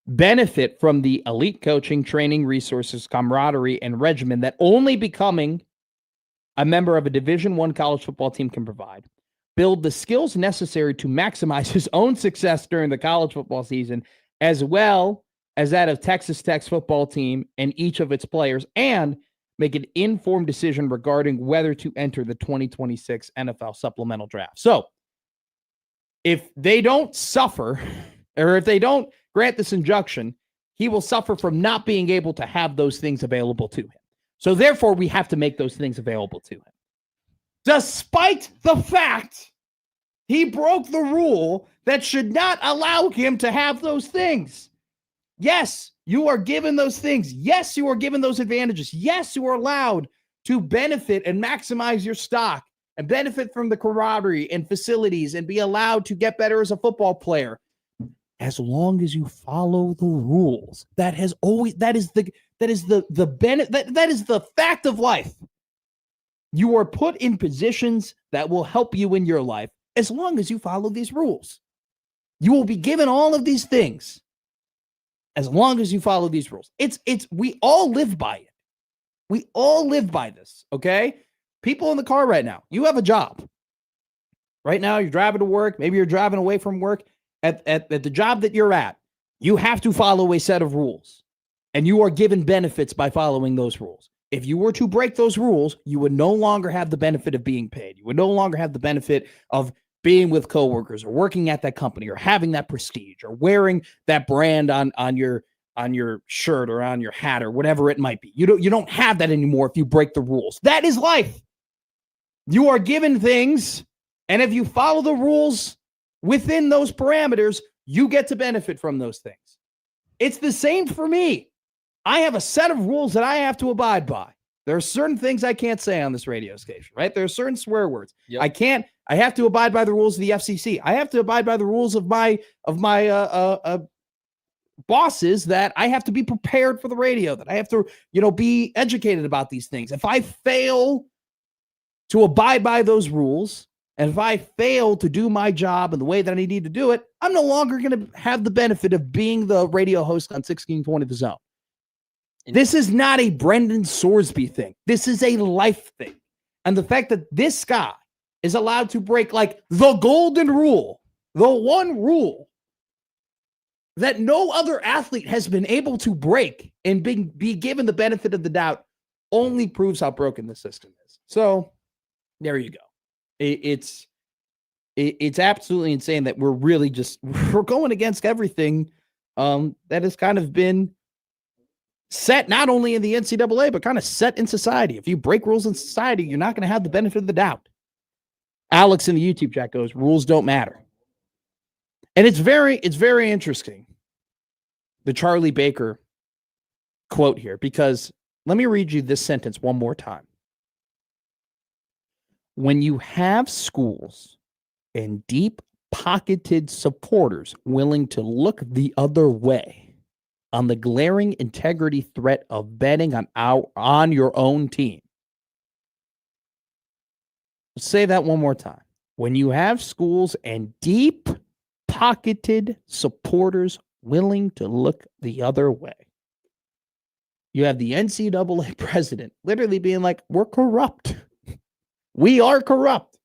benefit from the elite coaching, training, resources, camaraderie, and regimen that only becoming a member of a Division I college football team can provide, build the skills necessary to maximize his own success during the college football season, as well as that of Texas Tech's football team and each of its players, and make an informed decision regarding whether to enter the 2026 NFL supplemental draft. So if they don't suffer, or if they don't grant this injunction, he will suffer from not being able to have those things available to him. So therefore, we have to make those things available to him. Despite the fact he broke the rule that should not allow him to have those things. Yes, you are given those things. Yes, you are given those advantages. Yes, you are allowed to benefit and maximize your stock and benefit from the camaraderie and facilities and be allowed to get better as a football player, as long as you follow the rules. That is the fact of life. You are put in positions that will help you in your life as long as you follow these rules. You will be given all of these things as long as you follow these rules. We all live by it. We all live by this, okay? People in the car right now, you have a job. Right now, you're driving to work. Maybe you're driving away from work. At the job that you're at, you have to follow a set of rules, and you are given benefits by following those rules. If you were to break those rules, you would no longer have the benefit of being paid. You would no longer have the benefit of being with coworkers or working at that company or having that prestige or wearing that brand on your shirt or on your hat or whatever it might be. You don't have that anymore if you break the rules. That is life. You are given things, and if you follow the rules within those parameters, you get to benefit from those things. It's the same for me. I have a set of rules that I have to abide by. There are certain things I can't say on this radio station, right? There are certain swear words. Yep. I have to abide by the rules of the FCC. I have to abide by the rules of my bosses, that I have to be prepared for the radio, that I have to, be educated about these things. If I fail to abide by those rules, and if I fail to do my job in the way that I need to do it, I'm no longer going to have the benefit of being the radio host on 1620 The Zone. This is not a Brendan Sorsby thing. This is a life thing. And the fact that this guy is allowed to break like the golden rule, the one rule that no other athlete has been able to break and be given the benefit of the doubt, only proves how broken the system is. So there you go. It's absolutely insane that we're really we're going against everything that has kind of been set not only in the NCAA, but kind of set in society. If you break rules in society, you're not going to have the benefit of the doubt. Alex in the YouTube chat goes, rules don't matter. And it's very interesting, the Charlie Baker quote here, because let me read you this sentence one more time. When you have schools and deep-pocketed supporters willing to look the other way on the glaring integrity threat of betting on your own team, say that one more time. When you have schools and deep-pocketed supporters willing to look the other way, you have the NCAA president literally being like, we're corrupt. We are corrupt.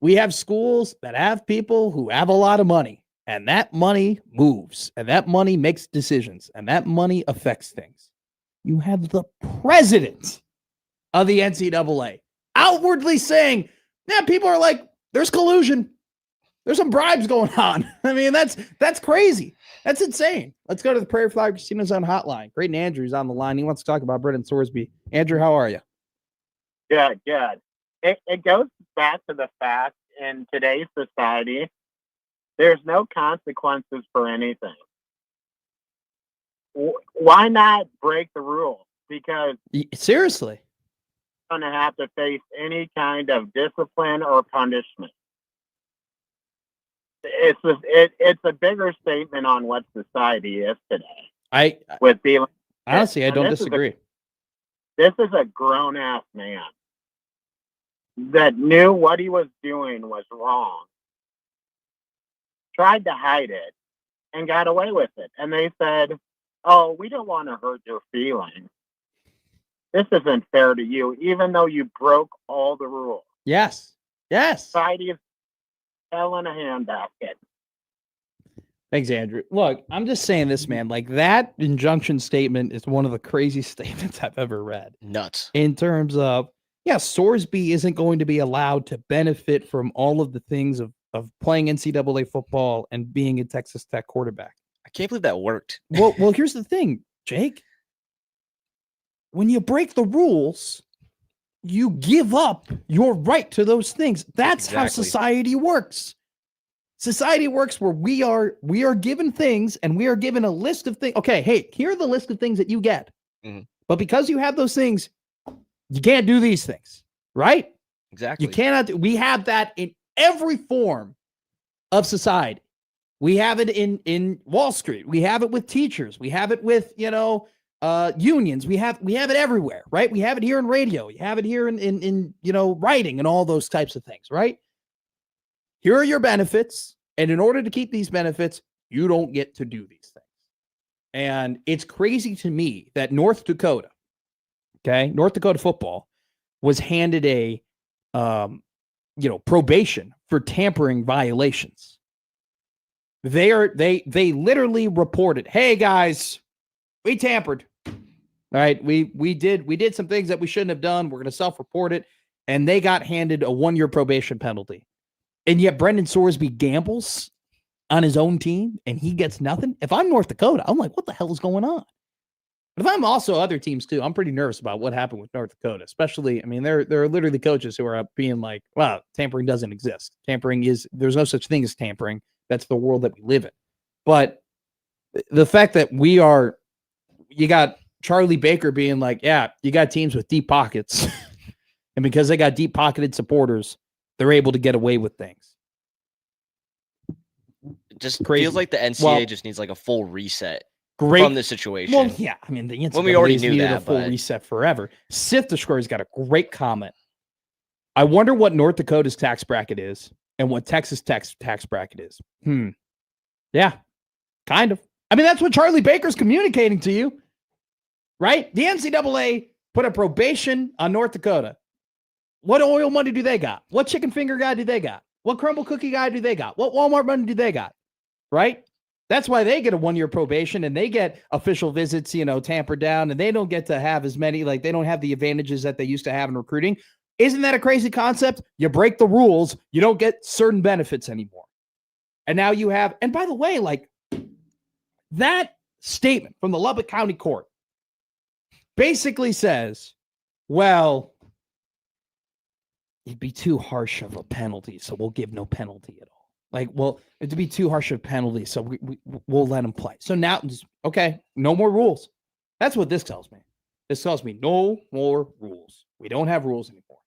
We have schools that have people who have a lot of money, and that money moves, and that money makes decisions, and that money affects things. You have the president of the NCAA outwardly saying, yeah, people are like, there's collusion. There's some bribes going on. I mean, that's crazy. That's insane. Let's go to the Prairie Flower Casino Zone hotline. Great, and Andrew's on the line. He wants to talk about Brendan Sorsby. Andrew, how are you? Good. It goes back to the fact in today's society, there's no consequences for anything. Why not break the rules? Because seriously, you're going to have to face any kind of discipline or punishment. It's a bigger statement on what society is today. Honestly, I don't disagree. This is a grown ass man that knew what he was doing was wrong, tried to hide it, and got away with it. And they said, "Oh, we don't want to hurt your feelings. This isn't fair to you, even though you broke all the rules." Yes. Society is hell in a handbasket. Thanks, Andrew. Look, I'm just saying this, man. Like, that injunction statement is one of the craziest statements I've ever read. Nuts. In terms of, Sorsby isn't going to be allowed to benefit from all of the things of playing NCAA football and being a Texas Tech quarterback. I can't believe that worked. Well, here's the thing, Jake. When you break the rules, you give up your right to those things. That's how society works. Society works where we are given things, and we are given a list of things. Okay, hey, here are the list of things that you get. Mm-hmm. But because you have those things, you can't do these things, right? Exactly. You cannot. We have that in every form of society. We have it in Wall Street. We have it with teachers. We have it with, unions. We have it everywhere, right? We have it here in radio. You have it here in writing and all those types of things, right? Here are your benefits, and in order to keep these benefits, you don't get to do these things. And it's crazy to me that North Dakota football was handed a probation for tampering violations. They literally reported, "Hey guys, we tampered. All right, we did some things that we shouldn't have done. We're going to self-report it." And they got handed a 1-year probation penalty. And yet Brendan Sorsby gambles on his own team and he gets nothing. If I'm North Dakota, I'm like, what the hell is going on? But if I'm also other teams too, I'm pretty nervous about what happened with North Dakota. Especially, I mean, there are literally coaches who are being like, wow, tampering doesn't exist. There's no such thing as tampering. That's the world that we live in. But the fact that you got Charlie Baker being like, yeah, you got teams with deep pockets. And because they got deep pocketed supporters, they're able to get away with things. It just Crazy. feels like the NCAA just needs like a full reset from this situation. Well, yeah. I mean, the NCAA when we already knew needed that, a full reset forever. Sith Destroyer's got a great comment. I wonder what North Dakota's tax bracket is and what Texas tax bracket is. Yeah, kind of. I mean, that's what Charlie Baker's communicating to you, right? The NCAA put a probation on North Dakota. What oil money do they got? What chicken finger guy do they got? What crumble cookie guy do they got? What Walmart money do they got? Right? That's why they get a 1-year probation and they get official visits, tampered down, and they don't get to have as many, they don't have the advantages that they used to have in recruiting. Isn't that a crazy concept? You break the rules, you don't get certain benefits anymore. And now you have, and by the way, that statement from the Lubbock County Court basically says, well, it'd be too harsh of a penalty, so we'll give no penalty at all. It'd be too harsh of a penalty, so we'll let him play. So now, okay, no more rules. That's what this tells me. This tells me no more rules. We don't have rules anymore.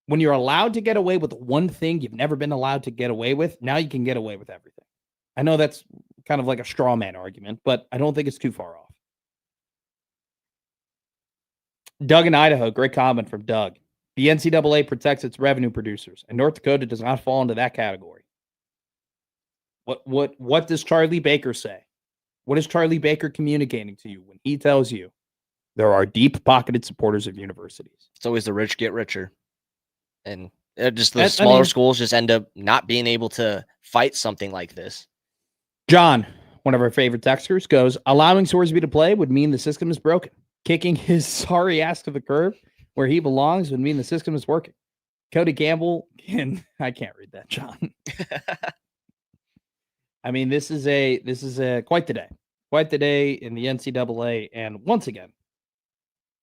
When you're allowed to get away with one thing you've never been allowed to get away with, now you can get away with everything. I know that's kind of like a straw man argument, but I don't think it's too far off. Doug in Idaho, great comment from Doug. The NCAA protects its revenue producers, and North Dakota does not fall into that category. What does Charlie Baker say? What is Charlie Baker communicating to you when he tells you there are deep-pocketed supporters of universities? It's always the rich get richer. And just the smaller schools just end up not being able to fight something like this. John, one of our favorite texters, goes, allowing Sorsby to play would mean the system is broken. Kicking his sorry ass to the curb where he belongs would mean the system is working. Cody Gamble I can't read that, John. I mean, this is quite the day. Quite the day in the NCAA. And once again,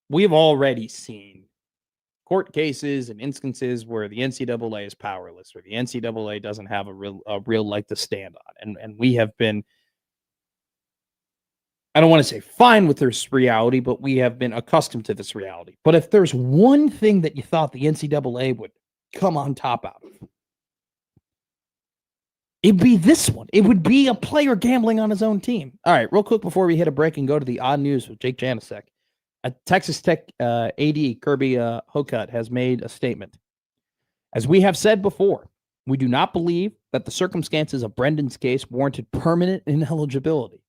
we've already seen court cases and instances where the NCAA is powerless, where the NCAA doesn't have a real leg to stand on. And we have been, I don't want to say fine with this reality, but we have been accustomed to this reality. But if there's one thing that you thought the NCAA would come on top out of, it'd be this one. It would be a player gambling on his own team. All right, real quick before we hit a break and go to the odd news with Jake Janasek. Texas Tech AD Kirby Hocutt has made a statement. As we have said before, we do not believe that the circumstances of Brendan's case warranted permanent ineligibility.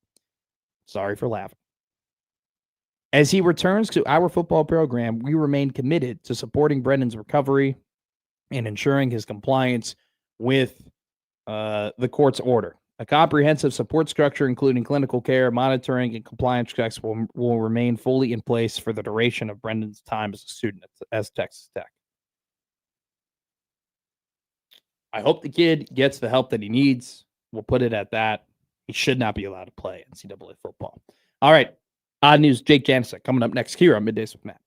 Sorry for laughing. As he returns to our football program, we remain committed to supporting Brendan's recovery and ensuring his compliance with the court's order. A comprehensive support structure, including clinical care, monitoring, and compliance checks, will remain fully in place for the duration of Brendan's time as a student at Texas Tech. I hope the kid gets the help that he needs. We'll put it at that. He should not be allowed to play NCAA football. All right. Odd news, Jake Janasek coming up next here on Middays with Matt.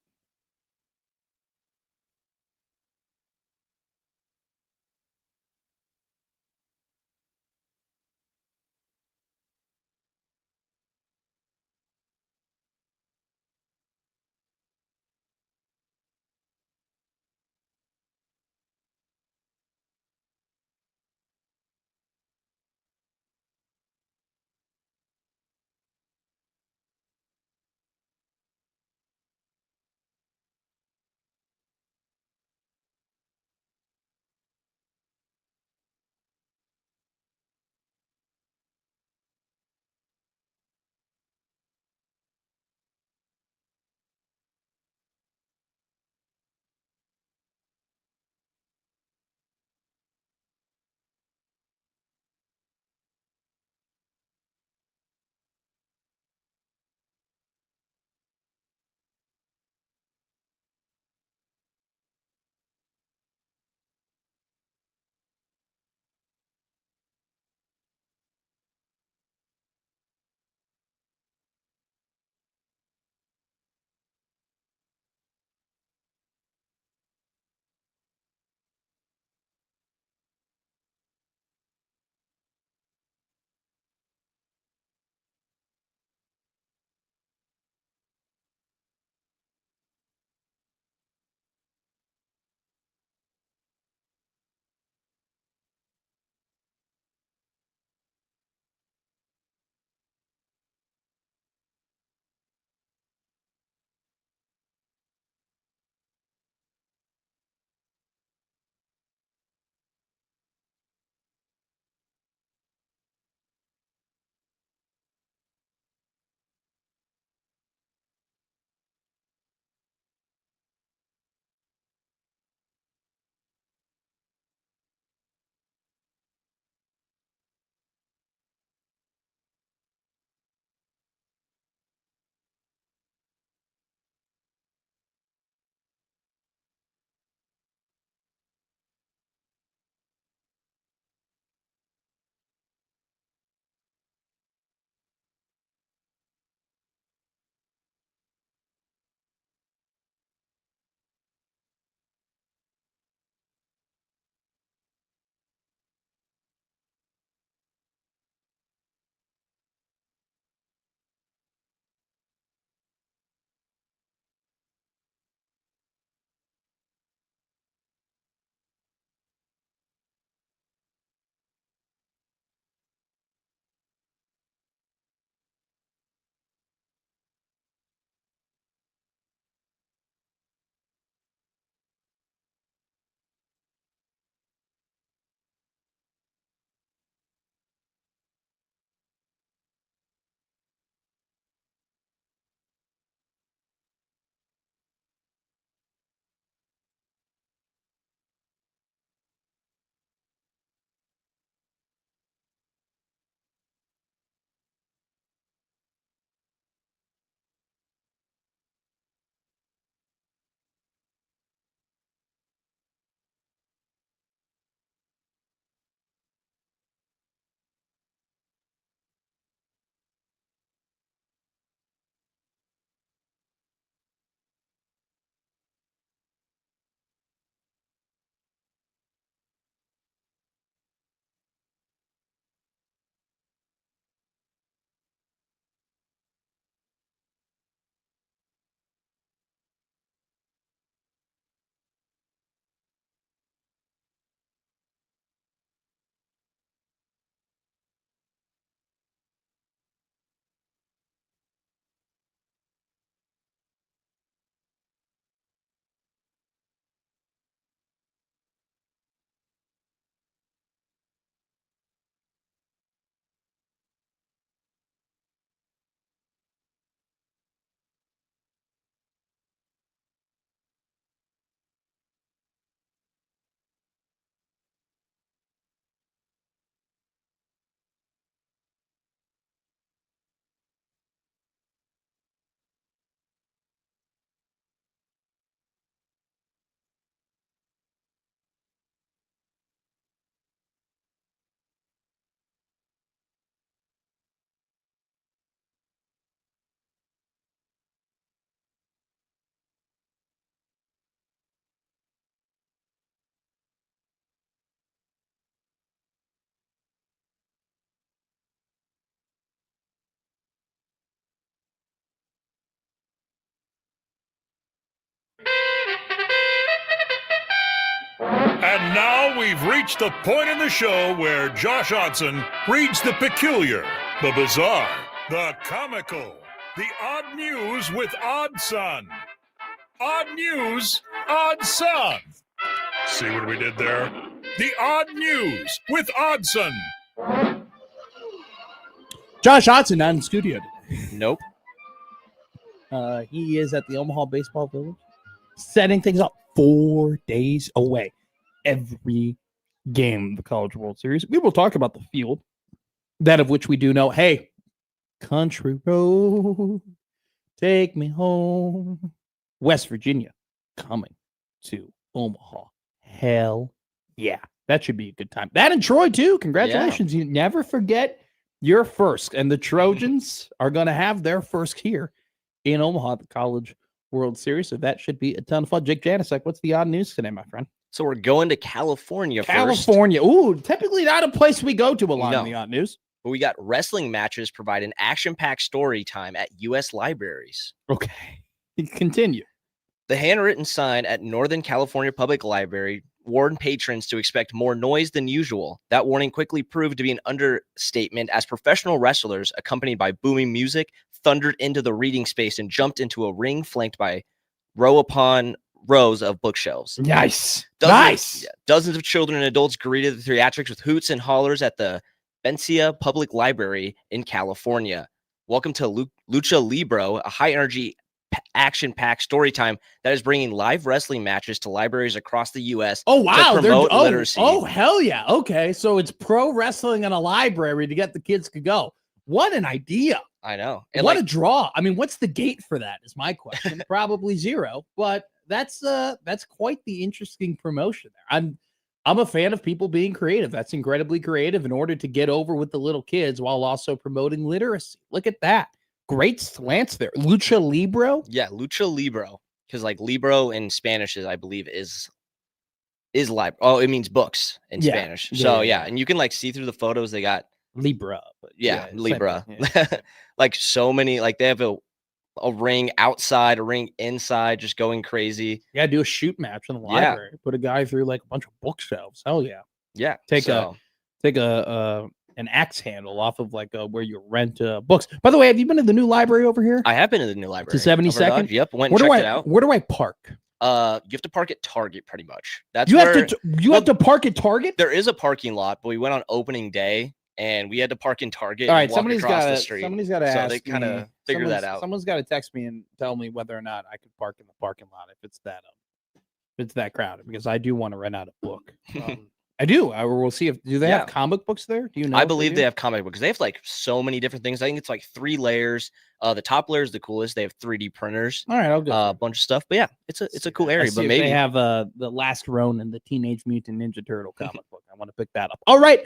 And now we've reached the point in the show where Josh Odson reads the peculiar, the bizarre, the comical, the odd news with Odd Son. Odd news, Odd Son. See what we did there? The odd news with Oddson. Josh Odson not in studio today. Nope. He is at the Omaha Baseball Village, setting things up 4 days away. Every game of the College World Series. We will talk about the field, that of which we do know. Hey, country road, take me home. West Virginia coming to Omaha. Hell yeah. That should be a good time. That and Troy, too. Congratulations. Yeah. You never forget your first. And the Trojans are going to have their first here in Omaha at the College World Series. So that should be a ton of fun. Jake Janicek, what's the odd news today, my friend? So we're going to California first. California. Ooh, typically not a place we go to a lot in the odd news. But we got wrestling matches provide an action-packed story time at U.S. libraries. Okay. Continue. The handwritten sign at Northern California Public Library warned patrons to expect more noise than usual. That warning quickly proved to be an understatement as professional wrestlers, accompanied by booming music, thundered into the reading space and jumped into a ring flanked by row upon rows of bookshelves. Nice. Dozens of children and adults greeted the theatrics with hoots and hollers at the Bencia Public Library in California. Welcome to Lucha Libro, a high-energy action-packed story time that is bringing live wrestling matches to libraries across the U.S. Oh, wow. To promote literacy. Oh, hell yeah. Okay, so it's pro wrestling in a library to get the kids to go. What an idea. I know. And what a draw. I mean, what's the gate for that is my question. Probably zero, but that's quite the interesting promotion there. I'm a fan of people being creative. That's incredibly creative in order to get over with the little kids while also promoting literacy. Look at that. Great slants there. Lucha Libro? Yeah, Lucha Libro. Because like Libro in Spanish I believe is lib. Oh, it means books in Spanish. So yeah, and you can like see through the photos they got Libra. But Libra. Like so many, like they have a ring outside, a ring inside, just going crazy. Yeah, do a shoot match in the library. Put a guy through like a bunch of bookshelves. Hell yeah. Yeah. Take an axe handle off of like where you rent books. By the way, have you been to the new library over here? I have been to the new library. To 72nd? Yep. Went and checked it out. Where do I park? You have to park at Target pretty much. That's you have to park at Target? There is a parking lot, but we went on opening day and we had to park in Target. All right, and walk across the street. Somebody's got to ask. So they kind of figure that out. Someone's got to text me and tell me whether or not I could park in the parking lot if it's that crowded, because I do want to rent out a book. I do. We'll see if do they have comic books there? Do you know? I believe they have comic books. They have like so many different things. I think it's like 3 layers. The top layer is the coolest. They have 3D printers. All right, I'll go. A bunch of stuff. But yeah, it's a cool area. But maybe they have the Last Ronin, the Teenage Mutant Ninja Turtle comic book. I want to pick that up. All right.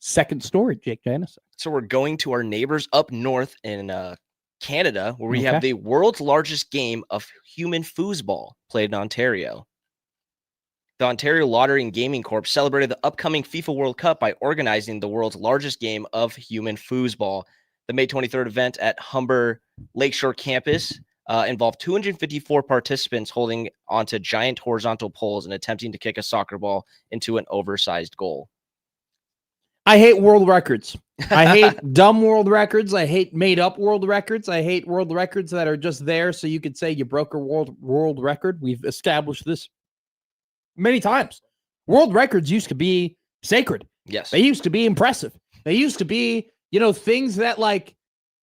Second story, Jake Janicek. So we're going to our neighbors up north in Canada, where we have the world's largest game of human foosball played in Ontario. The Ontario Lottery and Gaming Corp celebrated the upcoming FIFA World Cup by organizing the world's largest game of human foosball. The May 23rd event at Humber Lakeshore campus involved 254 participants holding onto giant horizontal poles and attempting to kick a soccer ball into an oversized goal. I hate world records. I hate dumb world records. I hate made-up world records. I hate world records that are just there so you could say you broke a world record. We've established this many times. World records used to be sacred. Yes. They used to be impressive. They used to be, things that like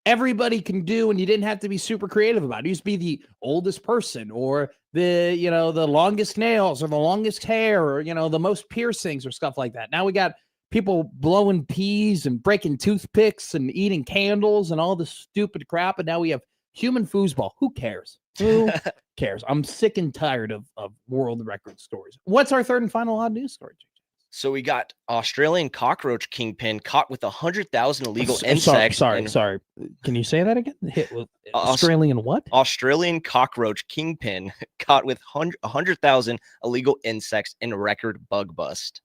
everybody can do and you didn't have to be super creative about. It used to be the oldest person or the longest nails or the longest hair or, the most piercings or stuff like that. Now we got people blowing peas and breaking toothpicks and eating candles and all this stupid crap. And now we have human foosball. Who cares? Who cares? I'm sick and tired of world record stories. What's our third and final odd news story? So we got Australian cockroach kingpin caught with 100,000 illegal insects. Sorry. Can you say that again? Australian what? Australian cockroach kingpin caught with 100,000 illegal insects in record bug bust.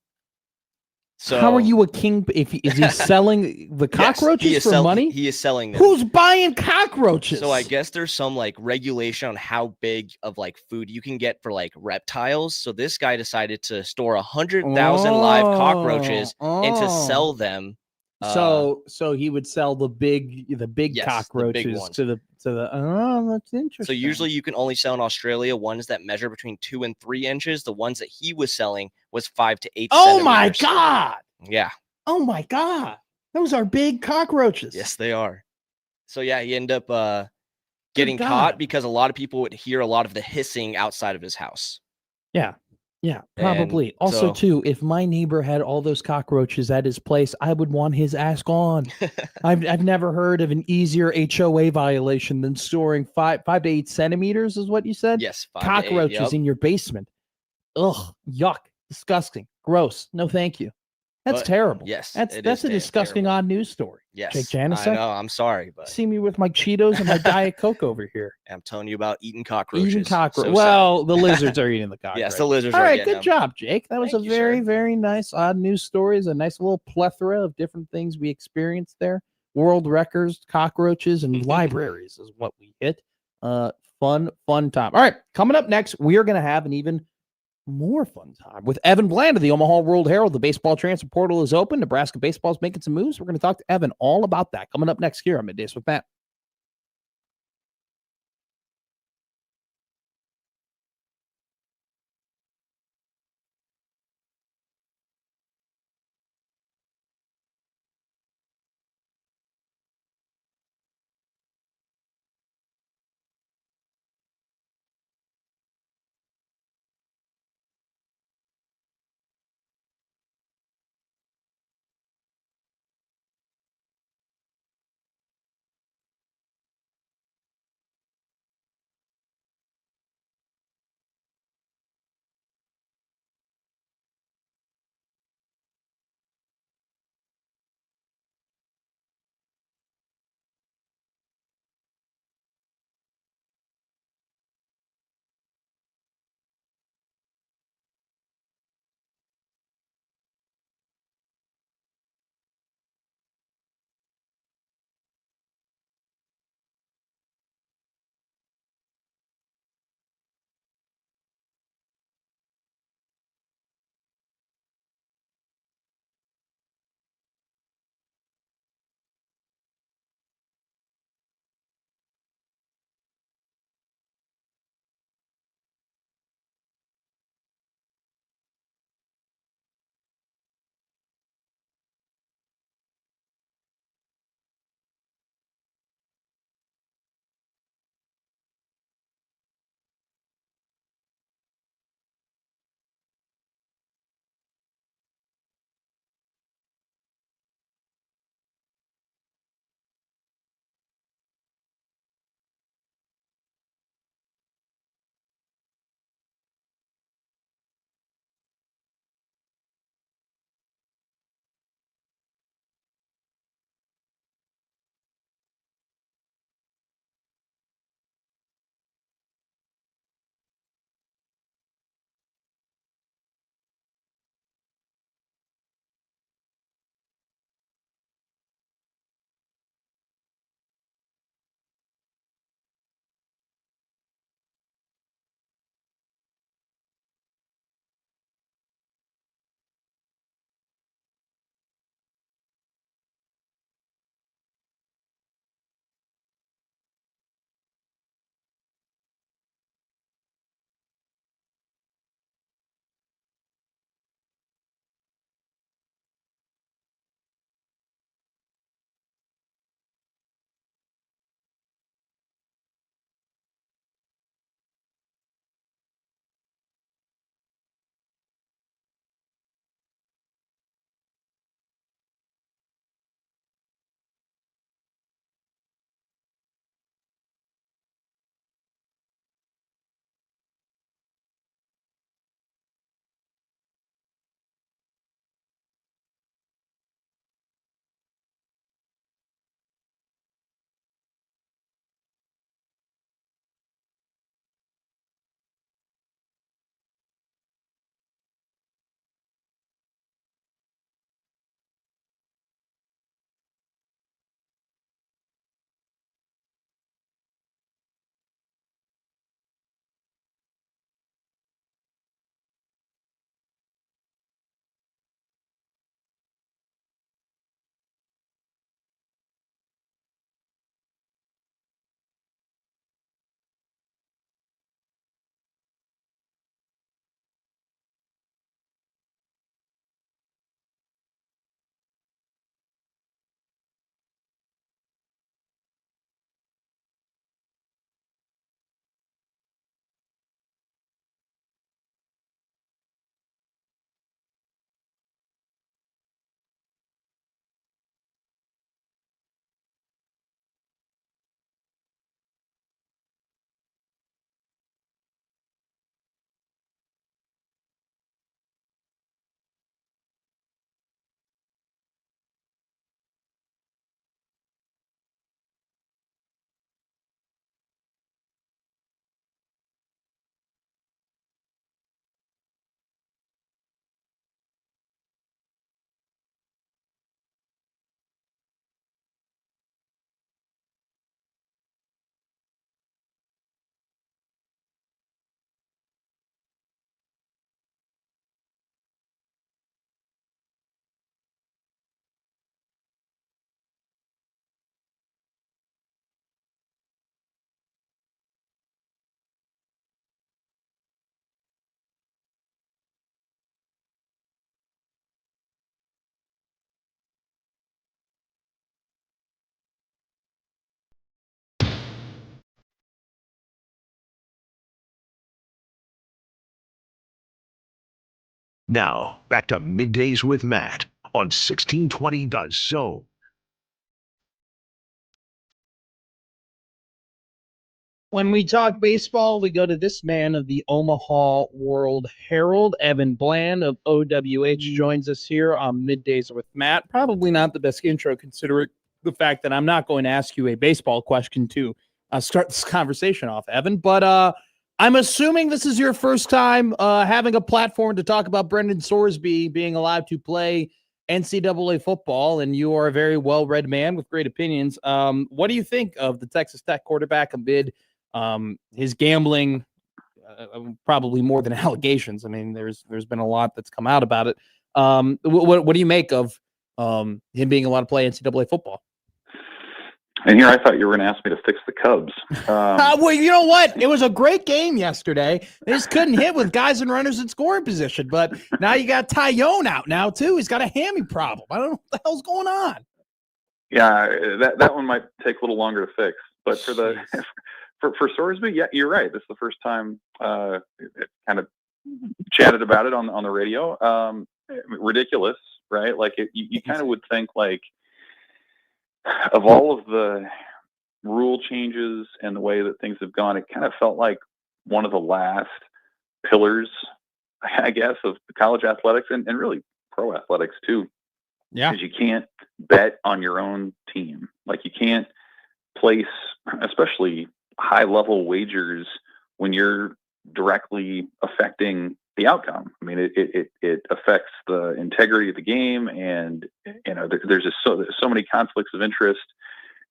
So how are you a king? Is he selling the cockroaches he is for money? He is selling them. Who's buying cockroaches? So I guess there's some like regulation on how big of like food you can get for like reptiles. So this guy decided to store 100,000 live cockroaches and to sell them. So he would sell the big Yes, cockroaches the big ones. to the oh, that's interesting. So usually you can only sell in Australia ones that measure between 2 and 3 inches. The ones that he was selling was 5 to 8 Oh my centimeters. god! Yeah. Oh my god! Those are big cockroaches. Yes, they are. So yeah, he ended up getting God. caught because a lot of people would hear a lot of the hissing outside of his house. Yeah. Yeah, probably. And Also, so- too, if my neighbor had all those cockroaches at his place, I would want his ass gone. I've never heard of an easier HOA violation than storing 5 to 8 centimeters, is what you said? Yes, 5 to 8, Cockroaches yep. in your basement. Ugh, yuck, disgusting, gross. No, thank you. That's But, terrible. yes, that's it that's is a disgusting terrible. odd news story. Yes, Jake I Janicek, know. I'm sorry, but see me with my Cheetos and my Diet Coke over here. I'm telling you about eating cockroaches. Eating cockroach. So well, the lizards are eating the cockroach. Yes, the lizards All are right, getting good them. job, Jake. That was Thank a you, very, sir. very nice odd news stories. A nice little plethora of different things we experienced there. World records, cockroaches, and libraries is what we hit. Fun time. All right, coming up next, we are going to have an even more fun time with Evan Bland of the Omaha World Herald. The baseball transfer portal is open. Nebraska baseball is making some moves. We're going to talk to Evan all about that coming up next here on Middays with Matt. Now, back to Middays with Matt on 1620 The Zone. When we talk baseball, we go to this man of the Omaha World Herald. Evan Bland of OWH joins us here on Middays with Matt. Probably not the best intro, considering the fact that I'm not going to ask you a baseball question to start this conversation off, Evan. But I'm assuming this is your first time having a platform to talk about Brendan Sorsby being allowed to play NCAA football, and you are a very well-read man with great opinions. What do you think of the Texas Tech quarterback amid his gambling, probably more than allegations? I mean, there's been a lot that's come out about it. What do you make of him being allowed to play NCAA football? And here I thought you were going to ask me to fix the Cubs. Well, you know what? It was a great game yesterday. They just couldn't hit with guys and runners in scoring position. But now you got Tyone out now, too. He's got a hammy problem. I don't know what the hell's going on. Yeah, that one might take a little longer to fix. But for the for Sorsby, yeah, you're right. This is the first time kind of chatted about it on the radio. Ridiculous, right? Like you kind of would think, like, of all of the rule changes and the way that things have gone, it kind of felt like one of the last pillars, I guess, of college athletics and really pro athletics too. Yeah. Because you can't bet on your own team. Like, you can't place, especially high level wagers, when you're directly affecting the outcome. I mean, it affects the integrity of the game, and there's just so many conflicts of interest.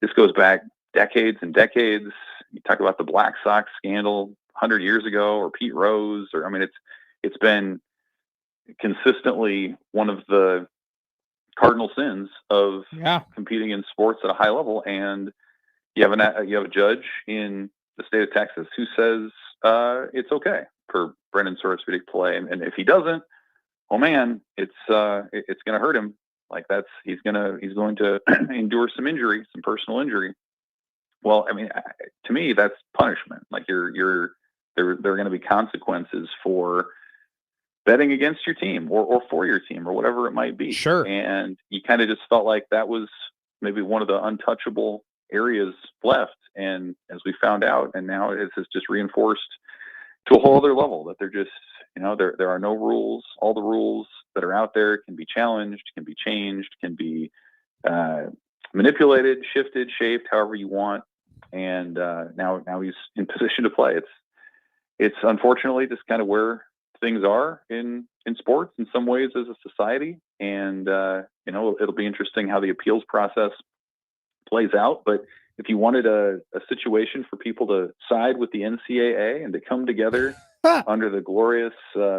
This goes back decades and decades. You talk about the Black Sox scandal 100 years ago, or Pete Rose, or I mean, it's been consistently one of the cardinal sins of competing in sports at a high level. And you have a judge in the state of Texas who says it's okay for Brendan Sorsby to play, and if he doesn't, oh man, it's going to hurt him. Like, he's going to endure some personal injury. Well, I mean, to me, that's punishment. Like, there are going to be consequences for betting against your team or for your team or whatever it might be. Sure. And you kind of just felt like that was maybe one of the untouchable areas left. And as we found out, and now it has just reinforced to a whole other level, that they're just, there are no rules. All the rules that are out there can be challenged, can be changed, can be manipulated, shifted, shaped, however you want. And now he's in position to play. It's unfortunately just kind of where things are in sports in some ways as a society. And it'll be interesting how the appeals process plays out. But if you wanted a situation for people to side with the NCAA and to come together under the glorious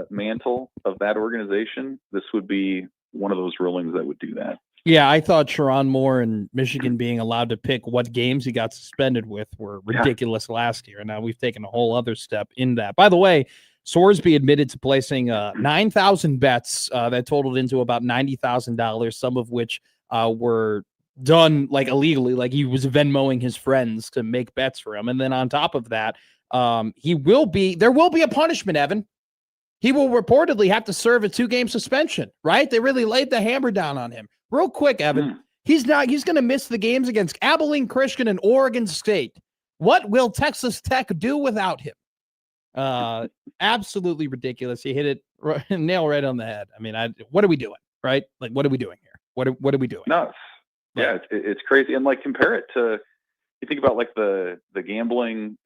mantle of that organization, this would be one of those rulings that would do that. Yeah, I thought Sharon Moore and Michigan being allowed to pick what games he got suspended with were ridiculous last year. And now we've taken a whole other step in that. By the way, Sorsby admitted to placing 9,000 bets that totaled into about $90,000, some of which were done like illegally, like he was Venmoing his friends to make bets for him. And then on top of that, there will be a punishment, Evan. He will reportedly have to serve a 2-game suspension, right? They really laid the hammer down on him. Real quick, Evan, he's going to miss the games against Abilene Christian and Oregon State. What will Texas Tech do without him? Absolutely ridiculous. He hit it nail right on the head. I mean, what are we doing, right? Like, what are we doing here? What are we doing? Nuts. Yeah, it's crazy. And like, compare it to, you think about like the gambling,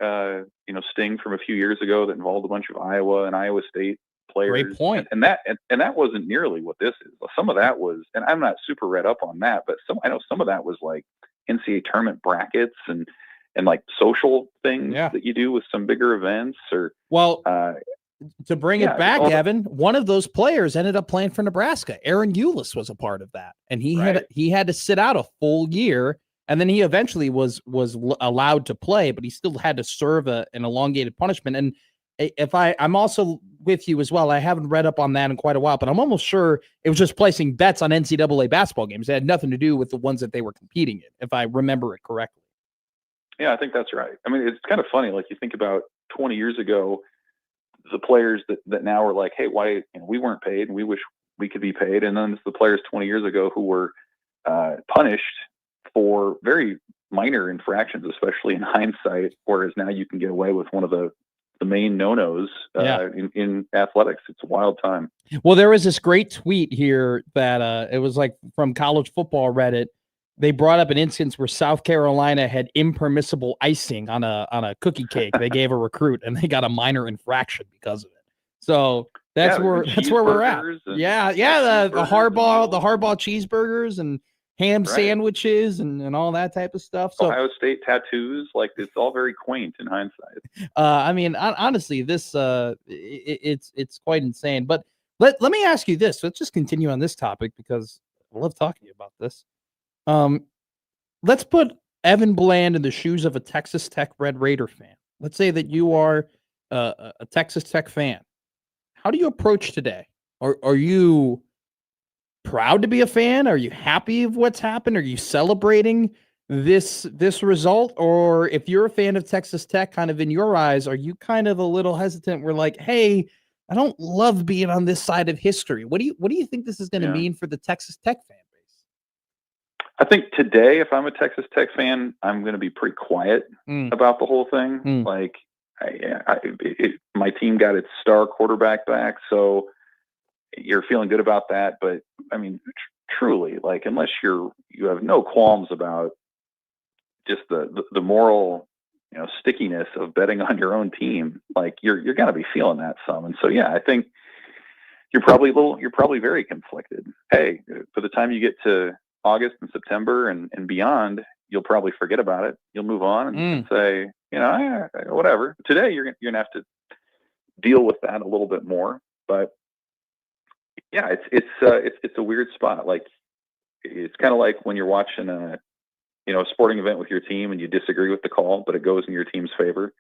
sting from a few years ago that involved a bunch of Iowa and Iowa State players. Great point. And that wasn't nearly what this is. Some of that was, and I'm not super read up on that, but I know some of that was like NCAA tournament brackets and like social things that you do with some bigger events, or to bring it back, Evan, one of those players ended up playing for Nebraska. Aaron Eulis was a part of that, and he had to sit out a full year, and then he eventually was allowed to play, but he still had to serve an elongated punishment. And I'm also with you as well. I haven't read up on that in quite a while, but I'm almost sure it was just placing bets on NCAA basketball games. It had nothing to do with the ones that they were competing in, if I remember it correctly. Yeah, I think that's right. I mean, it's kind of funny. Like, you think about 20 years ago, the players that now are like, hey, why we weren't paid and we wish we could be paid. And then it's the players 20 years ago who were punished for very minor infractions, especially in hindsight, whereas now you can get away with one of the main no-nos in athletics. It's a wild time. Well, there was this great tweet here that it was like from College Football Reddit. They brought up an instance where South Carolina had impermissible icing on a cookie cake. They gave a recruit, and they got a minor infraction because of it. So that's where we're at. The hardball cheeseburgers and ham sandwiches and all that type of stuff. So Ohio State tattoos, like it's all very quaint in hindsight. I mean, honestly, this it's quite insane. But let me ask you this. Let's just continue on this topic because I love talking about this. Let's put Evan Bland in the shoes of a Texas Tech Red Raider fan. Let's say that you are a Texas Tech fan. How do you approach today? Are you proud to be a fan? Are you happy of what's happened? Are you celebrating this result? Or if you're a fan of Texas Tech, kind of in your eyes, are you kind of a little hesitant? We're like, hey, I don't love being on this side of history. What do you think this is going to mean for the Texas Tech fan base? I think today, if I'm a Texas Tech fan, I'm going to be pretty quiet about the whole thing. Like, my team got its star quarterback back, so you're feeling good about that. But I mean, truly, like, unless you have no qualms about just the moral, stickiness of betting on your own team, like you're going to be feeling that some. And so, yeah, I think you're probably very conflicted. Hey, by the time you get to August and September and beyond, you'll probably forget about it. You'll move on and say, whatever. Today, you're gonna have to deal with that a little bit more. But yeah, it's a weird spot. Like, it's kind of like when you're watching a sporting event with your team and you disagree with the call, but it goes in your team's favor.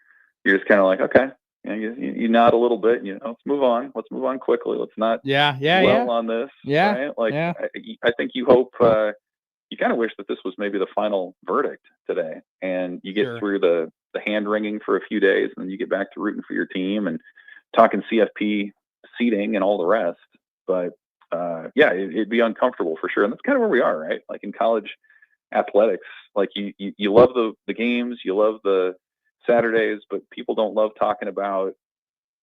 You're just kind of like, okay, you nod a little bit. Let's move on. Let's move on quickly. Let's not dwell on this. Right? Like, I think you hope. You kind of wish that this was maybe the final verdict today, and you get through the hand wringing for a few days, and then you get back to rooting for your team and talking CFP seating and all the rest. But it'd be uncomfortable for sure, and that's kind of where we are, right? Like in college athletics, like you love the games, you love the Saturdays, but people don't love talking about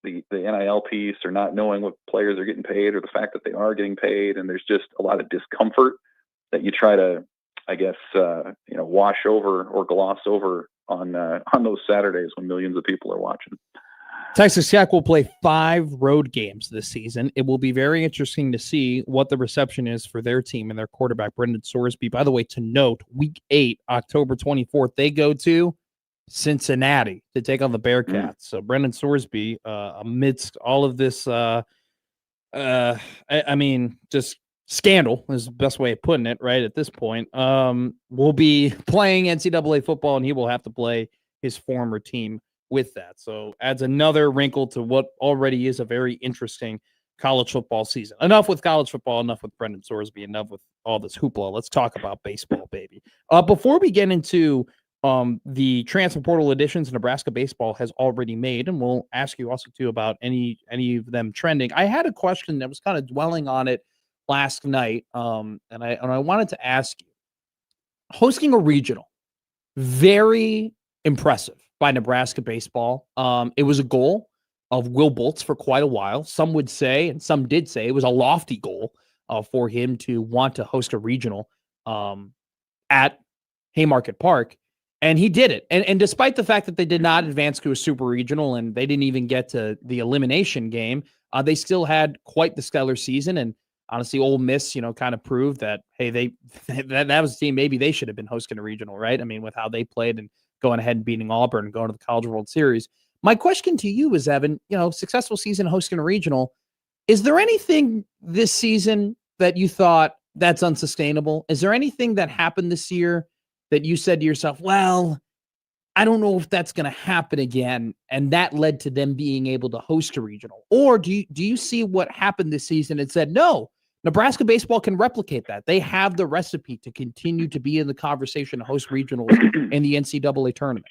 the NIL piece or not knowing what players are getting paid or the fact that they are getting paid, and there's just a lot of discomfort that you try to, I guess, wash over or gloss over on those Saturdays when millions of people are watching. Texas Tech will play 5 road games this season. It will be very interesting to see what the reception is for their team and their quarterback, Brendan Sorsby. By the way, to note, Week 8, October 24th, they go to Cincinnati to take on the Bearcats. So Brendan Sorsby, amidst all of this, just scandal is the best way of putting it, right? At this point, will be playing NCAA football, and he will have to play his former team with that. So adds another wrinkle to what already is a very interesting college football season. Enough with college football, enough with Brendan Sorsby, enough with all this hoopla. Let's talk about baseball, baby. Before we get into the transfer portal additions Nebraska baseball has already made, and we'll ask you also too about any of them trending. I had a question that was kind of dwelling on it last night, and I wanted to ask you, hosting a regional, very impressive by Nebraska baseball. It was a goal of Will Bolt's for quite a while. Some would say, and some did say, it was a lofty goal for him to want to host a regional at Haymarket Park, and he did it. And despite the fact that they did not advance to a super regional and they didn't even get to the elimination game, they still had quite the stellar season. And honestly, Ole Miss, kind of proved that, hey, that was a team maybe they should have been hosting a regional, right? I mean, with how they played and going ahead and beating Auburn and going to the College World Series. My question to you is, Evan, successful season hosting a regional. Is there anything this season that you thought that's unsustainable? Is there anything that happened this year that you said to yourself, well, I don't know if that's going to happen again, and that led to them being able to host a regional? Or do you see what happened this season and said, no, Nebraska baseball can replicate that. They have the recipe to continue to be in the conversation to host regionals in the NCAA tournament?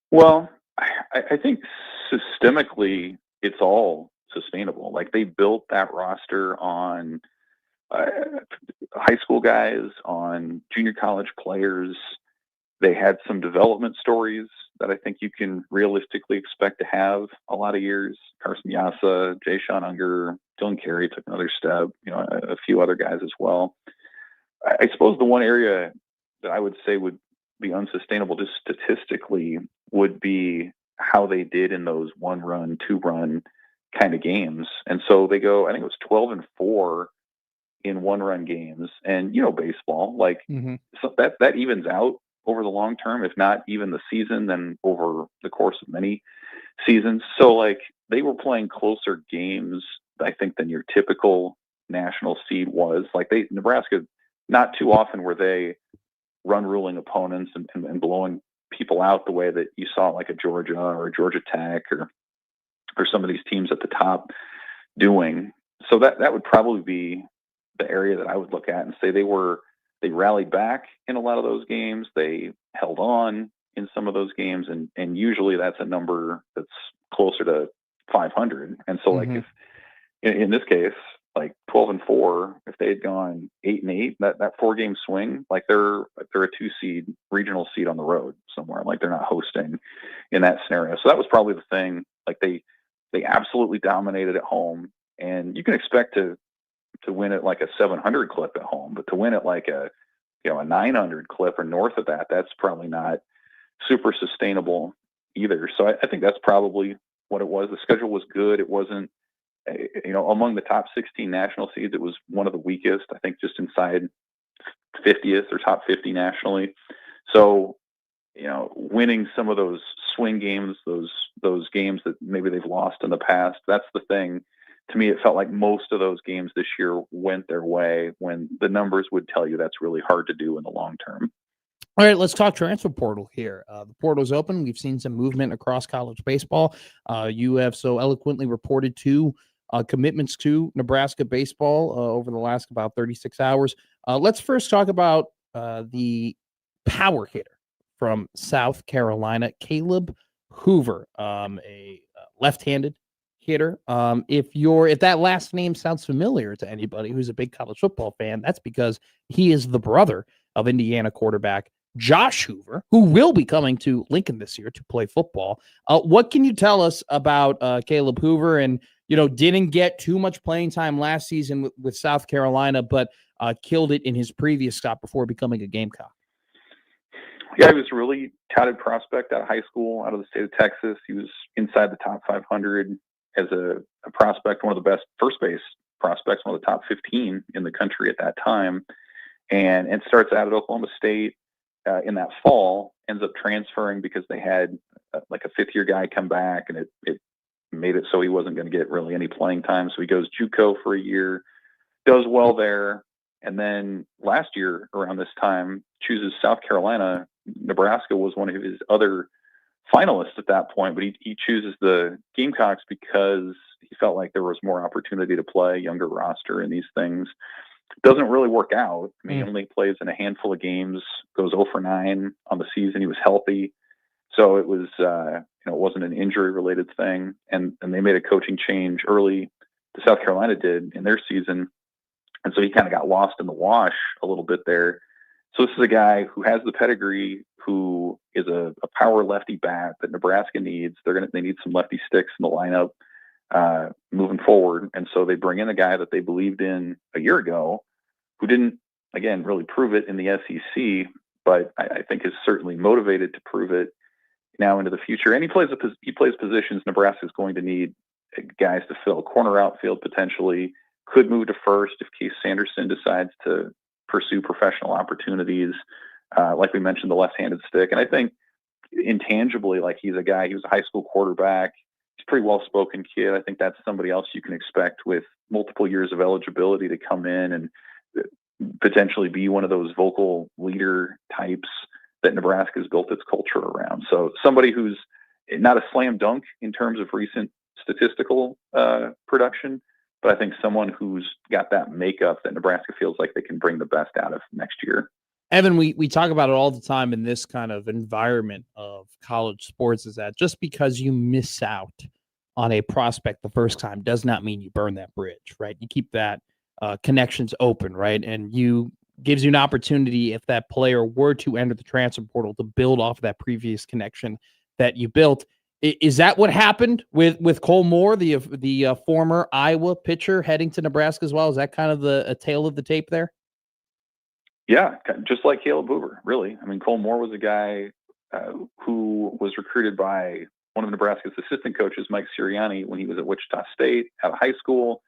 Well, I think systemically, it's all sustainable. Like they built that roster on high school guys, on junior college players. They had some development stories that I think you can realistically expect to have a lot of years. Carson Yassa, Jay Sean Unger, Dylan Carey took another step, a few other guys as well. I suppose the one area that I would say would be unsustainable just statistically would be how they did in those 1-run, 2-run kind of games. And so they go, I think it was 12-4 in 1-run games. And, baseball, like so that evens out over the long term, if not even the season, then over the course of many seasons. So like they were playing closer games, I think, than your typical national seed was. Like Nebraska, not too often were they run ruling opponents and blowing people out the way that you saw like a Georgia or a Georgia Tech or some of these teams at the top doing. So that would probably be the area that I would look at and say they rallied back in a lot of those games. They held on in some of those games. And usually that's a number that's closer to 500. And so like if in this case, like 12-4, if they had gone 8-8, that 4-game swing, like they're a 2-seed regional seed on the road somewhere. Like they're not hosting in that scenario. So that was probably the thing. Like they absolutely dominated at home, and you can expect to win at like a 700 clip at home, but to win at like a 900 clip or north of that, that's probably not super sustainable either. So I think that's probably what it was. The schedule was good. It wasn't, among the top 16 national seeds, it was one of the weakest, I think just inside 50th or top 50 nationally. So, winning some of those swing games, those games that maybe they've lost in the past, that's the thing. To me, it felt like most of those games this year went their way when the numbers would tell you that's really hard to do in the long term. All right, let's talk transfer portal here. The portal's open. We've seen some movement across college baseball. You have so eloquently reported two commitments to Nebraska baseball over the last about 36 hours. Let's first talk about the power hitter from South Carolina, Caleb Hoover, a left-handed hitter. If that last name sounds familiar to anybody who's a big college football fan, that's because he is the brother of Indiana quarterback Josh Hoover, who will be coming to Lincoln this year to play football. What can you tell us about Caleb Hoover? And, didn't get too much playing time last season with South Carolina, but killed it in his previous stop before becoming a Gamecock. Yeah, he was a really touted prospect out of high school, out of the state of Texas. He was inside the top 500 as a prospect, one of the best first base prospects, one of the top 15 in the country at that time, and starts out at Oklahoma State in that fall, ends up transferring because they had like a fifth-year guy come back, and it made it so he wasn't going to get really any playing time. So he goes JUCO for a year, does well there, and then last year around this time chooses South Carolina. Nebraska was one of his other finalists at that point, but he chooses the Gamecocks because he felt like there was more opportunity to play, younger roster and these things. Doesn't really work out. I mean, he only plays in a handful of games, goes 0-9 on the season. He was healthy. So it was, it wasn't an injury related thing. And they made a coaching change early. South Carolina did in their season. And so he kind of got lost in the wash a little bit there. So this is a guy who has the pedigree, who is a power lefty bat that Nebraska needs. They need some lefty sticks in the lineup moving forward. And so they bring in a guy that they believed in a year ago, who didn't, again, really prove it in the SEC, but I think is certainly motivated to prove it now into the future. And he plays positions Nebraska is going to need guys to fill. Corner outfield potentially, could move to first if Case Sanderson decides to pursue professional opportunities. Like we mentioned, the left-handed stick. And I think intangibly, like he was a high school quarterback. He's a pretty well-spoken kid. I think that's somebody else you can expect with multiple years of eligibility to come in and potentially be one of those vocal leader types that Nebraska has built its culture around. So somebody who's not a slam dunk in terms of recent statistical production, but I think someone who's got that makeup that Nebraska feels like they can bring the best out of next year. Evan, we talk about it all the time in this kind of environment of college sports, is that just because you miss out on a prospect the first time does not mean you burn that bridge, right? You keep that connections open, right? And gives you an opportunity, if that player were to enter the transfer portal, to build off of that previous connection that you built. Is that what happened with Cole Moore, the former Iowa pitcher heading to Nebraska as well? Is that kind of a tale of the tape there? Yeah, just like Caleb Hoover, really. I mean, Cole Moore was a guy who was recruited by one of Nebraska's assistant coaches, Mike Sirianni, when he was at Wichita State out of high school.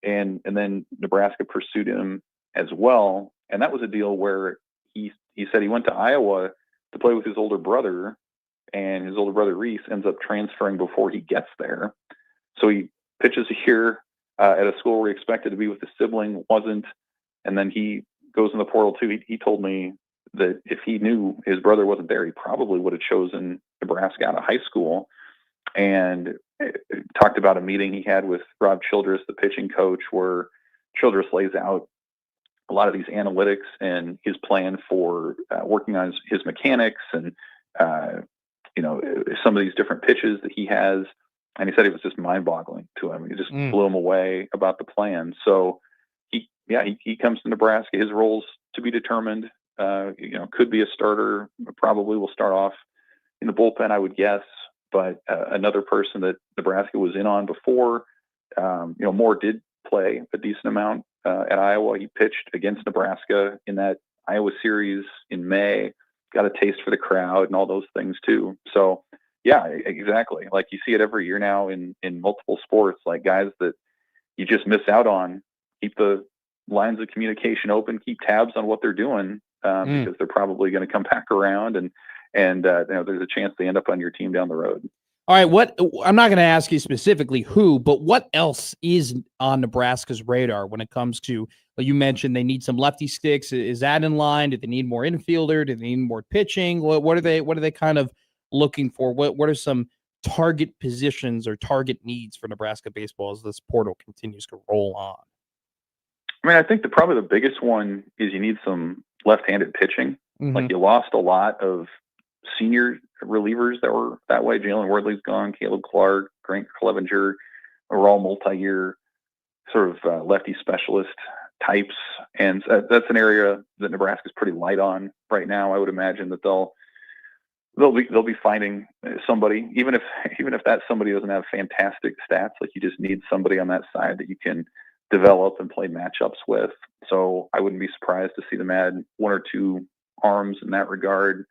And then Nebraska pursued him as well. And that was a deal where he said he went to Iowa to play with his older brother, and his older brother Reese ends up transferring before he gets there. So he pitches a year at a school where he expected to be with his sibling, wasn't. And then he goes in the portal too. He told me that if he knew his brother wasn't there, he probably would have chosen Nebraska out of high school. And talked about a meeting he had with Rob Childress, the pitching coach, where Childress lays out a lot of these analytics and his plan for working on his mechanics and, some of these different pitches that he has. And he said it was just mind-boggling to him. He just blew him away about the plan. So he comes to Nebraska. His role's to be determined. Could be a starter. Probably will start off in the bullpen, I would guess. But another person that Nebraska was in on before, Moore did play a decent amount at Iowa. He pitched against Nebraska in that Iowa series in May, got a taste for the crowd and all those things too. So yeah, exactly. Like you see it every year now in multiple sports, like guys that you just miss out on. Keep the lines of communication open, keep tabs on what they're doing, because they're probably going to come back around and there's a chance they end up on your team down the road. All right, I'm not going to ask you specifically who, but what else is on Nebraska's radar when it comes to, you mentioned they need some lefty sticks. Is that in line? Do they need more infielder? Do they need more pitching? What are they kind of looking for? What are some target positions or target needs for Nebraska baseball as this portal continues to roll on? I mean, I think probably the biggest one is you need some left-handed pitching. Like you lost a lot of senior relievers that were that way. Jalen Wardley's gone, Caleb Clark, Grant Clevenger are all multi-year sort of lefty specialist types. And that's an area that Nebraska's pretty light on right now. I would imagine that they'll be finding somebody, even if that somebody doesn't have fantastic stats. Like you just need somebody on that side that you can develop and play matchups with. So I wouldn't be surprised to see them add one or two arms in that regard.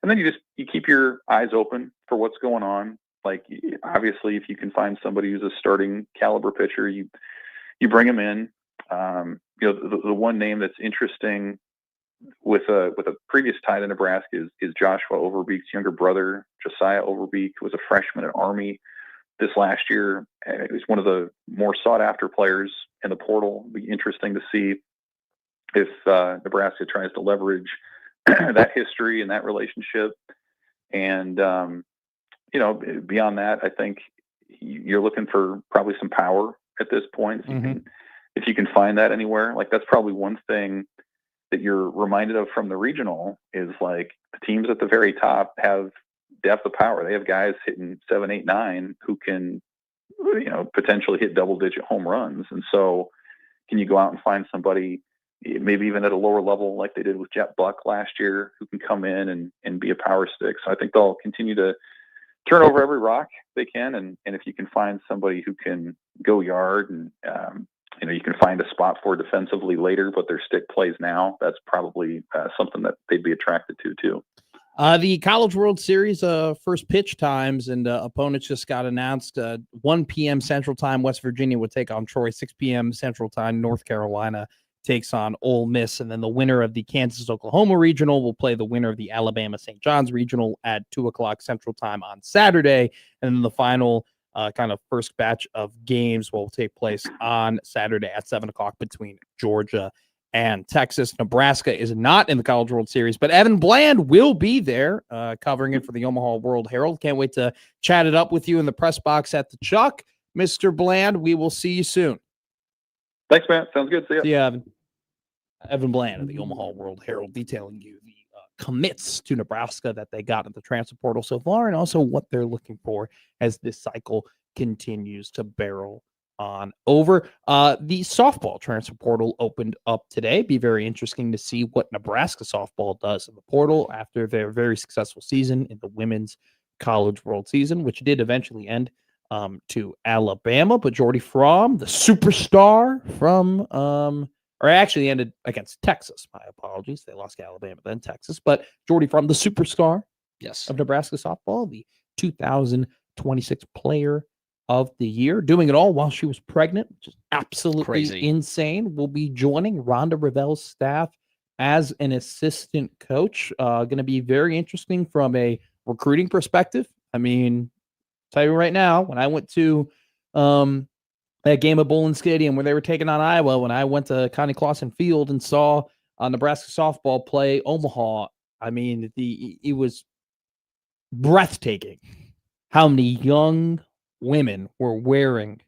And then you keep your eyes open for what's going on. Like obviously if you can find somebody who's a starting caliber pitcher, you bring him in. The one name that's interesting with a previous tie to Nebraska is Joshua Overbeek's younger brother, Josiah Overbeek, who was a freshman at Army this last year. He was one of the more sought after players in the portal. It'll be interesting to see if Nebraska tries to leverage that history and that relationship. And, beyond that, I think you're looking for probably some power at this point. If you can find that anywhere, like that's probably one thing that you're reminded of from the regional is like the teams at the very top have depth of power. They have guys hitting 7, 8, 9 who can, potentially hit double-digit home runs. And so can you go out and find somebody maybe even at a lower level like they did with Jet Buck last year who can come in and be a power stick? So I think they'll continue to turn over every rock they can. And if you can find somebody who can go yard and, you can find a spot for defensively later, but their stick plays now, that's probably something that they'd be attracted to too. The College World Series first pitch times and opponents just got announced. 1 p.m. Central Time, West Virginia would take on Troy. 6 p.m. Central Time, North Carolina takes on Ole Miss. And then the winner of the Kansas-Oklahoma Regional will play the winner of the Alabama-St. John's Regional at 2 o'clock Central Time on Saturday. And then the final kind of first batch of games will take place on Saturday at 7 o'clock between Georgia and Texas. Nebraska is not in the College World Series, but Evan Bland will be there covering it for the Omaha World Herald. Can't wait to chat it up with you in the press box at the Chuck. Mr. Bland, we will see you soon. Thanks, man. Sounds good. See ya. See ya, Evan. Evan Bland of the Omaha World Herald detailing you the commits to Nebraska that they got in the transfer portal so far, and also what they're looking for as this cycle continues to barrel on over. The softball transfer portal opened up today. Be very interesting to see what Nebraska softball does in the portal after their very successful season in the Women's College World Season, which did eventually end to Alabama. But Jordy Fromm, the superstar from or actually ended against Texas. My apologies. They lost to Alabama, then Texas. But Jordy Fromm, the superstar of Nebraska softball, the 2026 player of the year, doing it all while she was pregnant, which is absolutely Crazy. insane. Will be joining Rhonda Revell's staff as an assistant coach. Going to be very interesting from a recruiting perspective. I mean, tell you right now, when I went to that game at Bowling Stadium where they were taking on Iowa, when I went to Connie Clausen Field and saw Nebraska softball play Omaha, I mean, it was breathtaking how many young women were wearing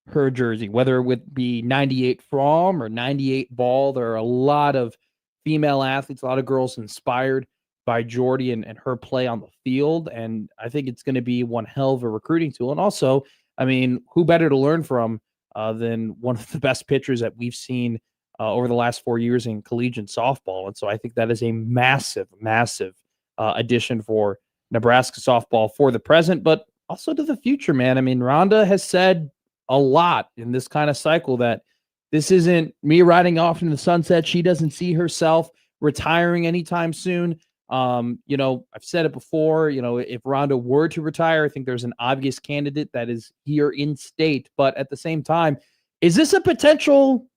her jersey, whether it would be 98 Fromm or 98 Ball. There are a lot of female athletes, a lot of girls inspired by Jordy and her play on the field. And I think it's going to be one hell of a recruiting tool. And also, I mean, who better to learn from than one of the best pitchers that we've seen over the last 4 years in collegiate softball. And so I think that is a massive, massive addition for Nebraska softball for the present, but also to the future, man. I mean, Rhonda has said a lot in this kind of cycle that this isn't me riding off in the sunset. She doesn't see herself retiring anytime soon. You know, I've said it before, you know, if Rhonda were to retire, I think there's an obvious candidate that is here in state. But at the same time, is this a potential?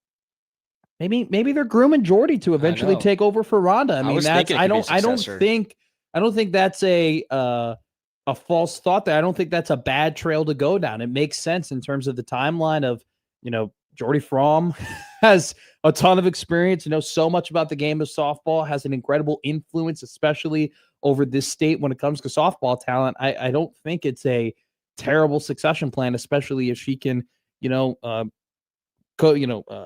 Maybe they're grooming Jordy to eventually take over for Rhonda. I mean, I don't think that's a false thought there. I don't think that's a bad trail to go down. It makes sense in terms of the timeline of, you know, Jordy Fromm has a ton of experience, knows so much about the game of softball, has an incredible influence, especially over this state when it comes to softball talent. I don't think it's a terrible succession plan, especially if she can, you know,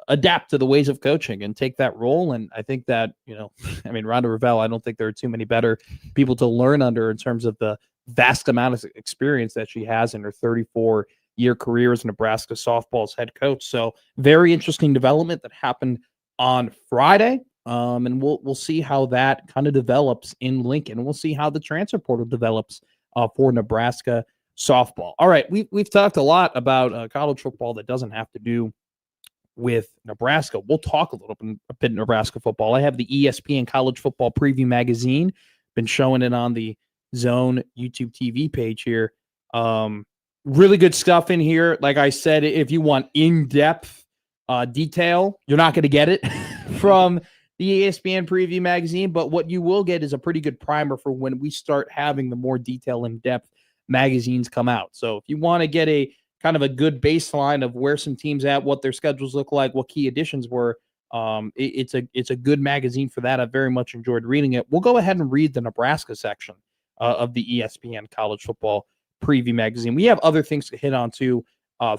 adapt to the ways of coaching and take that role. And I think that, you know, I mean, Rhonda Revelle, I don't think there are too many better people to learn under in terms of the vast amount of experience that she has in her 34-year career as Nebraska softball's head coach. So very interesting development that happened on Friday. And we'll see how that kind of develops in Lincoln. We'll see how the transfer portal develops for Nebraska softball. All right, we've talked a lot about college football that doesn't have to do with Nebraska. We'll talk a bit Nebraska football. I have the ESPN College Football Preview Magazine. Been showing it on the Zone YouTube TV page here. Really good stuff in here. Like I said, if you want in-depth detail, you're not going to get it from the ESPN Preview Magazine, but what you will get is a pretty good primer for when we start having the more detail in-depth magazines come out. So if you want to get a kind of a good baseline of where some teams at, what their schedules look like, what key additions were, it's a good magazine for that. I very much enjoyed reading it. We'll go ahead and read the Nebraska section of the ESPN College Football Preview Magazine. We have other things to hit on too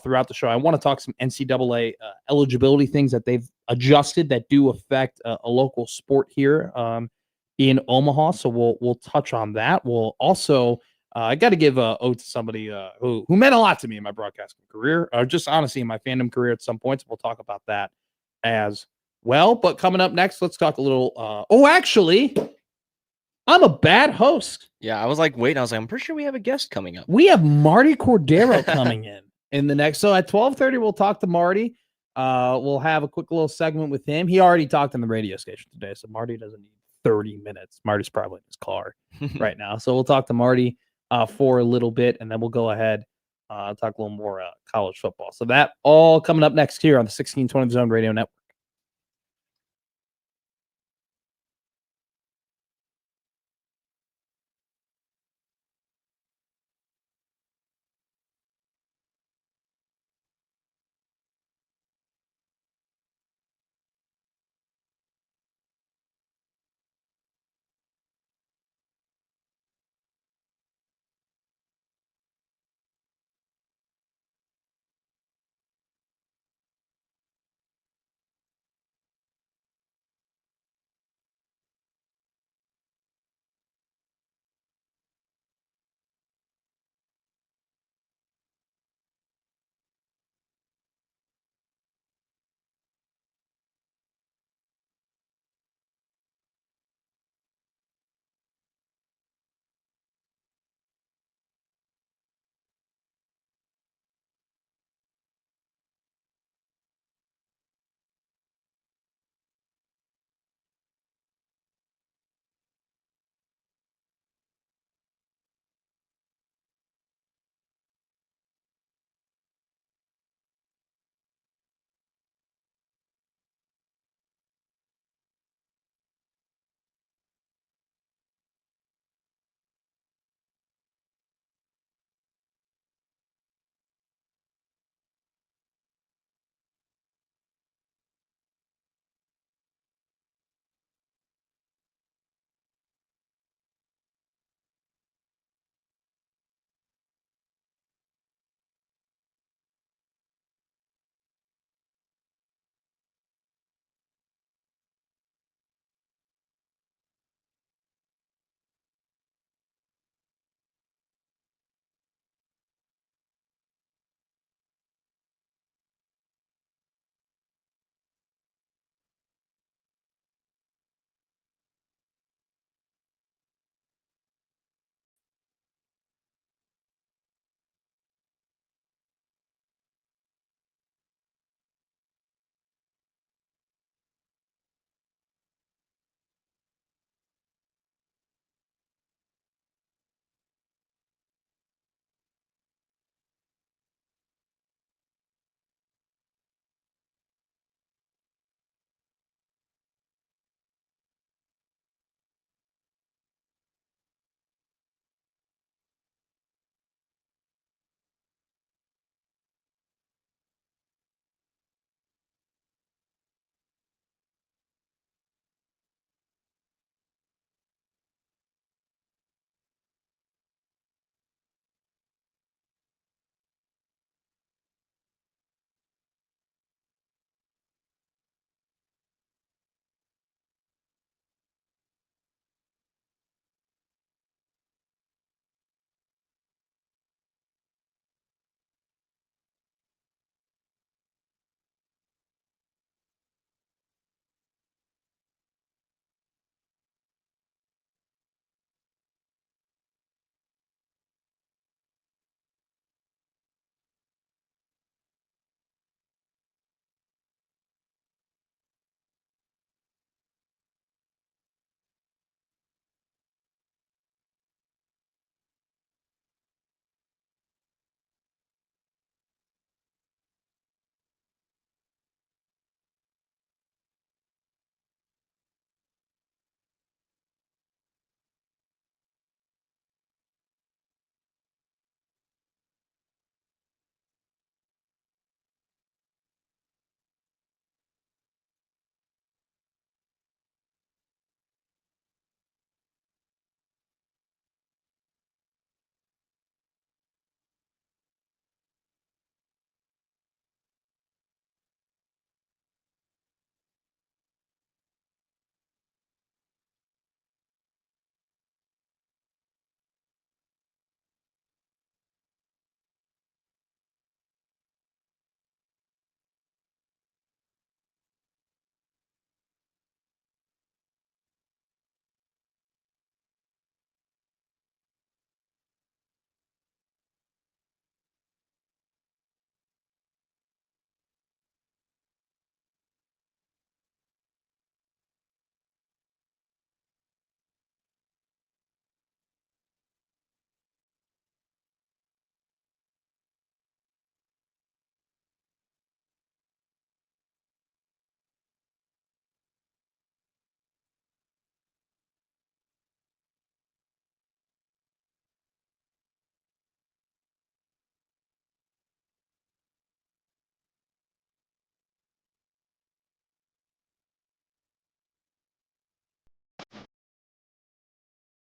throughout the show. I want to talk some NCAA eligibility things that they've adjusted that do affect a local sport here in Omaha. So we'll touch on that. We'll also I got to give a ode to somebody who meant a lot to me in my broadcasting career, or just honestly in my fandom career at some points. We'll talk about that as well. But coming up next, let's talk a little. Actually, I'm a bad host. Yeah, I was like, wait, I was like, I'm pretty sure we have a guest coming up. We have Marty Cordero coming in the next. So at 12:30, we'll talk to Marty. We'll have a quick little segment with him. He already talked on the radio station today, so Marty doesn't need 30 minutes. Marty's probably in his car right now. So we'll talk to Marty for a little bit, and then we'll go ahead talk a little more college football. So that all coming up next here on the 1620 Zone Radio Network.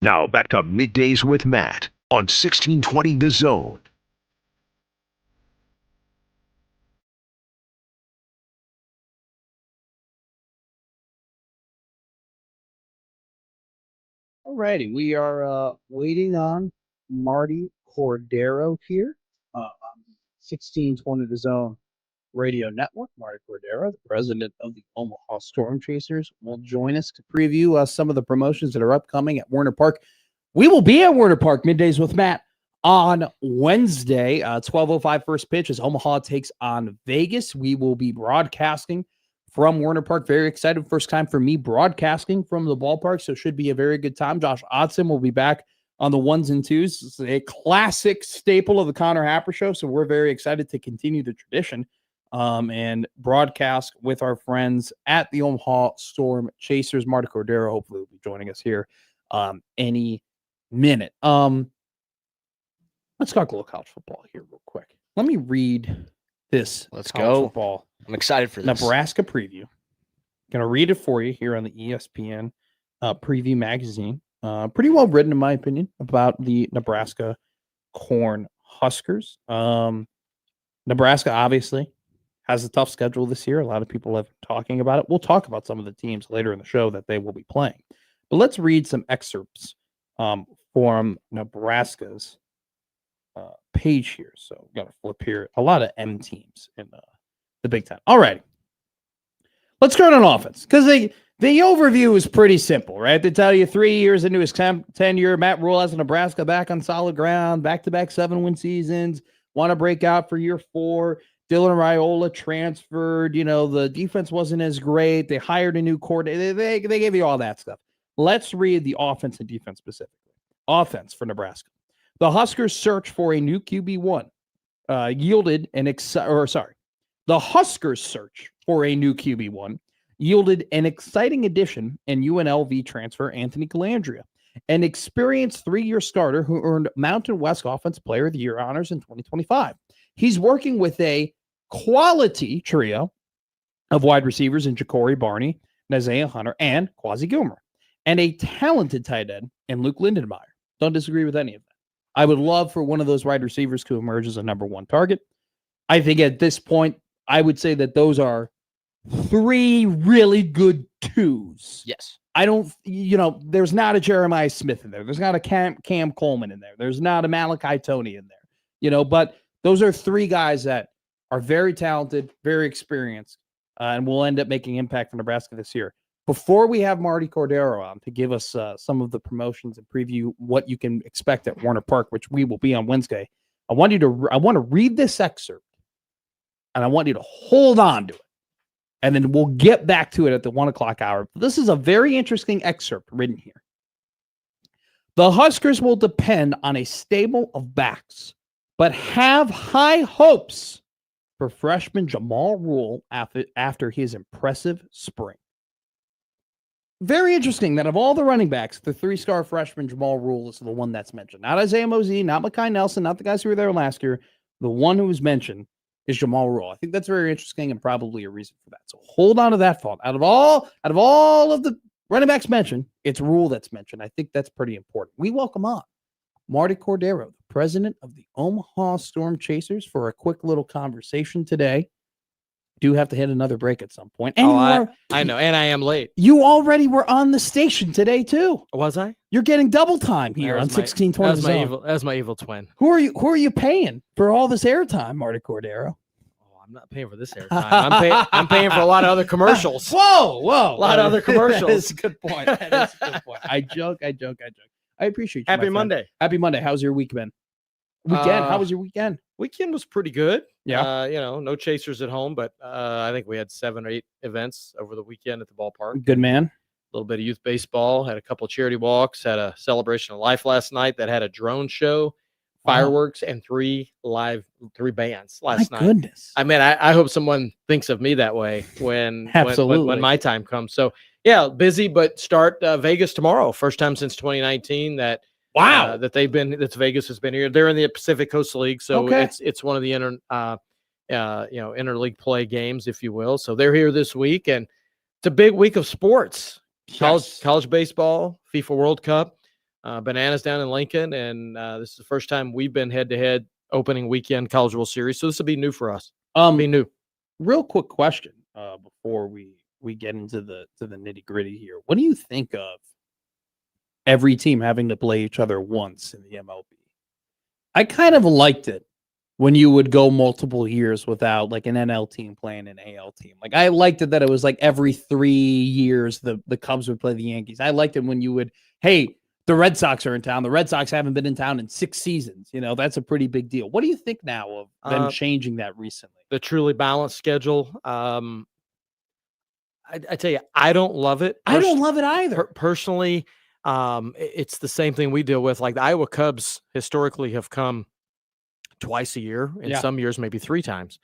Now back to Middays with Matt on 1620 The Zone. Alrighty, we are waiting on Marty Cordero here on 1620 The Zone Radio Network. Marty Cordero, the president of the Omaha Storm Chasers, will join us to preview some of the promotions that are upcoming at Werner Park. We will be at Werner Park Middays with Matt on Wednesday, 12:05 first pitch as Omaha takes on Vegas. We will be broadcasting from Werner Park. Very excited. First time for me broadcasting from the ballpark, so it should be a very good time. Josh Otson will be back on the ones and twos. It's a classic staple of the Connor Happer Show, so we're very excited to continue the tradition and broadcast with our friends at the Omaha Storm Chasers. Marty Cordero hopefully will be joining us here any minute. Let's talk a little college football here real quick. Let me read this. Let's college go. Football I'm excited for this. Nebraska preview. Going to read it for you here on the ESPN preview magazine. Pretty well written, in my opinion, about the Nebraska Corn Huskers. Nebraska obviously has a tough schedule this year. A lot of people have been talking about it. We'll talk about some of the teams later in the show that they will be playing. But let's read some excerpts from Nebraska's page here. So got to flip here. A lot of M teams in the Big Ten. All right. Let's start on offense because the overview is pretty simple, right? They tell you 3 years into his tenure, Matt Rule has Nebraska back on solid ground, back-to-back 7-win seasons, want to break out for year 4. Dylan Raiola transferred. The defense wasn't as great. They hired a new coordinator. They gave you all that stuff. Let's read the offense and defense specifically. Offense for Nebraska. The Huskers' search for a new QB1 yielded an The Huskers' search for a new QB1 yielded an exciting addition in UNLV transfer Anthony Calandria, an experienced 3-year starter who earned Mountain West Offensive Player of the Year honors in 2025. He's working with a quality trio of wide receivers in Ja'Cory Barney, Nazea Hunter, and Quasi Gilmer, and a talented tight end in Luke Lindenmeyer. Don't disagree with any of that. I would love for one of those wide receivers to emerge as a number 1 target. I think at this point, I would say that those are 3 really good 2s. Yes. I don't, there's not a Jeremiah Smith in there. There's not a Cam Coleman in there. There's not a Malachi Tony in there, but those are 3 guys that are very talented, very experienced, and will end up making impact for Nebraska this year. Before we have Marty Cordero on to give us some of the promotions and preview what you can expect at Werner Park, which we will be on Wednesday, I want to read this excerpt, and I want you to hold on to it, and then we'll get back to it at the 1:00 hour. This is a very interesting excerpt written here. The Huskers will depend on a stable of backs, but have high hopes for freshman Jamal Rule after his impressive spring. Very interesting that of all the running backs, the 3-star freshman Jamal Rule is the one that's mentioned. Not Isaiah Mosey, not Mekhi Nelson, not the guys who were there last year. The one who was mentioned is Jamal Rule. I think that's very interesting and probably a reason for that. So hold on to that thought. Out of all of the running backs mentioned, it's Rule that's mentioned. I think that's pretty important. We welcome on Marty Cordero, the president of the Omaha Storm Chasers, for a quick little conversation today. Do have to hit another break at some point. And I know, and I am late. You already were on the station today too. Was I? You're getting double time here on 1620. That's my evil twin. Who are you paying for all this airtime, Marty Cordero? Oh, I'm not paying for this airtime. I'm paying for a lot of other commercials. Whoa. A lot of other commercials. That's a good point. That is a good point. I joke. I appreciate you. Happy Monday. Happy Monday. How's your week been? How was your weekend? Weekend was pretty good. Yeah. No chasers at home, but I think we had 7 or 8 events over the weekend at the ballpark. Good man. A little bit of youth baseball, had a couple charity walks, had a celebration of life last night that had a drone show, fireworks, and 3 bands last night. My goodness. I mean, I hope someone thinks of me that way when my time comes. So yeah, busy, but start Vegas tomorrow. First time since 2019 that Wow. That Vegas has been here. They're in the Pacific Coast League, so it's one of the interleague play games, if you will. So they're here this week, and it's a big week of sports. Yes. College baseball, FIFA World Cup, Bananas down in Lincoln, and this is the first time we've been head-to-head opening weekend College World Series, so this will be new for us. Be new. Real quick question before we get into the nitty-gritty here. What do you think of every team having to play each other once in the MLB? I kind of liked it when you would go multiple years without like an NL team playing an AL team. Like I liked it that it was like every 3 years the Cubs would play the Yankees. I liked it when you would, hey, the Red Sox are in town. The Red Sox haven't been in town in 6 seasons. You know, that's a pretty big deal. What do you think now of them changing that recently? The truly balanced schedule. I tell you, I don't love it. I don't love it either. Personally, it's the same thing we deal with. Like the Iowa Cubs historically have come twice a year, in some years maybe 3 times.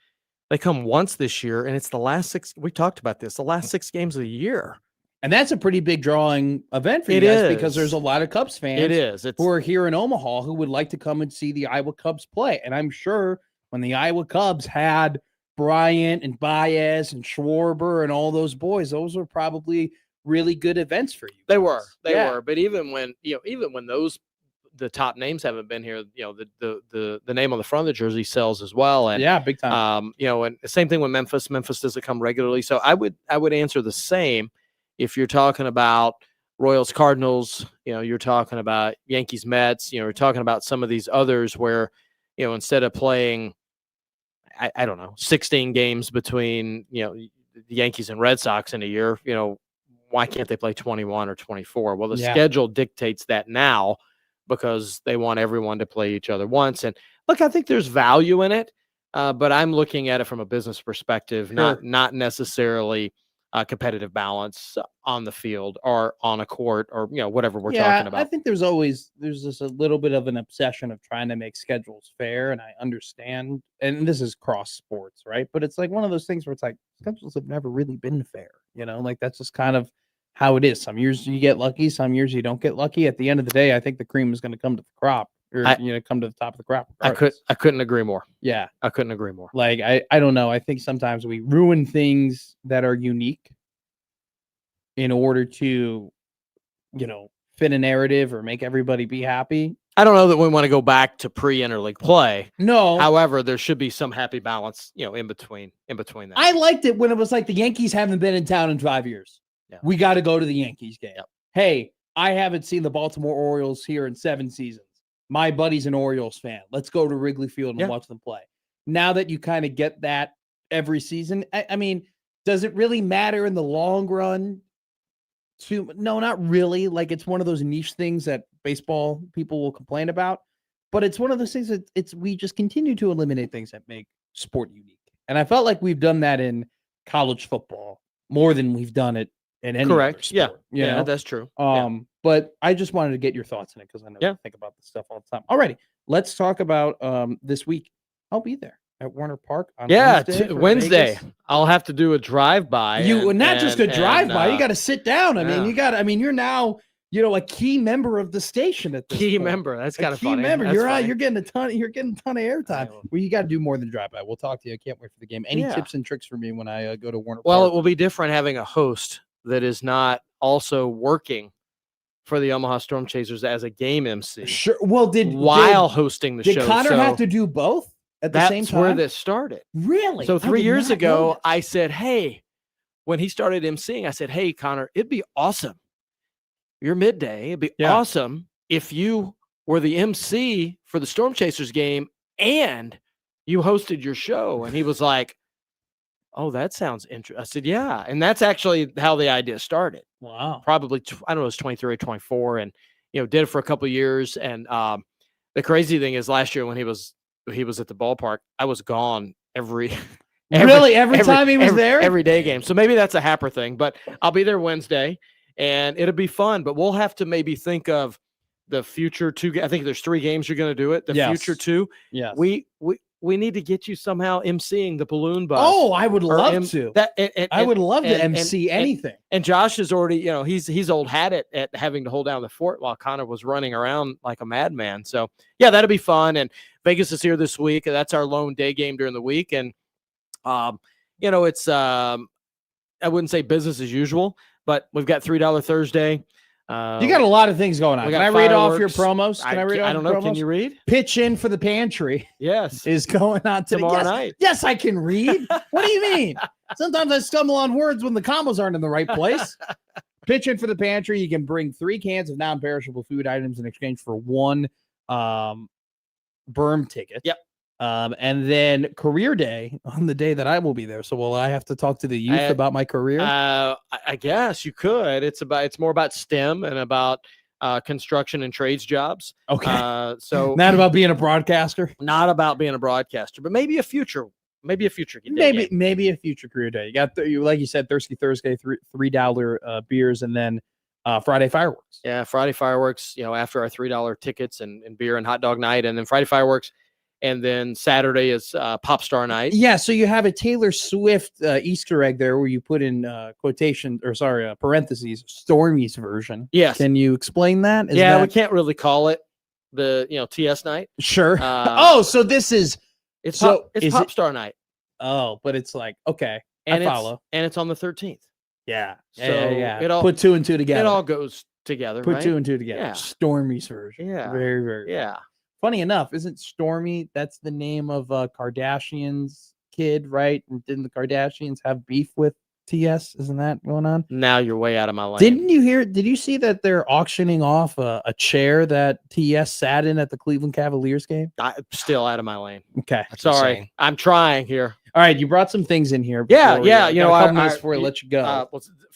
They come once this year, and it's the last 6. We talked about this. The last 6 games of the year. And that's a pretty big drawing event for you guys because there's a lot of Cubs fans who are here in Omaha who would like to come and see the Iowa Cubs play. And I'm sure when the Iowa Cubs had Bryant and Baez and Schwarber and all those boys, those were probably really good events for you. They were. But even when the top names haven't been here, the name on the front of the jersey sells as well. And big time. And the same thing with Memphis. Memphis doesn't come regularly. So I would answer the same. If you're talking about Royals, Cardinals, you're talking about Yankees, Mets, you're talking about some of these others where, instead of playing, I don't know, 16 games between, the Yankees and Red Sox in a year, why can't they play 21 or 24? Well, the schedule dictates that now because they want everyone to play each other once. And look, I think there's value in it, but I'm looking at it from a business perspective, not necessarily competitive balance on the field or on a court or whatever we're talking about. I think there's just a little bit of an obsession of trying to make schedules fair, and I understand. And this is cross sports, right? But it's like one of those things where it's like schedules have never really been fair. Like that's just kind of how it is. Some years you get lucky, some years you don't get lucky. At the end of the day, I think the cream is going to come to the crop, or come to the top of the crop. I couldn't agree more. Yeah, I couldn't agree more. Like I don't know. I think sometimes we ruin things that are unique in order to, fit a narrative or make everybody be happy. I don't know that we want to go back to pre-interleague play. No. However, there should be some happy balance, in between that. I liked it when it was like the Yankees haven't been in town in 5 years. Yeah. We got to go to the Yankees game. Yep. Hey, I haven't seen the Baltimore Orioles here in 7 seasons. My buddy's an Orioles fan. Let's go to Wrigley Field and watch them play. Now that you kind of get that every season, I mean, does it really matter in the long run? No, not really. Like it's one of those niche things that baseball people will complain about, but it's one of those things that we just continue to eliminate things that make sport unique. And I felt like we've done that in college football more than we've done it in any other sport. Yeah, that's true. But I just wanted to get your thoughts on it because I know you think about this stuff all the time. Alrighty, let's talk about this week. I'll be there at Warner Park on Wednesday. I'll have to do a drive-by. Just a drive-by. You got to sit down. You're now, a key member of the station at this point. Member. That's kind of funny. Member. You're getting a ton of airtime. Well, you got to do more than drive-by. We'll talk to you. I can't wait for the game. Any tips and tricks for me when I go to Warner Park? Well, it will be different having a host that is not also working for the Omaha Storm Chasers as a game MC. Sure. Well, hosting the show. Did Connor have to do both? At the same time? That's where this started. Really? So 3 years ago, I said, hey, when he started emceeing, I said, hey, Connor, it'd be awesome. Your midday. It'd be awesome if you were the MC for the Storm Chasers game and you hosted your show. And he was like, oh, that sounds interesting. I said, yeah. And that's actually how the idea started. Wow. Probably, I don't know, it was 23 or 24 and, did it for a couple of years. And the crazy thing is last year when he was at the ballpark, I was gone every time he was there? Every day game. So maybe that's a Happer thing, but I'll be there Wednesday and it'll be fun, but we'll have to maybe think of the future 2. I think there's 3 games you're going to do it. The future 2. Yeah. We need to get you somehow emceeing the balloon bus. Oh, I would love to. I would love to MC anything. And Josh is already, he's old hat at having to hold down the fort while Connor was running around like a madman. So yeah, that'll be fun. And Vegas is here this week. And that's our lone day game during the week. And it's I wouldn't say business as usual, but we've got $3 Thursday. You got a lot of things going on. Can I read off your promos? Can I read off I don't your know. promos? Can you read? Pitch in for the pantry. Yes. Is going on today. Tomorrow Yes. night. Yes, I can read. What do you mean? Sometimes I stumble on words when the commas aren't in the right place. Pitch in for the pantry. You can bring 3 cans of non-perishable food items in exchange for 1 Berm ticket. Yep. And then career day on the day that I will be there. So will I have to talk to the youth about my career? I guess you could. It's more about STEM and about construction and trades jobs. Okay. So not about being a broadcaster. Not about being a broadcaster, but maybe a future. Maybe a future. Maybe a future career day. You got like you said, Thirsty Thursday, $3 beers, and then Friday fireworks. Yeah, Friday fireworks. After our $3 tickets and beer and hot dog night, and then Friday fireworks. And then Saturday is Pop Star Night. Yeah, so you have a Taylor Swift Easter egg there where you put in parentheses, Stormy's version. Yes. Can you explain that? We can't really call it the TS night. Sure. So this is it's is Pop Star Night. Oh, but it's like, okay, and I follow. And it's on the 13th. Yeah. So It all put 2 and 2 together. It all goes together. Put right? 2 and 2 together. Yeah. Stormy's version. Yeah. Very, very. Yeah. Funny enough, isn't Stormy? That's the name of Kardashian's kid, right? And didn't the Kardashians have beef with TS? Isn't that going on? Now you're way out of my lane. Didn't you hear? Did you see that they're auctioning off a chair that TS sat in at the Cleveland Cavaliers game? I'm still out of my lane. Okay, sorry. insane. I'm trying here. All right, you brought some things in here. Yeah. A couple minutes before I let you go.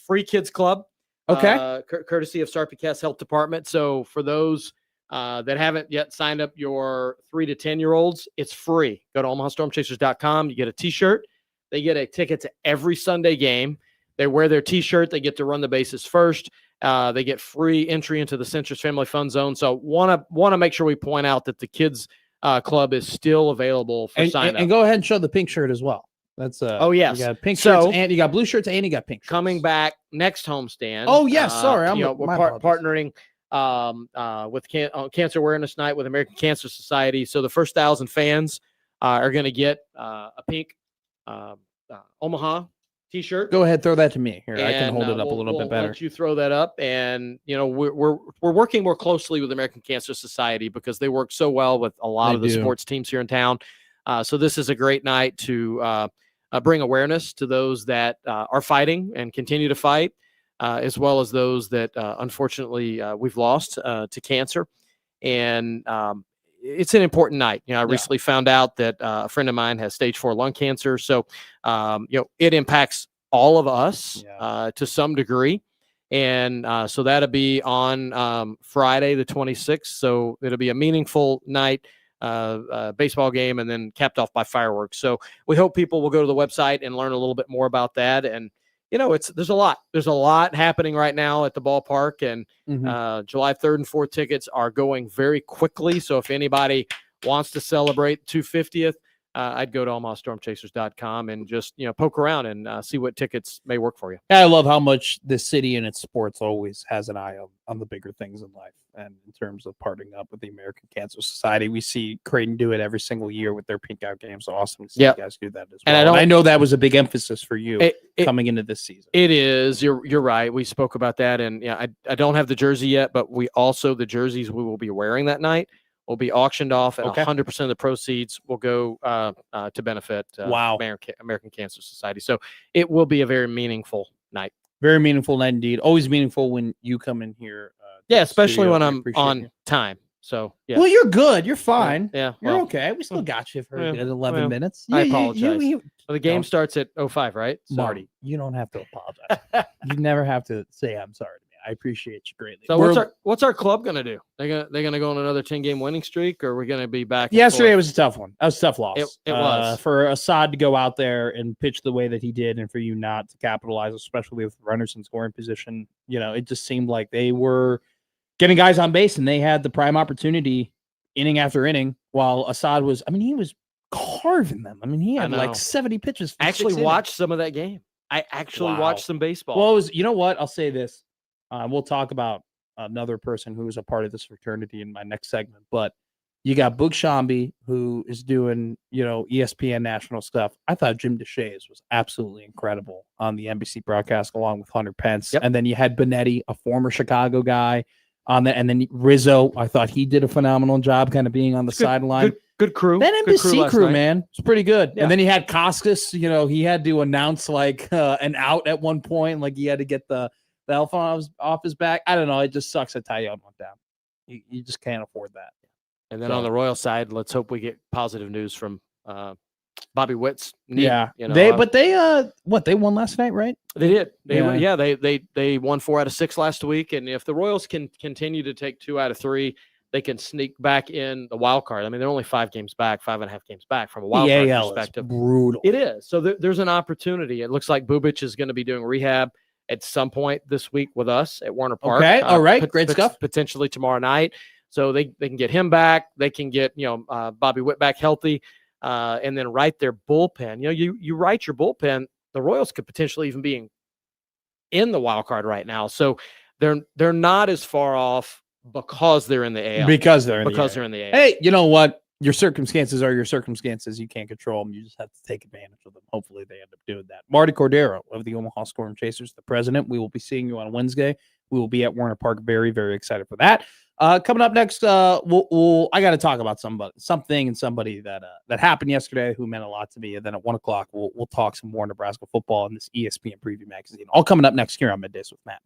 Free Kids Club. Okay. Courtesy of Sarpy Health Department. So for those that haven't yet signed up your 3 to 10-year-olds, it's free. Go to OmahaStormChasers.com. You get a T-shirt. They get a ticket to every Sunday game. They wear their T-shirt. They get to run the bases first. They get free entry into the Centris Family Fun Zone. So want to make sure we point out that the kids club is still available for sign up. And go ahead and show the pink shirt as well. That's oh yes, you got pink shirts and you got blue shirts and you got pink shirts. Coming back next homestand. Oh yes, sorry, we're partnering with Cancer Awareness Night with American Cancer Society. So the first 1,000 fans are going to get a pink Omaha T-shirt. Go ahead, throw that to me here. And, I can hold it up a little bit better. Let you throw that up, and we're working more closely with American Cancer Society because they work so well with a lot of the sports teams here in town. So this is a great night to bring awareness to those that are fighting and continue to fight. As well as those that unfortunately we've lost to cancer. And it's an important night. I recently found out that a friend of mine has stage 4 lung cancer. So, it impacts all of us to some degree. And so that'll be on Friday, the 26th. So it'll be a meaningful night, baseball game, and then capped off by fireworks. So we hope people will go to the website and learn a little bit more about that. And there's a lot happening right now at the ballpark, and July 3rd and 4th tickets are going very quickly. So if anybody wants to celebrate 250th, I'd go to OmahaStormChasers.com and just poke around and see what tickets may work for you. I love how much the city and its sports always has an eye on the bigger things in life. And in terms of partnering up with the American Cancer Society, we see Creighton do it every single year with their pink out games. So awesome to see you guys do that as well. And I know that was a big emphasis for you coming into this season. It is. You're right. We spoke about that, and I don't have the jersey yet, but the jerseys we will be wearing that night will be auctioned off, and 100% of the proceeds will go to benefit American Cancer Society. So it will be a very meaningful night. Very meaningful night indeed. Always meaningful when you come in here. Especially when I'm on time. So Well, you're good. You're fine. Yeah. You're okay. We still got you for a good 11 minutes. I apologize. Well, the game starts at 05, right? So. Marty, you don't have to apologize. You never have to say I'm sorry to me. I appreciate you greatly. So what's our club gonna do? They're gonna go on another 10-game winning streak, or we're gonna be back? Yesterday was a tough one. That was a tough loss. It was for Assad to go out there and pitch the way that he did, and for you not to capitalize, especially with runners in scoring position. It just seemed like they were getting guys on base, and they had the prime opportunity inning after inning, while Assad was. He was carving them. He had like 70 pitches. I actually watched some of that game. I actually watched some baseball. Well, you know what? I'll say this. We'll talk about another person who is a part of this fraternity in my next segment. But You got Boog Shambi, who is doing, ESPN national stuff. I thought Jim DeShays was absolutely incredible on the NBC broadcast, along with Hunter Pence. Yep. And then you had Benetti, a former Chicago guy, on that. And then Rizzo, I thought he did a phenomenal job, kind of being on the sideline. Good crew. That Good NBC crew, last night. man, it's pretty good. Yeah. And then you had Koskas. He had to announce like an out at one point, like he had to get the elephant off his back. I don't know. It just sucks that Tyone went down. You just can't afford that. And then on the Royal side, let's hope we get positive news from Bobby Witt's knee. Yeah, You know, they won last night, right? They did. Yeah. They won 4 out of 6 last week, and if the Royals can continue to take 2 out of 3, they can sneak back in the wild card. I mean, they're only 5 games back, 5.5 games back from a wild card perspective. Is brutal. It is. So there's an opportunity. It looks like Bubic is going to be doing rehab at some point this week with us at Warner Park. Okay, all right, great stuff. Potentially tomorrow night. So they can get him back. They can get Bobby Witt back healthy, and then write their bullpen. You write your bullpen. The Royals could potentially even be in the wild card right now. So they're not as far off because they're in the AL. Because they're in the AL. Hey, you know what? Your circumstances are your circumstances. You can't control them. You just have to take advantage of them. Hopefully they end up doing that. Marty Cordero of the Omaha Storm Chasers, the president. We will be seeing you on Wednesday. We will be at Warner Park. Very, very excited for that. Coming up next, I got to talk about something that happened yesterday who meant a lot to me. And then at 1:00, we'll talk some more Nebraska football in this ESPN preview magazine. All coming up next here on Middays with Matt.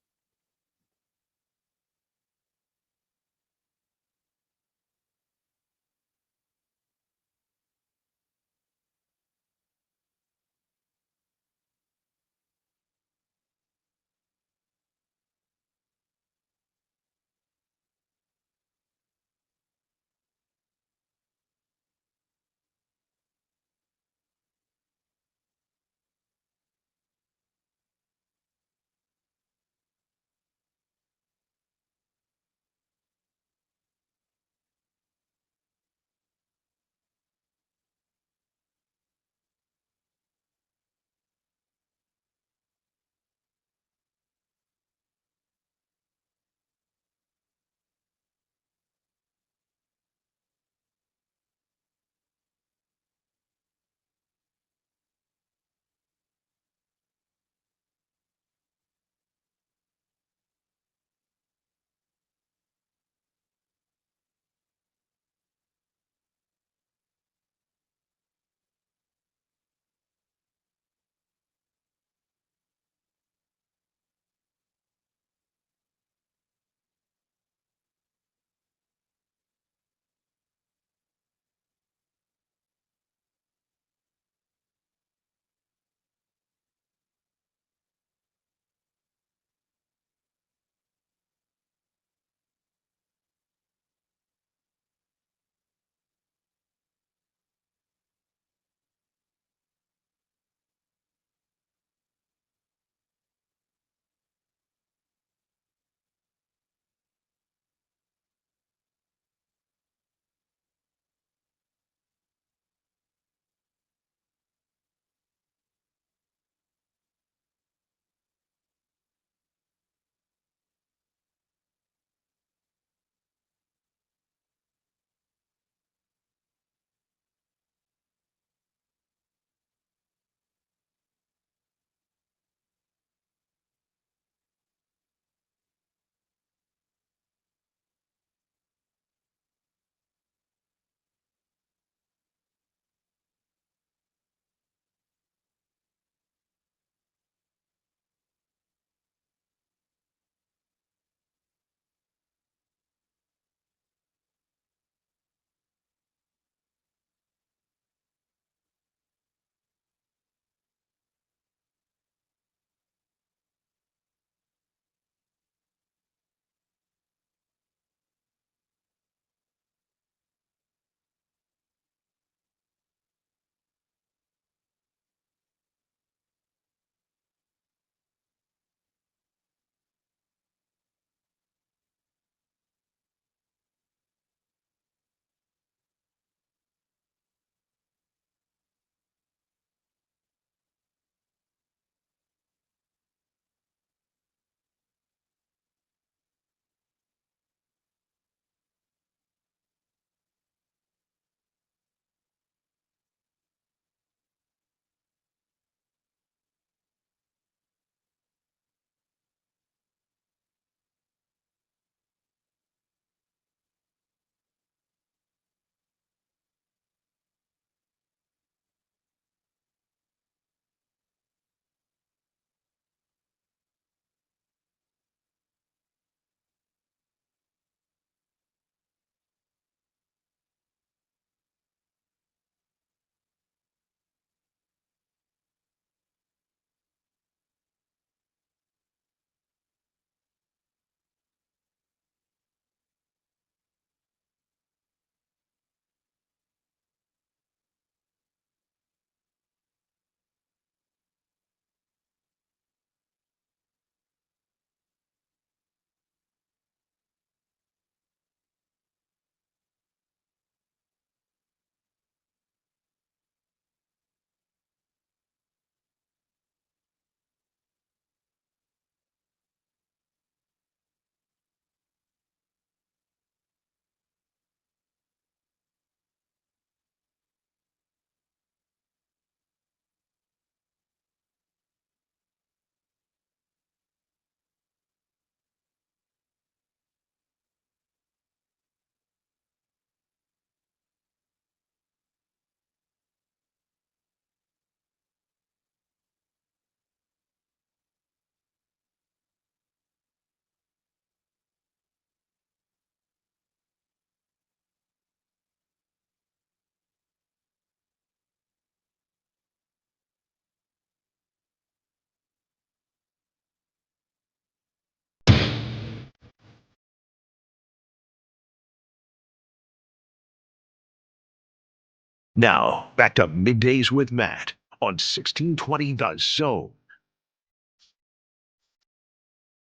Now, back to Middays with Matt on 1620 The Zone.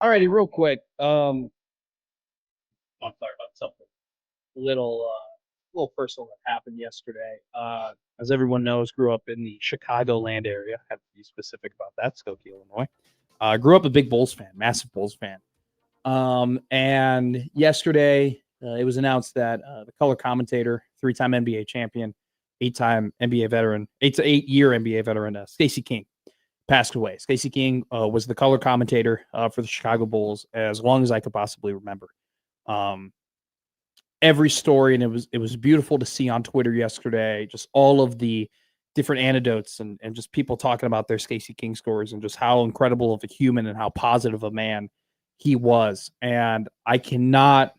Alrighty, real quick. I'll talk about something little personal that happened yesterday. As everyone knows, grew up in the Chicagoland area. I have to be specific about that, Skokie, Illinois. Grew up a big Bulls fan, massive Bulls fan. And yesterday, it was announced that the color commentator, three-time NBA champion, eight-time NBA veteran, 8-year NBA veteran, Stacey King, passed away. Stacey King was the color commentator for the Chicago Bulls as long as I could possibly remember. Every story, and it was beautiful to see on Twitter yesterday, just all of the different anecdotes and just people talking about their Stacey King stories and just how incredible of a human and how positive a man he was. And I cannot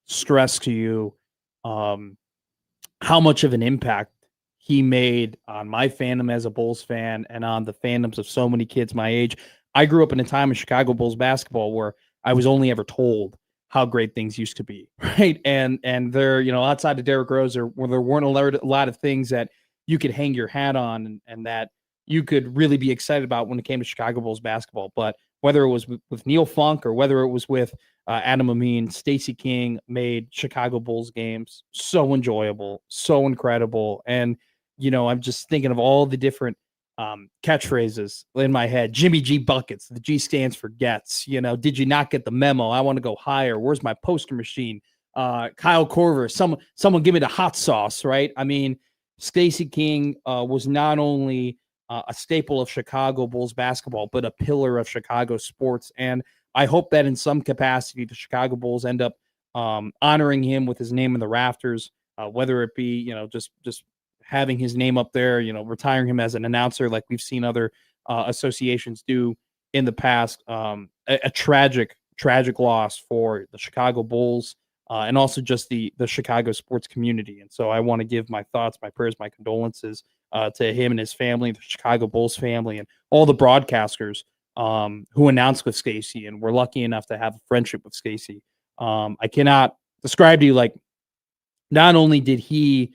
stress to you how much of an impact he made on my fandom as a Bulls fan and on the fandoms of so many kids my age. I grew up in a time of Chicago Bulls basketball where I was only ever told how great things used to be, right? And there, outside of Derrick Rose, where there weren't a lot of things that you could hang your hat on and that you could really be excited about when it came to Chicago Bulls basketball. But whether it was with Neil Funk or whether it was with Adam Amin, Stacey King made Chicago Bulls games so enjoyable, so incredible. And, I'm just thinking of all the different catchphrases in my head. Jimmy G buckets. The G stands for gets. Did you not get the memo? I want to go higher. Where's my poster machine? Kyle Korver. Someone give me the hot sauce. Right. I mean, Stacey King was not only a staple of Chicago Bulls basketball, but a pillar of Chicago sports. And I hope that in some capacity, the Chicago Bulls end up honoring him with his name in the rafters, whether it be, just having his name up there, retiring him as an announcer like we've seen other associations do in the past. A tragic loss for the Chicago Bulls and also just the Chicago sports community. And so I want to give my thoughts, my prayers, my condolences to him and his family, the Chicago Bulls family, and all the broadcasters who announced with Stacey and were lucky enough to have a friendship with Stacey. I cannot describe to you, like, not only did he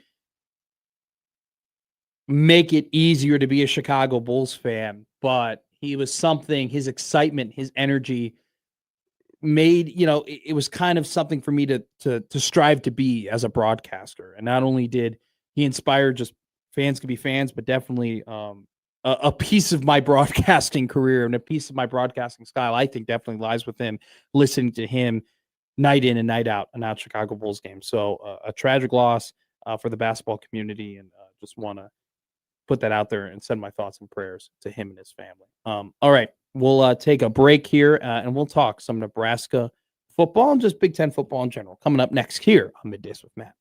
make it easier to be a Chicago Bulls fan, but he was something, his excitement, his energy made, it was kind of something for me to strive to be as a broadcaster. And not only did he inspire just fans to be fans, but definitely a piece of my broadcasting career and a piece of my broadcasting style, I think definitely lies within listening to him night in and night out and Chicago Bulls games. So a tragic loss for the basketball community, and just want to put that out there and send my thoughts and prayers to him and his family. All right, we'll take a break here and we'll talk some Nebraska football and just Big Ten football in general coming up next here on Middays with Matt.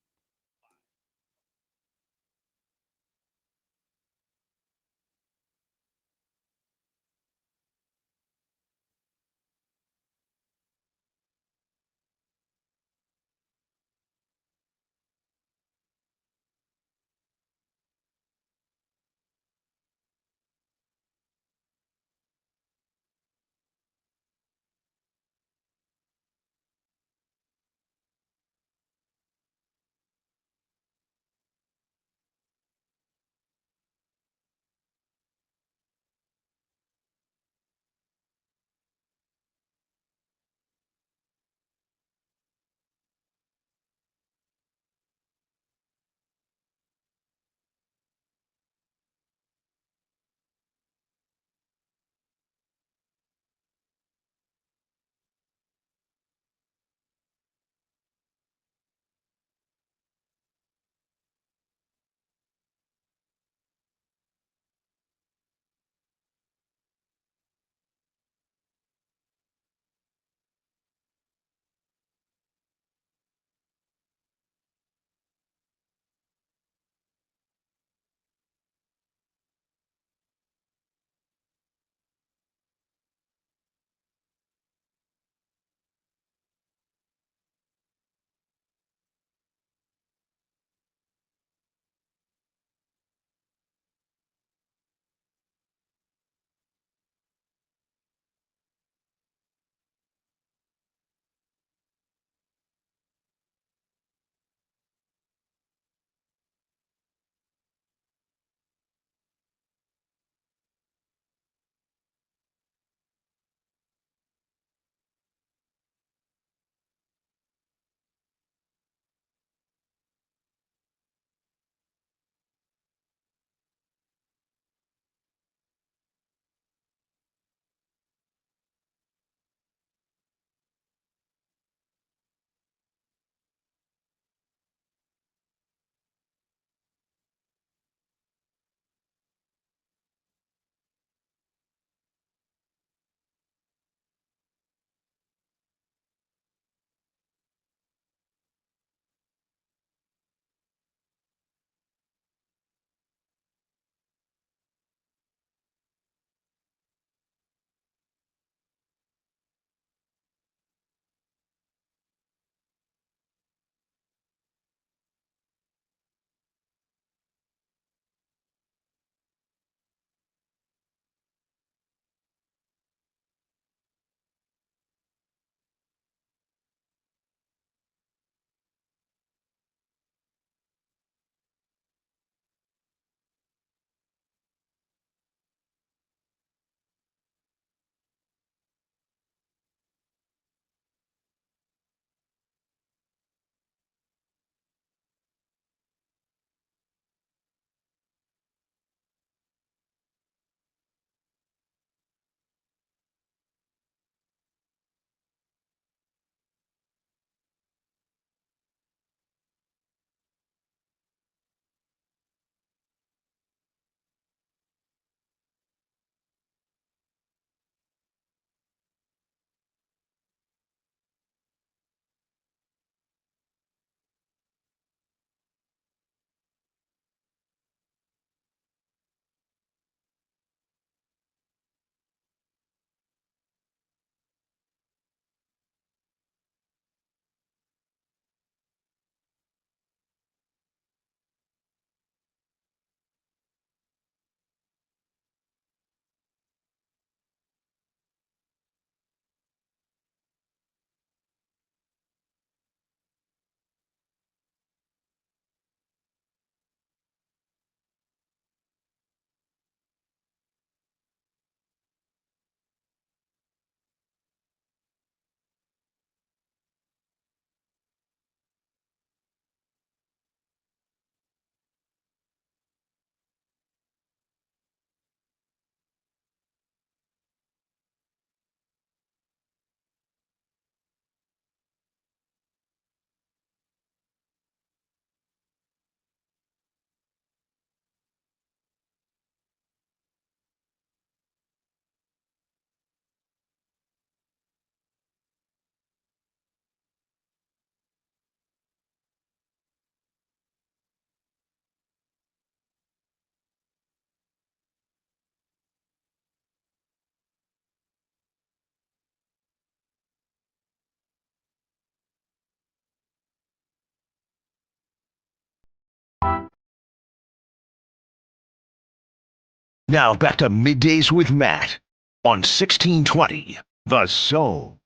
Now back to Middays with Matt on 1620 The Zone.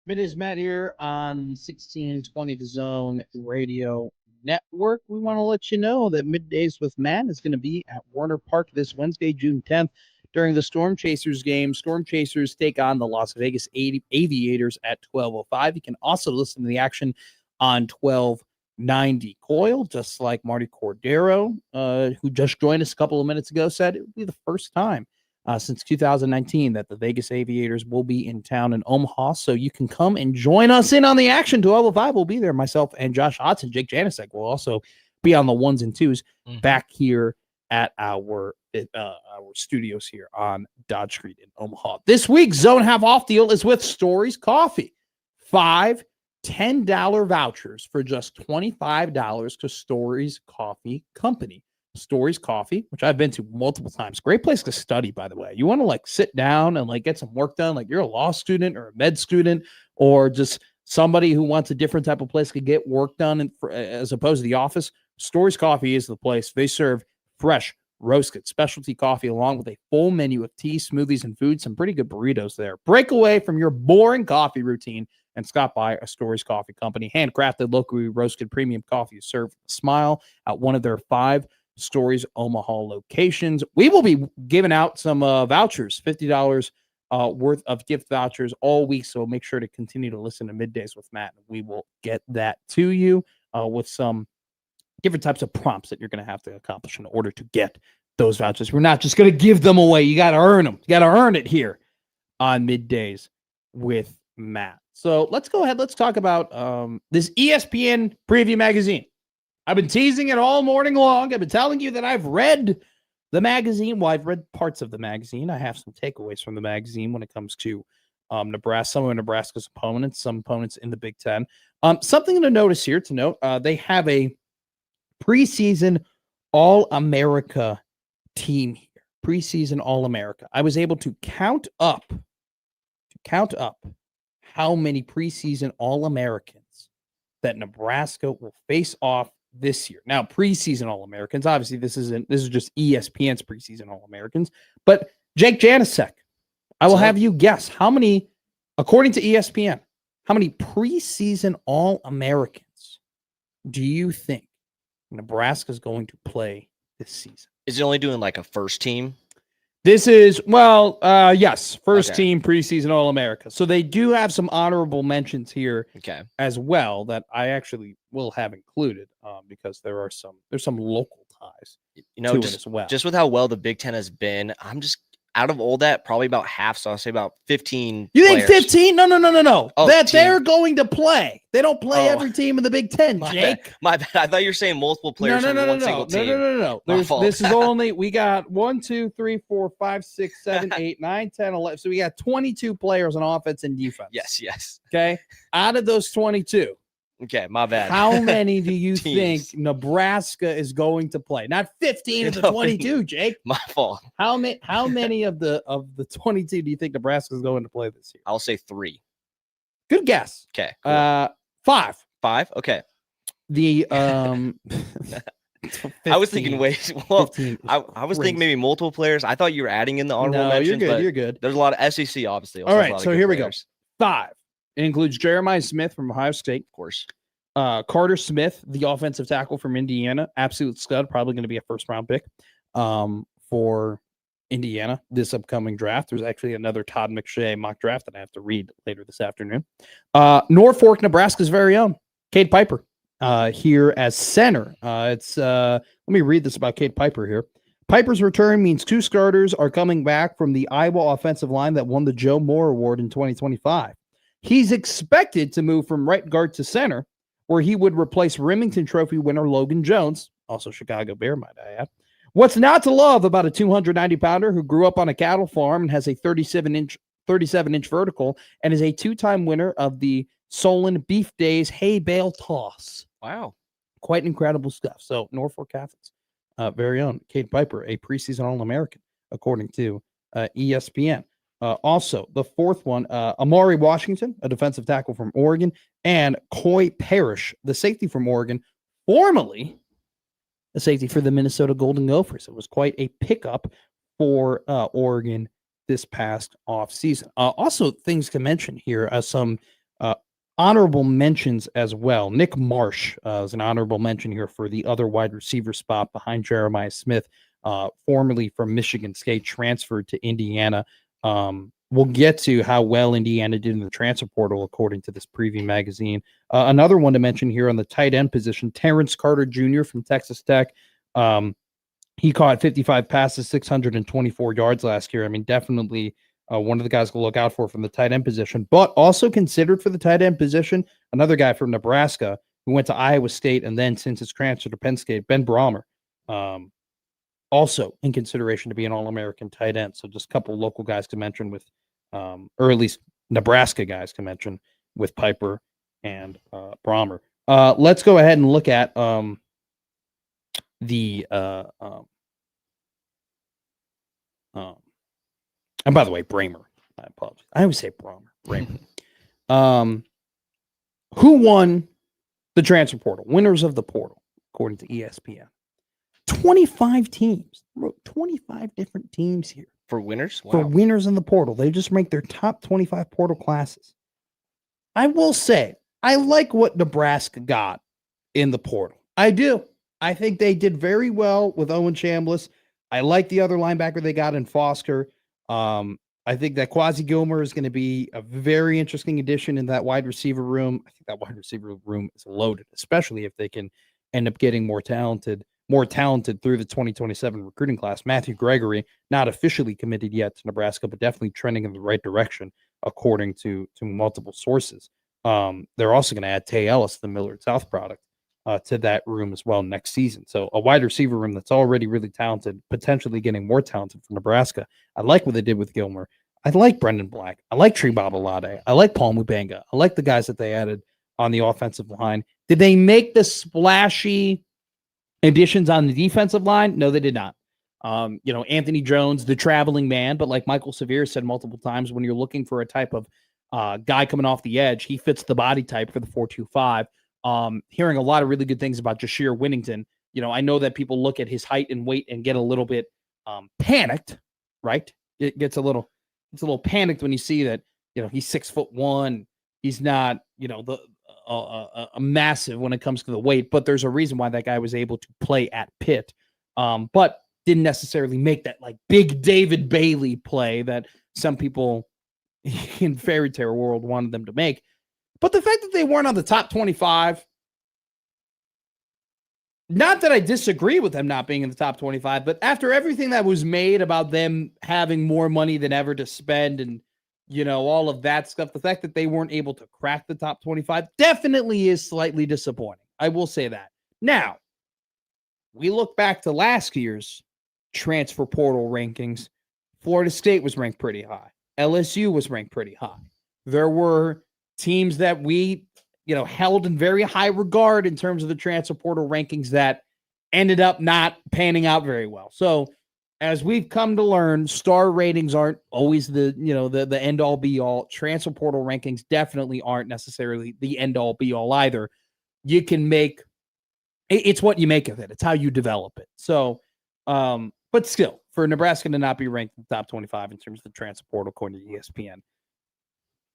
It is Matt here on 1620 The Zone Radio Network. We want to let you know that Middays with Matt is going to be at Warner Park this Wednesday, June 10th, during the Storm Chasers game. Storm Chasers take on the Las Vegas Aviators at 12:05. You can also listen to the action on 1290 Coil, just like Marty Cordero, who just joined us a couple of minutes ago, said it would be the first time since 2019 that the Vegas Aviators will be in town in Omaha. So you can come and join us in on the action. 12:05 will be there. Myself and Josh Hodson, Jake Janicek will also be on the ones and twos back here at our studios here on Dodge Street in Omaha. This week's Zone Half Off deal is with Stories Coffee. 5 $10 vouchers for just $25 to Stories Coffee Company. Stories Coffee, which I've been to multiple times. Great place to study, by the way. You want to like sit down and like get some work done, like you're a law student or a med student or just somebody who wants a different type of place to get work done as opposed to the office. Stories Coffee is the place. They serve fresh, roasted specialty coffee along with a full menu of tea, smoothies, and food. Some pretty good burritos there. Break away from your boring coffee routine and stop by a Stories Coffee Company. Handcrafted, locally roasted premium coffee is served with a smile at one of their 5 Stories Omaha locations. We will be giving out some vouchers, $50 worth of gift vouchers all week. So make sure to continue to listen to Middays with Matt. We will get that to you with some different types of prompts that you're going to have to accomplish in order to get those vouchers. We're not just going to give them away. You got to earn them. You got to earn it here on Middays with Matt. So let's go ahead. Let's talk about this ESPN preview magazine. I've been teasing it all morning long. I've been telling you that I've read the magazine. Well, I've read parts of the magazine. I have some takeaways from the magazine when it comes to Nebraska, some of Nebraska's opponents, some opponents in the Big Ten. Something to notice here to note, they have a preseason All-America team here. Preseason All-America. I was able to count up how many preseason All-Americans that Nebraska will face off this year. Now, preseason All-Americans, obviously this is just ESPN's preseason All-Americans, but Jake Janicek, I will have you guess how many, according to ESPN, how many preseason All-Americans do you think Nebraska is going to play this season? Is it only doing like a first team? This is, yes, first team preseason All-America. So they do have some honorable mentions here as well that I actually will have included because there's some local ties to it as well. Just with how well the Big Ten has been, I'm just out of all that, probably about half. So I'll say about 15. You think 15? No. Oh, they're going to play. They don't play every team in the Big Ten, Jake. My bad. I thought you were saying multiple players from one single team. No. This is only, we got 1, 2, 3, 4, 5, 6, 7, 8, 9, 10, 11. So we got 22 players on offense and defense. Yes. Okay. Out of those 22. Okay, my bad. How many do you think Nebraska is going to play? Not 15 of the 22, Jake. My fault. How many of the 22 do you think Nebraska is going to play this year? I'll say 3. Good guess. Okay. Cool. 5. 5? Okay. The 15, I was thinking I was thinking maybe multiple players. I thought you were adding in the honorable mentions. You're good. There's a lot of SEC, obviously. All right, so here we go. 5. It includes Jeremiah Smith from Ohio State. Of course. Carter Smith, the offensive tackle from Indiana. Absolute stud. Probably going to be a first-round pick for Indiana this upcoming draft. There's actually another Todd McShay mock draft that I have to read later this afternoon. Norfolk, Nebraska's very own Cade Piper here as center. Let me read this about Cade Piper here. Piper's return means 2 starters are coming back from the Iowa offensive line that won the Joe Moore Award in 2025. He's expected to move from right guard to center, where he would replace Remington Trophy winner Logan Jones, also Chicago Bear, might I add. What's not to love about a 290-pounder who grew up on a cattle farm and has a 37-inch vertical and is a 2-time winner of the Solon Beef Days hay bale toss? Wow. Quite incredible stuff. So Norfolk Catholics, very own Cade Piper, a preseason All-American, according to ESPN. Also, the fourth one, Amari Washington, a defensive tackle from Oregon, and Coy Parrish, the safety from Oregon, formerly a safety for the Minnesota Golden Gophers. It was quite a pickup for Oregon this past offseason. Also, things to mention here, some honorable mentions as well. Nick Marsh is an honorable mention here for the other wide receiver spot behind Jeremiah Smith, formerly from Michigan State, transferred to Indiana. We'll get to how well Indiana did in the transfer portal, according to this preview magazine. Another one to mention here on the tight end position, Terrence Carter Jr. from Texas Tech. He caught 55 passes, 624 yards last year. I mean, definitely one of the guys to look out for from the tight end position, but also considered for the tight end position, another guy from Nebraska who went to Iowa State and then since his transfer to Penn State, Ben Brahmer, also in consideration to be an All-American tight end. So just a couple of local guys to mention with, or at least Nebraska guys to mention with Piper and Brahmer. Let's go ahead and look at and by the way, Bramer. I apologize. I always say Bramer. Who won the transfer portal? Winners of the portal, according to ESPN. 25 teams. 25 different teams here. For winners? Wow. For winners in the portal. They just ranked their top 25 portal classes. I will say, I like what Nebraska got in the portal. I do. I think they did very well with Owen Chambliss. I like the other linebacker they got in Foster. I think that Quasi Gilmer is going to be a very interesting addition in that wide receiver room. I think that wide receiver room is loaded, especially if they can end up getting more talented through the 2027 recruiting class. Matthew Gregory, not officially committed yet to Nebraska, but definitely trending in the right direction, according to multiple sources. They're also going to add Tay Ellis, the Millard South product, to that room as well next season. So a wide receiver room that's already really talented, potentially getting more talented from Nebraska. I like what they did with Gilmer. I like Brendan Black. I like Tree Babalade. I like Paul Mubanga. I like the guys that they added on the offensive line. Did they make the splashy additions on the defensive line? No, they did not. Anthony Jones, the traveling man, but like Michael Severe said multiple times, when you're looking for a type of guy coming off the edge, he fits the body type for the 4.25. Hearing a lot of really good things about Jashir Winnington. I know that people look at his height and weight and get a little bit panicked, right? It gets a little panicked when you see that, he's 6'1". He's not, a massive when it comes to the weight, but there's a reason why that guy was able to play at Pitt, but didn't necessarily make that like big David Bailey play that some people in fairy tale world wanted them to make. But the fact that they weren't on the top 25, not that I disagree with them not being in the top 25, but after everything that was made about them having more money than ever to spend and, all of that stuff, the fact that they weren't able to crack the top 25 definitely is slightly disappointing. I will say that. Now, we look back to last year's transfer portal rankings. Florida State was ranked pretty high. LSU was ranked pretty high. There were teams that we, held in very high regard in terms of the transfer portal rankings that ended up not panning out very well. So as we've come to learn, star ratings aren't always the end all be all. Transfer portal rankings definitely aren't necessarily the end all be all either. You can it's what you make of it. It's how you develop it. So, but still, for Nebraska to not be ranked in the top 25 in terms of the transfer portal, according to ESPN,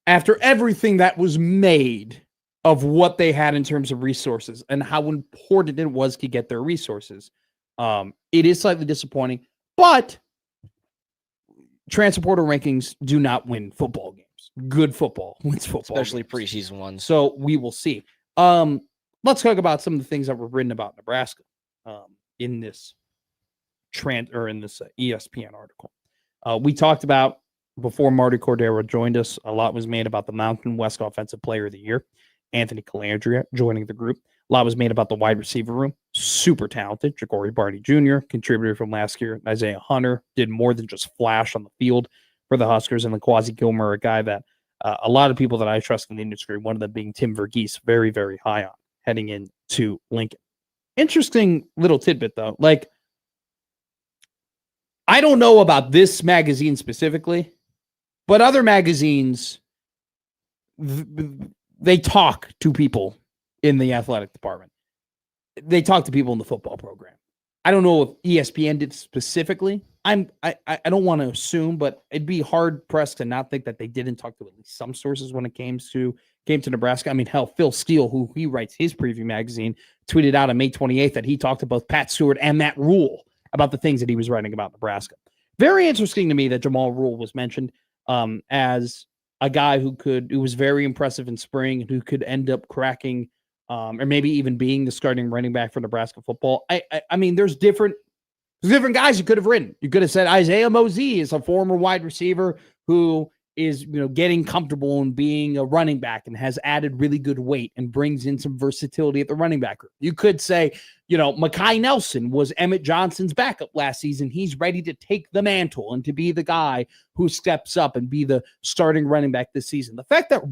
after everything that was made of what they had in terms of resources and how important it was to get their resources, it is slightly disappointing, but transfer portal rankings do not win football games. Good football wins football, especially games. Preseason ones. So we will see. Let's talk about some of the things that were written about Nebraska in this ESPN article. We talked about, before Marty Cordero joined us, a lot was made about the Mountain West Offensive Player of the Year, Anthony Calandria, joining the group. A lot was made about the wide receiver room. Super talented. Ja'Cory Barney Jr., contributor from last year. Isaiah Hunter did more than just flash on the field for the Huskers. And the Quasi Gilmer, a guy that a lot of people that I trust in the industry, one of them being Tim Verghese, very, very high on heading into Lincoln. Interesting little tidbit, though. Like, I don't know about this magazine specifically, But other magazines, they talk to people in the athletic department. They talk to people in the football program. I don't know if ESPN did specifically. I don't want to assume, but it'd be hard pressed to not think that they didn't talk to at least some sources when it came to Nebraska. I mean, hell, Phil Steele, who he writes his preview magazine, tweeted out on May 28th that he talked to both Pat Stewart and Matt Rule about the things that he was writing about Nebraska. Very interesting to me that Jamal Rule was mentioned as a guy who was very impressive in spring and who could end up cracking or maybe even being the starting running back for Nebraska football. I mean, there's different guys you could have written. You could have said Isaiah Mosey is a former wide receiver who is, getting comfortable in being a running back and has added really good weight and brings in some versatility at the running back group. You could say, Mekhi Nelson was Emmett Johnson's backup last season. He's ready to take the mantle and to be the guy who steps up and be the starting running back this season. The fact that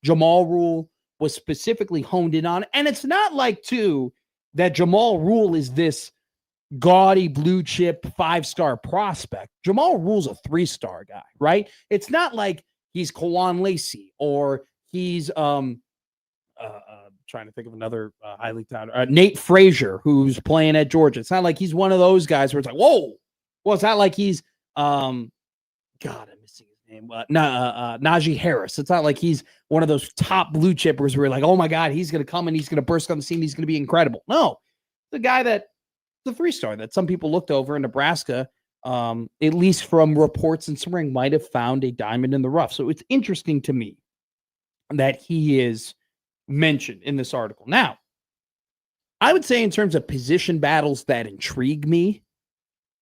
Jamal Rule was specifically honed in on, and it's not like, too, that Jamal Rule is this gaudy blue chip 5-star prospect. Jamal Rule's a 3-star guy, right? It's not like he's Kawan Lacey or he's trying to think of another highly talented Nate Frazier who's playing at Georgia. It's not like he's one of those guys where it's like, whoa. Well, it's not like he's God, I'm missing his name. Najee Harris. It's not like he's one of those top blue chippers where you're like, oh my God, he's gonna come and he's gonna burst on the scene, he's gonna be incredible. No, the guy that the 3-star that some people looked over in Nebraska, at least from reports in spring, might have found a diamond in the rough. So it's interesting to me that he is mentioned in this article. Now, I would say in terms of position battles that intrigue me,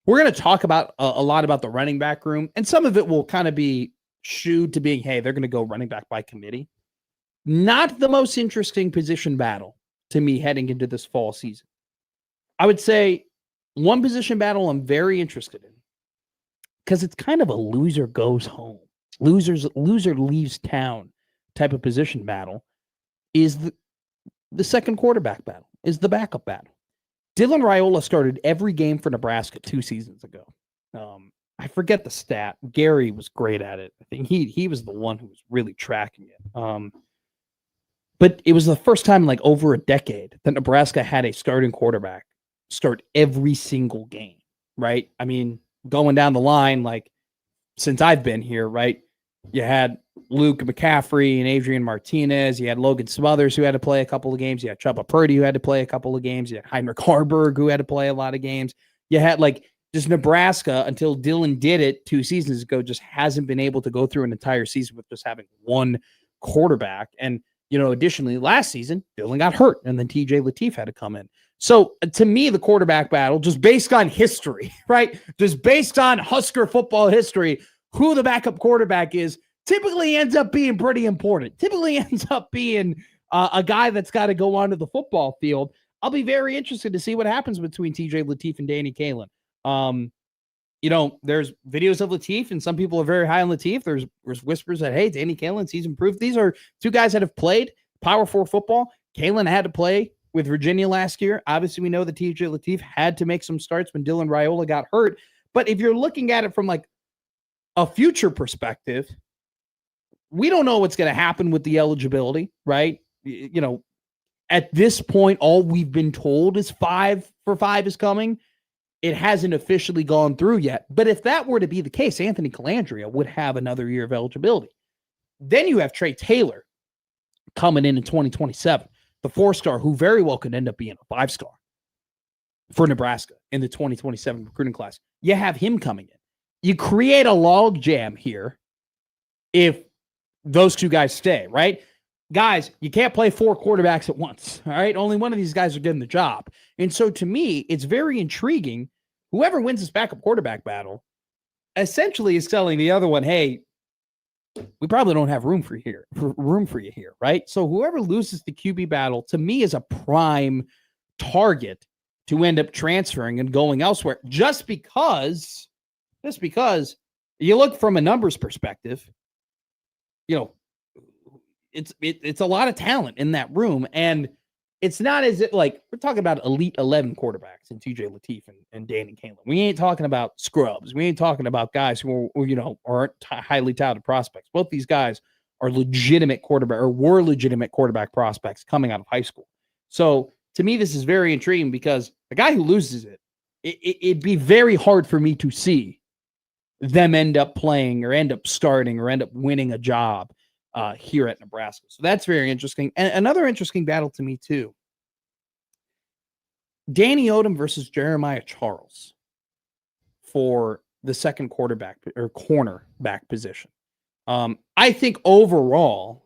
we're going to talk about a lot about the running back room, and some of it will kind of be shooed to being, hey, they're going to go running back by committee. Not the most interesting position battle to me heading into this fall season. I would say one position battle I'm very interested in because it's kind of a loser goes home, loser leaves town type of position battle is the second quarterback battle, is the backup battle. Dylan Raiola started every game for Nebraska 2 seasons ago. I forget the stat. Gary was great at it. I think he was the one who was really tracking it. But it was the first time in like over a decade that Nebraska had a starting quarterback start every single game, right? I mean, going down the line, like since I've been here, right? You had Luke McCaffrey and Adrian Martinez. You had Logan Smothers who had to play a couple of games. You had Chubba Purdy who had to play a couple of games. You had Heinrich Harburg who had to play a lot of games. You had like just Nebraska until Dylan did it 2 seasons ago, just hasn't been able to go through an entire season with just having one quarterback. And, additionally, last season, Dylan got hurt and then TJ Lateef had to come in. So to me, the quarterback battle, just based on history, right? Just based on Husker football history, who the backup quarterback is typically ends up being pretty important. Typically ends up being a guy that's got to go onto the football field. I'll be very interested to see what happens between TJ Lateef and Danny Kaelin. There's videos of Lateef, and some people are very high on Lateef. There's whispers that, hey, Danny Kaelin, he's improved. These are 2 guys that have played Power 4 football. Kaelin had to play with Virginia last year. Obviously, we know that TJ Lateef had to make some starts when Dylan Raiola got hurt. But if you're looking at it from like a future perspective, we don't know what's going to happen with the eligibility, right? At this point, all we've been told is 5 for 5 is coming. It hasn't officially gone through yet. But if that were to be the case, Anthony Calandria would have another year of eligibility. Then you have Trey Taylor coming in 2027. The 4-star, who very well could end up being a 5-star for Nebraska in the 2027 recruiting class. You have him coming in. You create a log jam here if those 2 guys stay, right? Guys, you can't play 4 quarterbacks at once, all right? Only one of these guys are getting the job. And so to me, it's very intriguing. Whoever wins this backup quarterback battle essentially is telling the other one, hey, we probably don't have room for you here, right? So whoever loses the QB battle, to me, is a prime target to end up transferring and going elsewhere. Just because you look from a numbers perspective, it's a lot of talent in that room. And it's not as if like we're talking about elite 11 quarterbacks in TJ Lateef and Danny Kalen. We ain't talking about scrubs. We ain't talking about guys who are, aren't highly touted prospects. Both these guys are legitimate quarterback or were legitimate quarterback prospects coming out of high school. So to me, this is very intriguing because the guy who loses it'd be very hard for me to see them end up playing or end up starting or end up winning a job here at Nebraska. So that's very interesting. And another interesting battle to me too. Danny Odom versus Jeremiah Charles for the second quarterback or cornerback position. I think overall,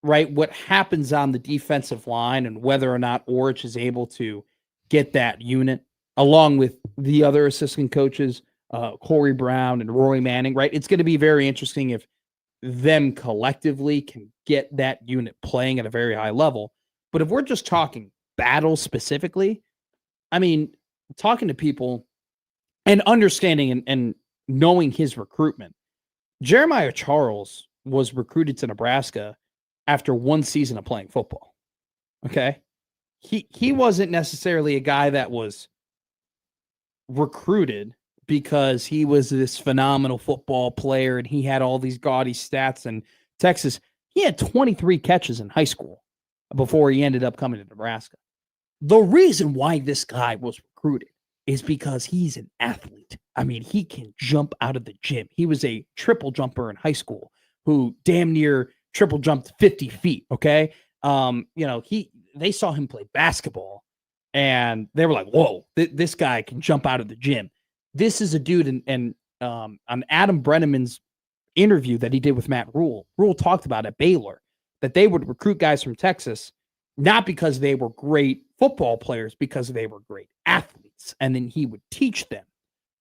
right, what happens on the defensive line and whether or not Orich is able to get that unit along with the other assistant coaches, Corey Brown and Rory Manning, right? It's going to be very interesting if them collectively can get that unit playing at a very high level. But if we're just talking battle specifically, I mean, talking to people and understanding and knowing his recruitment, Jeremiah Charles was recruited to Nebraska after one season of playing football. Okay. He wasn't necessarily a guy that was recruited because he was this phenomenal football player and he had all these gaudy stats in Texas. He had 23 catches in high school before he ended up coming to Nebraska. The reason why this guy was recruited is because he's an athlete. I mean, he can jump out of the gym. He was a triple jumper in high school who damn near triple jumped 50 feet. Okay. They saw him play basketball and they were like, whoa, this guy can jump out of the gym. This is a dude, and on Adam Brenneman's interview that he did with Matt Rule talked about at Baylor that they would recruit guys from Texas, not because they were great football players, because they were great athletes. And then he would teach them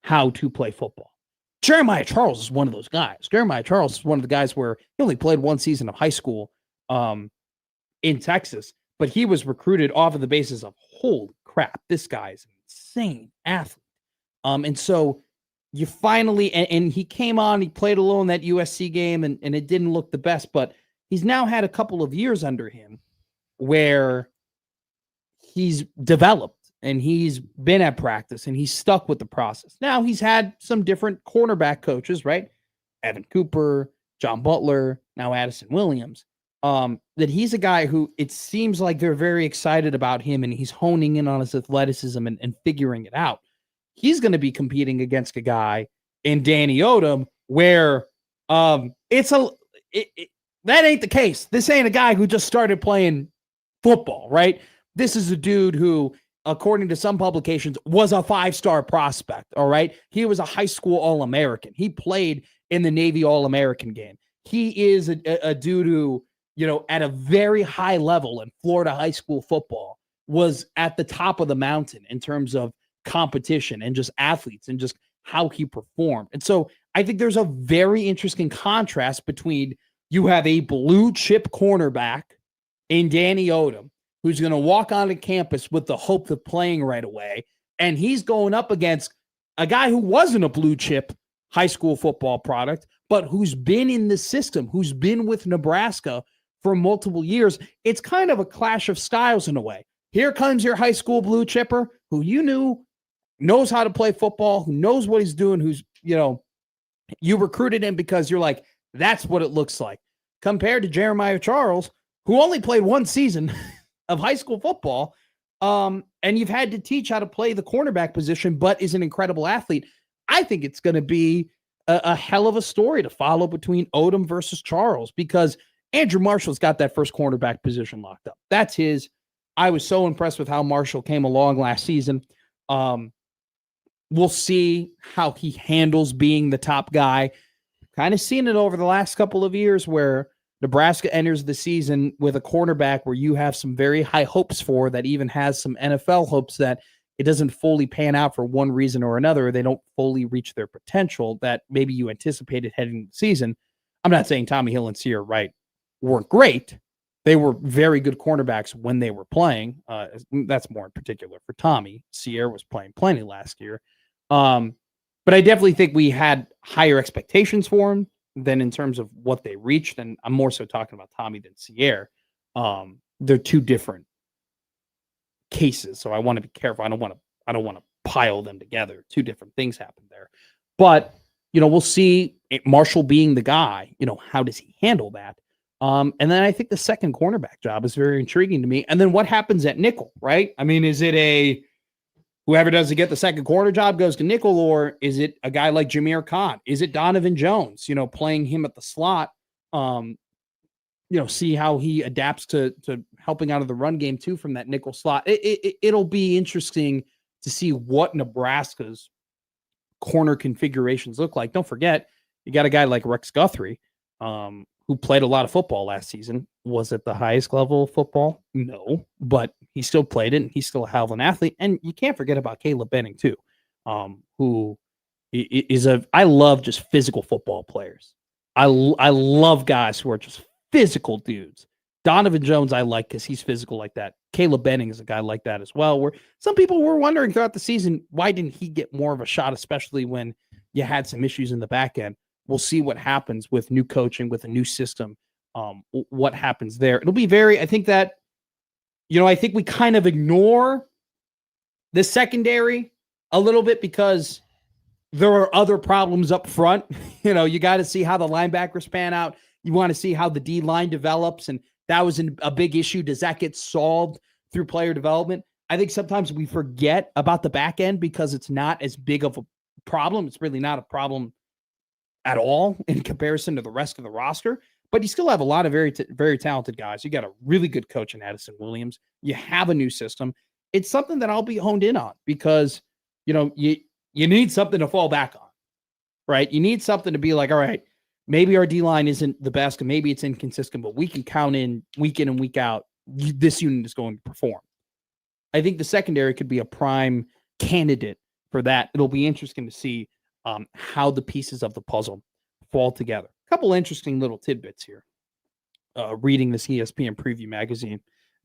how to play football. Jeremiah Charles is one of those guys. Jeremiah Charles is one of the guys where he only played one season of high school in Texas, but he was recruited off of the basis of, holy crap, this guy is an insane athlete. And so you finally, and he came on, he played a little in that USC game and it didn't look the best, but he's now had a couple of years under him where he's developed and he's been at practice and he's stuck with the process. Now he's had some different cornerback coaches, right? Evan Cooper, John Butler, now Addison Williams. That he's a guy who it seems like they're very excited about him and he's honing in on his athleticism and figuring it out. He's going to be competing against a guy in Danny Odom where that ain't the case. This ain't a guy who just started playing football, right? This is a dude who, according to some publications, was a 5-star prospect, all right? He was a high school All-American. He played in the Navy All-American game. He is a dude who, at a very high level in Florida high school football was at the top of the mountain in terms of competition and just athletes and just how he performed. And so I think there's a very interesting contrast between you have a blue chip cornerback in Danny Odom who's going to walk onto campus with the hope of playing right away, and he's going up against a guy who wasn't a blue chip high school football product, but who's been in the system, who's been with Nebraska for multiple years. It's kind of a clash of styles in a way. Here comes your high school blue chipper who you knew knows how to play football, who knows what he's doing, who's, you recruited him because you're like, that's what it looks like. Compared to Jeremiah Charles, who only played one season of high school football, and you've had to teach how to play the cornerback position, but is an incredible athlete. I think it's going to be a hell of a story to follow between Odom versus Charles because Andrew Marshall's got that first cornerback position locked up. That's his. I was so impressed with how Marshall came along last season. We'll see how he handles being the top guy. Kind of seen it over the last couple of years where Nebraska enters the season with a cornerback where you have some very high hopes for that even has some NFL hopes that it doesn't fully pan out for one reason or another. They don't fully reach their potential that maybe you anticipated heading into the season. I'm not saying Tommy Hill and Sear Wright weren't great. They were very good cornerbacks when they were playing. That's more in particular for Tommy. Sear was playing plenty last year. But I definitely think we had higher expectations for him than in terms of what they reached. And I'm more so talking about Tommy than Sear. they're two different cases. So I want to be careful. I don't want to pile them together. Two different things happen there. But, we'll see Marshall being the guy, how does he handle that? And then I think the second cornerback job is very intriguing to me. And then what happens at nickel, right? I mean, is it whoever doesn't get the second corner job goes to nickel, or is it a guy like Jameer Khan? Is it Donovan Jones, playing him at the slot? See how he adapts to helping out of the run game too from that nickel slot. It'll be interesting to see what Nebraska's corner configurations look like. Don't forget, you got a guy like Rex Guthrie, who played a lot of football last season. Was it the highest level of football? No, but he still played it, and he's still a hell of an athlete. And you can't forget about Caleb Benning too, who is I love just physical football players. I love guys who are just physical dudes. Donovan Jones I like because he's physical like that. Caleb Benning is a guy like that as well, where some people were wondering throughout the season, why didn't he get more of a shot, especially when you had some issues in the back end. We'll see what happens with new coaching, with a new system, what happens there. It'll be I think that, I think we kind of ignore the secondary a little bit because there are other problems up front. You got to see how the linebackers pan out. You want to see how the D line develops. And that was a big issue. Does that get solved through player development? I think sometimes we forget about the back end because it's not as big of a problem. It's really not a problem at all in comparison to the rest of the roster, but you still have a lot of very, very talented guys. You got a really good coach in Addison Williams. You have a new system. It's something that I'll be honed in on because, you need something to fall back on, right? You need something to be like, all right, maybe our D-line isn't the best and maybe it's inconsistent, but we can count in and week out, this unit is going to perform. I think the secondary could be a prime candidate for that. It'll be interesting to see how the pieces of the puzzle fall together. A couple interesting little tidbits here. Reading this ESPN preview magazine.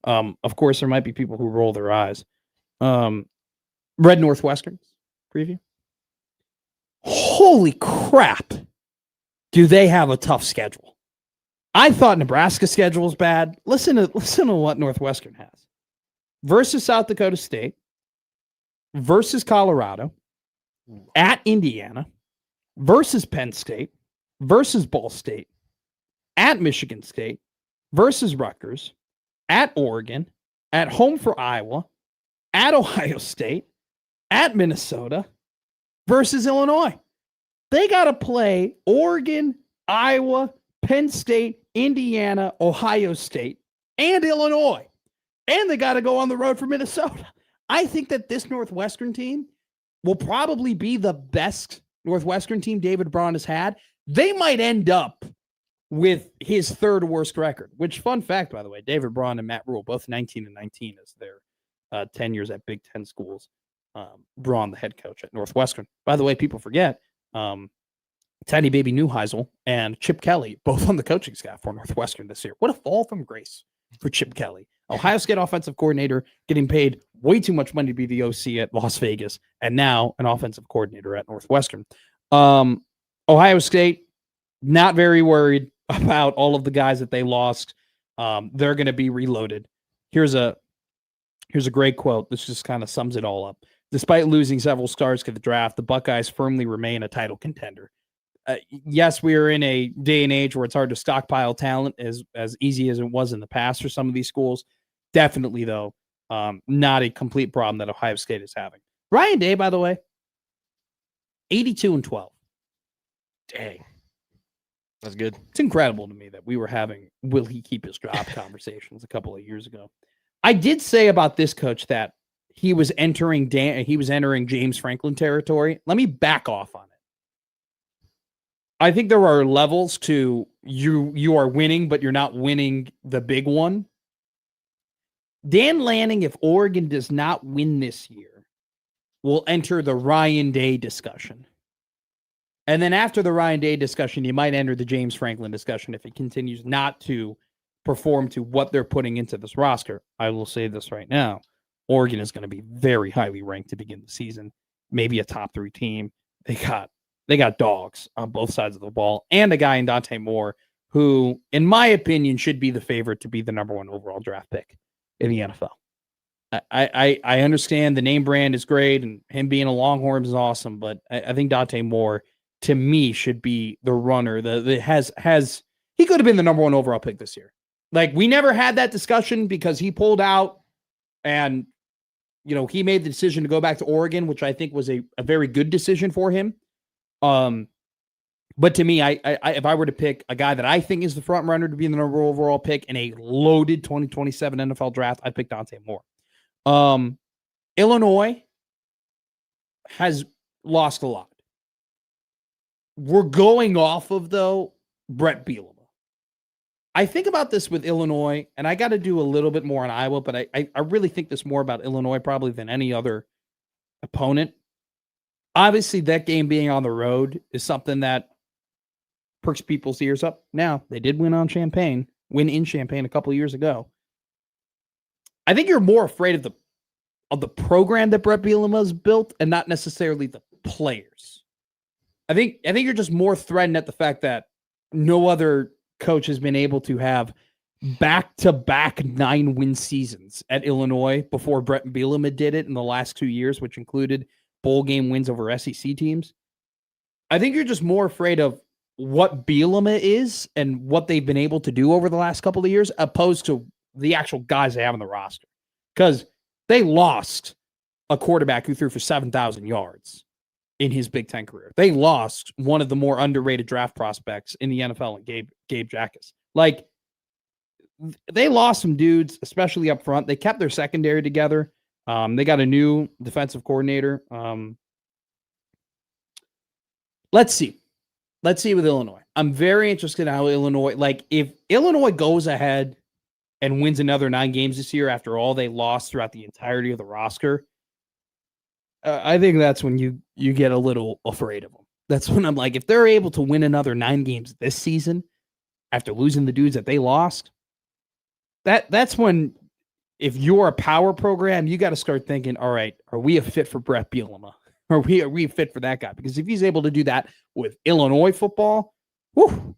Of course, there might be people who roll their eyes. Red Northwestern's preview. Holy crap. Do they have a tough schedule? I thought Nebraska's schedule was bad. Listen to what Northwestern has. Versus South Dakota State. Versus Colorado. At Indiana. Versus Penn State. Versus Ball State. At Michigan State. Versus Rutgers. At Oregon. At home for Iowa. At Ohio State. At Minnesota. Versus Illinois. They got to play Oregon, Iowa, Penn State, Indiana, Ohio State, and Illinois. And they got to go on the road for Minnesota. I think that this Northwestern team will probably be the best Northwestern team David Braun has had. They might end up with his third worst record, which, fun fact, by the way, David Braun and Matt Rule, both 19-19 as their tenures at Big Ten schools. Braun, the head coach at Northwestern. By the way, people forget, Tiny Baby Neuheisel and Chip Kelly, both on the coaching staff for Northwestern this year. What a fall from grace for Chip Kelly. Ohio State offensive coordinator getting paid way too much money to be the OC at Las Vegas, and now an offensive coordinator at Northwestern. Ohio State, not very worried about all of the guys that they lost. They're going to be reloaded. Here's a great quote. This just kind of sums it all up. Despite losing several stars to the draft, the Buckeyes firmly remain a title contender. Yes, we are in a day and age where it's hard to stockpile talent as easy as it was in the past for some of these schools. Definitely, though, not a complete problem that Ohio State is having. Ryan Day, by the way, 82-12. Dang. That's good. It's incredible to me that we were having will he keep his job conversations a couple of years ago. I did say about this coach that he was entering James Franklin territory. Let me back off on it. I think there are levels to you are winning, but you're not winning the big one. Dan Lanning, if Oregon does not win this year, will enter the Ryan Day discussion. And then after the Ryan Day discussion, you might enter the James Franklin discussion if it continues not to perform to what they're putting into this roster. I will say this right now. Oregon is going to be very highly ranked to begin the season, maybe a top 3 team. They got dogs on both sides of the ball, and a guy in Dante Moore who, in my opinion, should be the favorite to be the number one overall draft pick in the NFL. I understand the name brand is great and him being a Longhorn is awesome, but I think Dante Moore, to me, should be the runner that he could have been the number one overall pick this year. Like, we never had that discussion because he pulled out and, he made the decision to go back to Oregon, which I think was a very good decision for him. But to me, I if I were to pick a guy that I think is the front runner to be in the number one overall pick in a loaded 2027 NFL draft, I'd pick Dante Moore. Illinois has lost a lot. We're going off of, though, Brett Bielema. I think about this with Illinois, and I got to do a little bit more on Iowa, but I really think this more about Illinois probably than any other opponent. Obviously, that game being on the road is something that perks people's ears up. Now, they did win in Champaign a couple of years ago. I think you're more afraid of the program that Brett Bielema has built and not necessarily the players. I think you're just more threatened at the fact that no other coach has been able to have back-to-back 9-win seasons at Illinois before Brett Bielema did it in the last 2 years, which included bowl game wins over SEC teams. I think you're just more afraid of what Bielema is and what they've been able to do over the last couple of years, opposed to the actual guys they have on the roster. Because they lost a quarterback who threw for 7,000 yards in his Big Ten career. They lost one of the more underrated draft prospects in the NFL, and Gabe Jackas. Like, they lost some dudes, especially up front. They kept their secondary together. They got a new defensive coordinator. Let's see. Let's see with Illinois. I'm very interested in how Illinois, like, if Illinois goes ahead and wins another 9 games this year after all they lost throughout the entirety of the roster, I think that's when you get a little afraid of them. That's when I'm like, if they're able to win another 9 games this season after losing the dudes that they lost, that's when, if you're a power program, you got to start thinking, all right, are we a fit for Brett Bielema? Are we a fit for that guy? Because if he's able to do that with Illinois football, whew,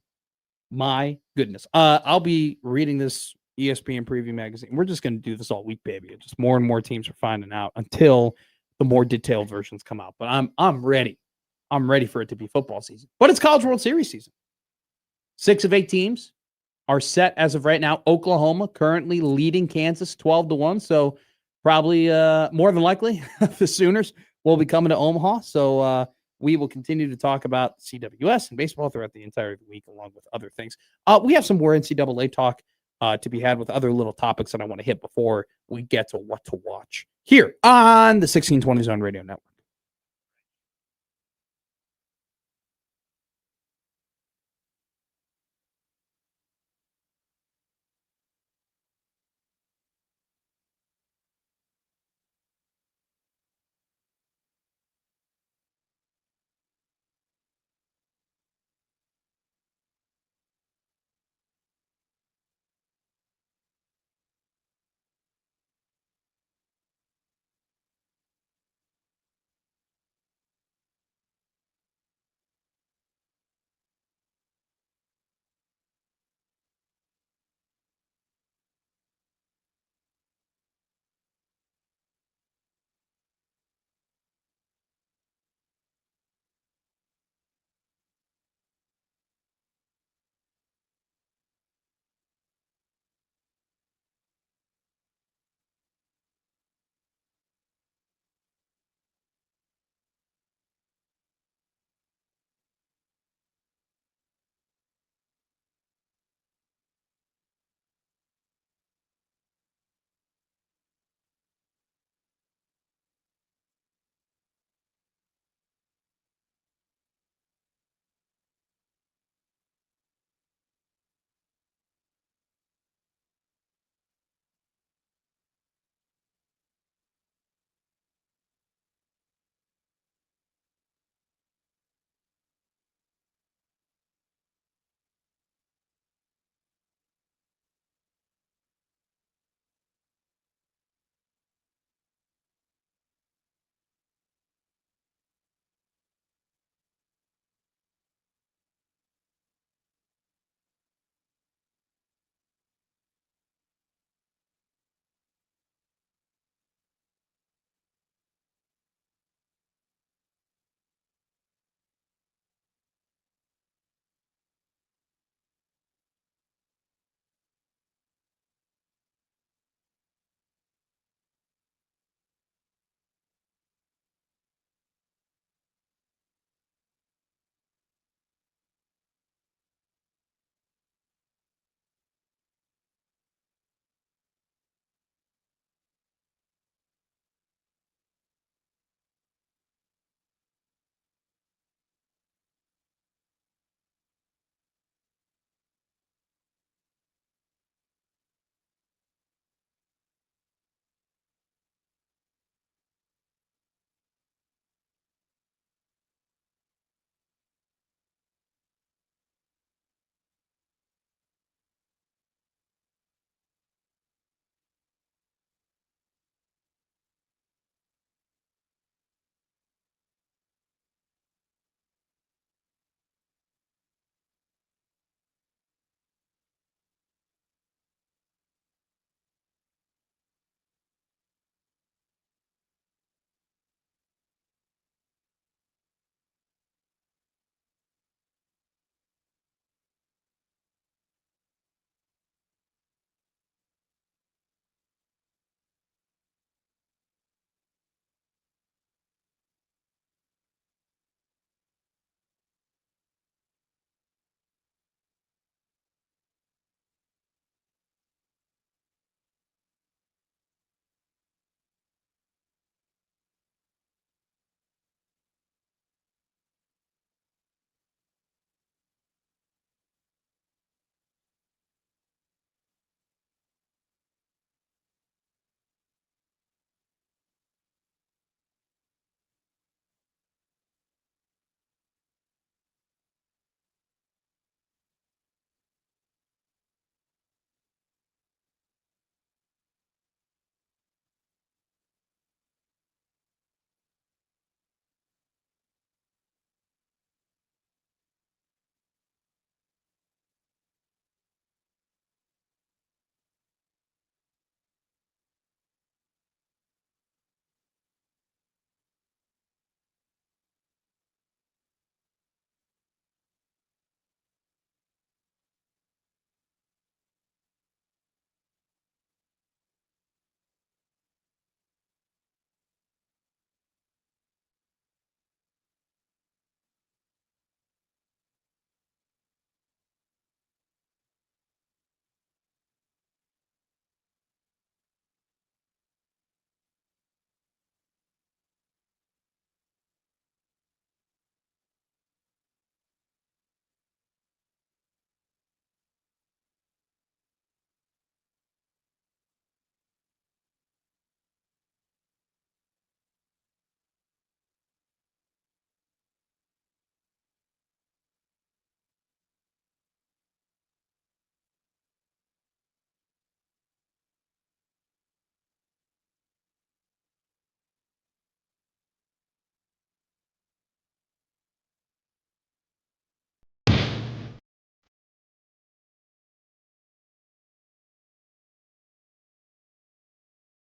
my goodness. I'll be reading this ESPN preview magazine. We're just going to do this all week, baby. Just more and more teams are finding out until the more detailed versions come out. But I'm ready. I'm ready for it to be football season. But it's College World Series season. 6 of 8 teams are set as of right now. Oklahoma currently leading Kansas 12-1. So probably more than likely the Sooners will be coming to Omaha. So we will continue to talk about CWS and baseball throughout the entire week, along with other things. We have some more NCAA talk to be had with other little topics that I want to hit before we get to what to watch here on the 1620 Zone Radio Network.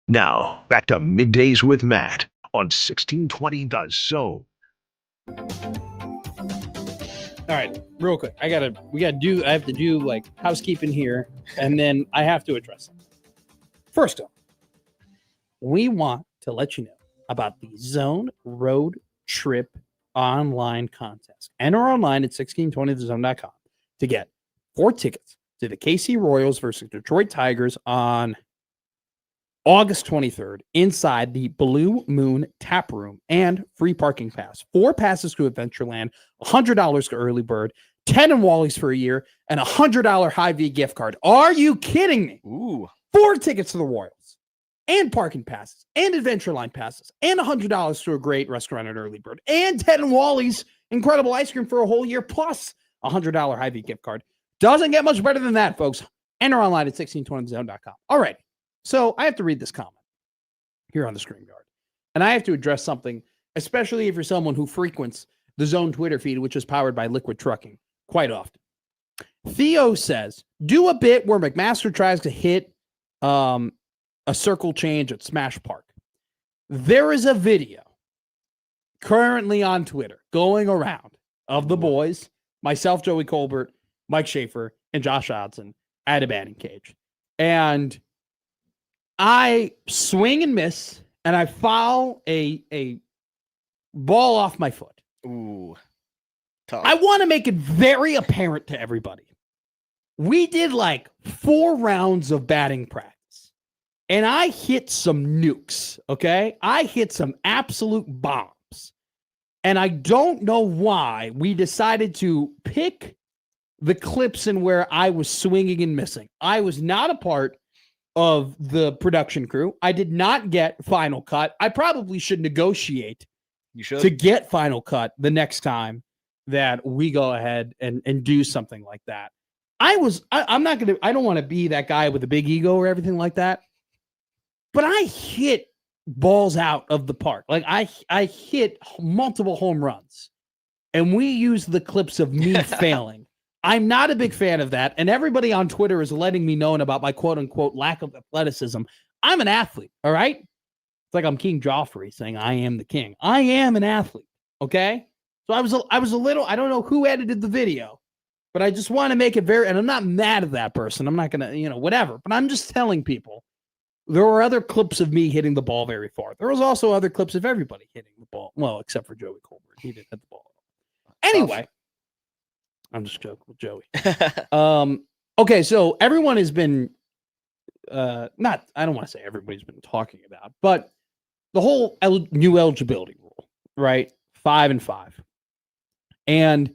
Now, back to Middays with Matt on 1620 The Zone. All right, real quick. I have to do like housekeeping here, and then I have to address something. First off, we want to let you know about the Zone Road Trip online contest. Enter online at 1620thezone.com to get 4 tickets to the KC Royals versus Detroit Tigers on August 23rd inside the Blue Moon Tap Room and free parking pass. 4 passes to Adventureland, $100 to Early Bird, 10 and Wally's for a year, and $100 Hy-Vee gift card. Are you kidding me? Ooh. 4 tickets to the Royals and parking passes and Adventureline passes and $100 to a great restaurant at Early Bird and 10 and Wally's incredible ice cream for a whole year plus a $100 Hy-Vee gift card. Doesn't get much better than that, folks. Enter online at 1620thezone.com. All right. So I have to read this comment here on the Screen Guard. And I have to address something, especially if you're someone who frequents the Zone Twitter feed, which is powered by Liquid Trucking quite often. Theo says, do a bit where McMaster tries to hit a circle change at Smash Park. There is a video currently on Twitter going around of the boys, myself, Joey Colbert, Mike Schaefer, and Josh Hodson at a batting cage. And I swing and miss, and I foul a ball off my foot. Ooh. Tough. I want to make it very apparent to everybody. We did like 4 rounds of batting practice, and I hit some nukes, okay? I hit some absolute bombs. And I don't know why we decided to pick the clips in where I was swinging and missing. I was not a part of the production crew. I did not get Final Cut. I probably should negotiate to get Final Cut the next time that we go ahead and do something like that. I don't want to be that guy with a big ego or everything like that, but I hit balls out of the park. Like I hit multiple home runs, and we use the clips of me failing. I'm not a big fan of that, and everybody on Twitter is letting me know about my quote-unquote lack of athleticism. I'm an athlete, all right? It's like I'm King Joffrey saying I am the king. I am an athlete, okay? So I was a little, I don't know who edited the video, but I just want to make it very, and I'm not mad at that person. I'm not going to, whatever, but I'm just telling people there were other clips of me hitting the ball very far. There was also other clips of everybody hitting the ball. Well, except for Joey Colbert. He didn't hit the ball. Anyway, I'm just joking with Joey. Okay, so everyone has been, I don't want to say everybody's been talking about, but the whole new eligibility rule, right? 5 and 5. And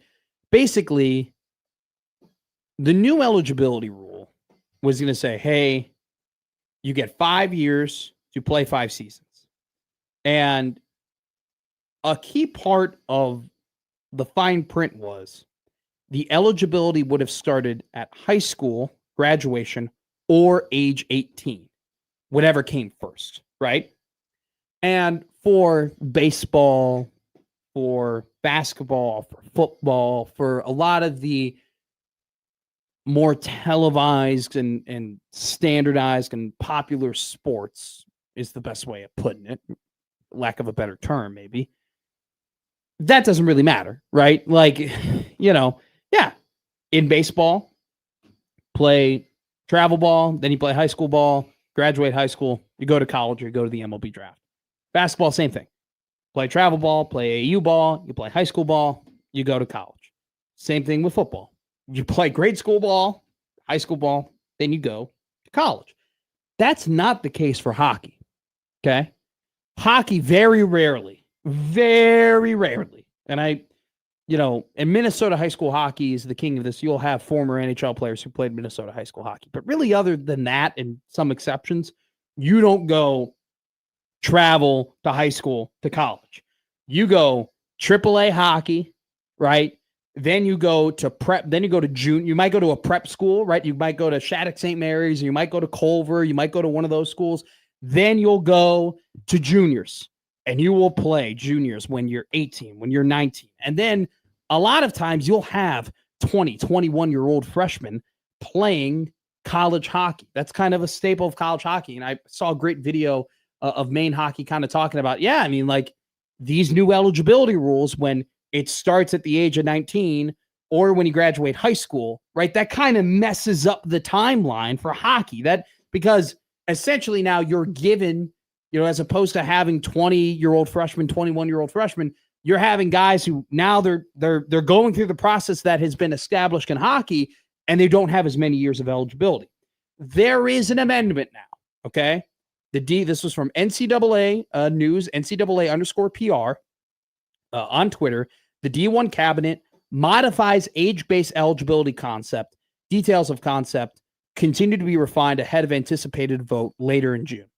basically, the new eligibility rule was going to say, hey, you get 5 years to play 5 seasons. And a key part of the fine print was the eligibility would have started at high school graduation or age 18, whatever came first, right? And for baseball, for basketball, for football, for a lot of the more televised and standardized and popular sports is the best way of putting it, lack of a better term, maybe. That doesn't really matter, right? Like, in baseball, play travel ball, then you play high school ball, graduate high school, you go to college, or you go to the MLB draft. Basketball, same thing. Play travel ball, play AAU ball, you play high school ball, you go to college. Same thing with football. You play grade school ball, high school ball, then you go to college. That's not the case for hockey, okay? Hockey, very rarely, and in Minnesota high school hockey is the king of this. You'll have former NHL players who played Minnesota high school hockey. But really, other than that, and some exceptions, you don't go travel to high school to college. You go AAA hockey, right? Then you go to prep. Then you go to junior. You might go to a prep school, right? You might go to Shattuck St. Mary's. Or you might go to Culver. You might go to one of those schools. Then you'll go to juniors, and you will play juniors when you're 18, when you're 19. And then a lot of times you'll have 20, 21-year-old freshmen playing college hockey. That's kind of a staple of college hockey. And I saw a great video of Maine hockey kind of talking about, yeah, I mean, like these new eligibility rules when it starts at the age of 19 or when you graduate high school, right? That kind of messes up the timeline for hockey. That because essentially now you're given, as opposed to having 20-year-old freshmen, 21-year-old freshmen, you're having guys who now they're going through the process that has been established in hockey, and they don't have as many years of eligibility. There is an amendment now. Okay. This was from NCAA news, NCAA_PR on Twitter. The D1 cabinet modifies age-based eligibility concept. Details of concept continue to be refined ahead of anticipated vote later in June.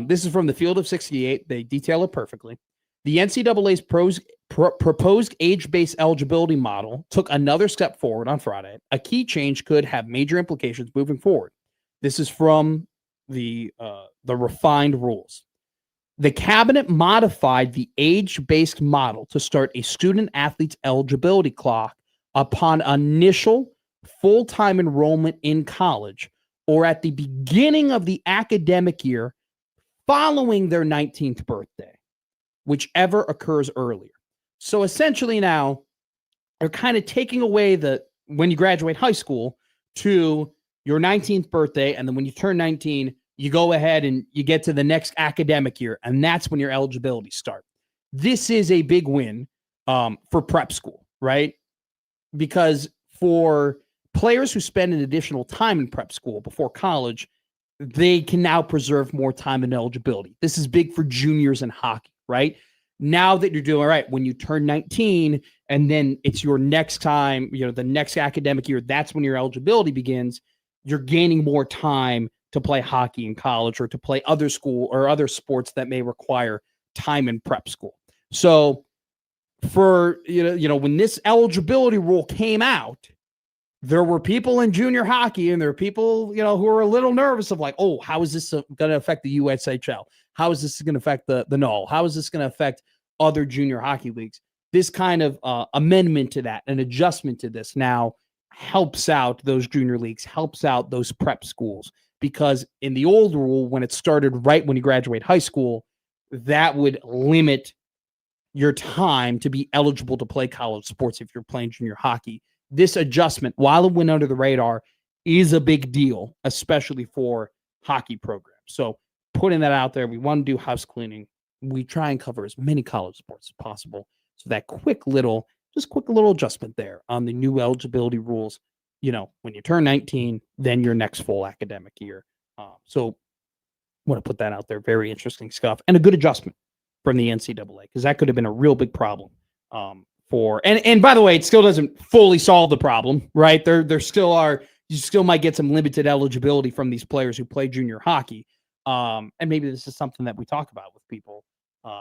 This is from the Field of 68. They detail it perfectly. The NCAA's proposed age-based eligibility model took another step forward on Friday. A key change could have major implications moving forward. This is from the refined rules. The cabinet modified the age-based model to start a student-athlete's eligibility clock upon initial full-time enrollment in college or at the beginning of the academic year following their 19th birthday, whichever occurs earlier. So essentially now they're kind of taking away when you graduate high school to your 19th birthday, and then when you turn 19, you go ahead and you get to the next academic year, and that's when your eligibility starts. This is a big win for prep school, right? Because for players who spend an additional time in prep school before college, they can now preserve more time in eligibility. This is big for juniors in hockey, right? Now that you're doing all right, when you turn 19 and then it's your next time, the next academic year, that's when your eligibility begins. You're gaining more time to play hockey in college or to play other school or other sports that may require time in prep school. So for, when this eligibility rule came out, there were people in junior hockey and there are people, who were a little nervous of like, oh, how is this going to affect the USHL? How is this going to affect the NOL? How is this going to affect other junior hockey leagues? This kind of amendment to that, an adjustment to this now helps out those junior leagues, helps out those prep schools. Because in the old rule, when it started right when you graduate high school, that would limit your time to be eligible to play college sports if you're playing junior hockey. This adjustment, while it went under the radar, is a big deal, especially for hockey programs. So putting that out there, we want to do house cleaning. We try and cover as many college sports as possible. So that quick little adjustment there on the new eligibility rules. When you turn 19, then your next full academic year. So want to put that out there. Very interesting stuff and a good adjustment from the NCAA, because that could have been a real big problem and by the way, it still doesn't fully solve the problem, right? There still are, you still might get some limited eligibility from these players who play junior hockey. And maybe this is something that we talk about with people,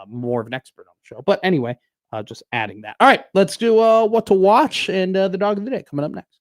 more of an expert on the show. But anyway, just adding that. All right, let's do what to watch and the dog of the day coming up next.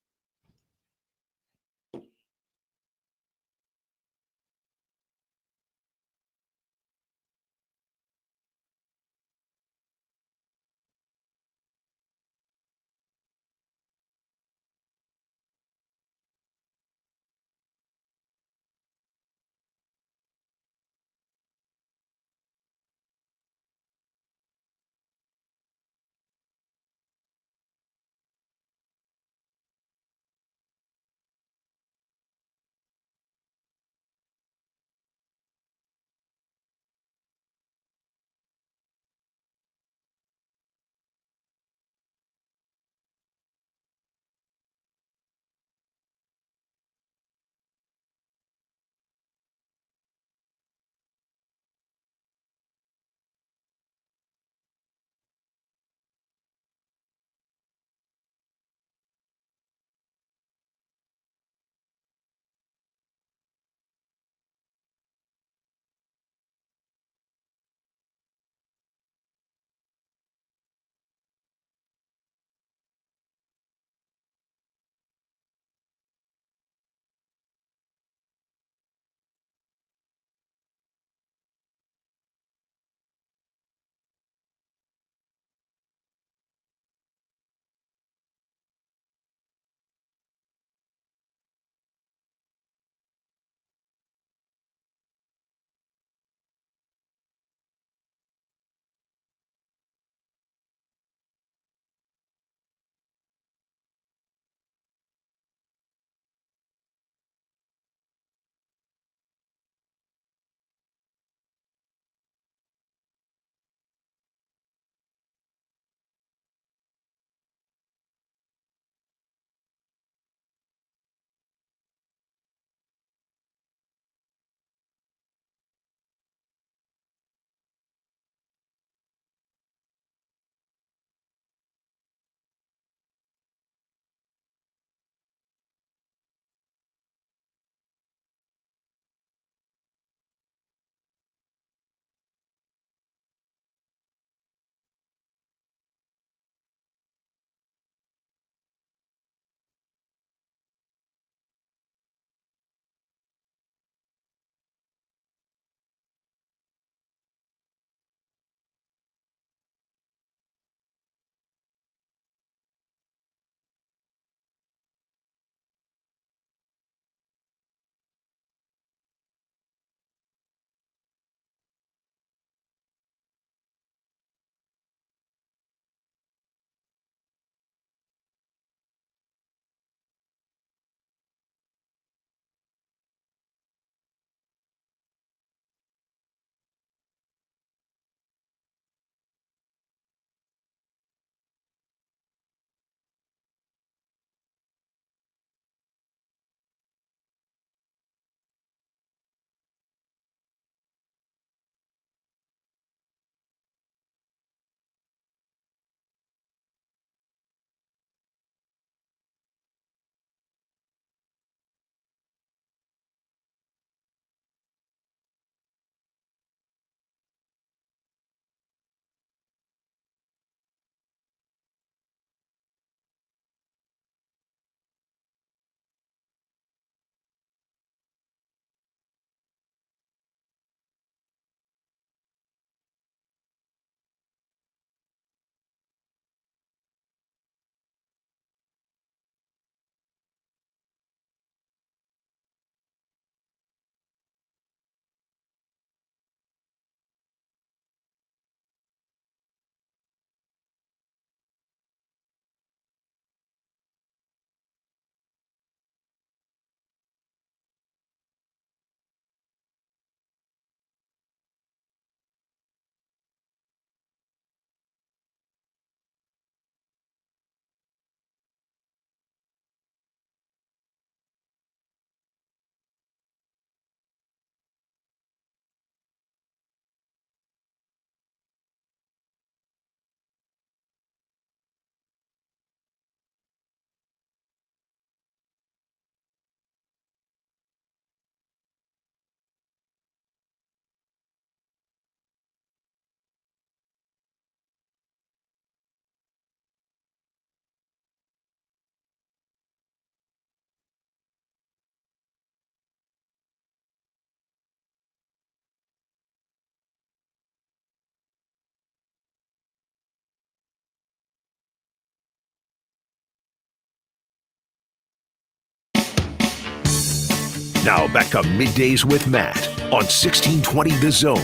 Now back to Middays with Matt on 1620 The Zone.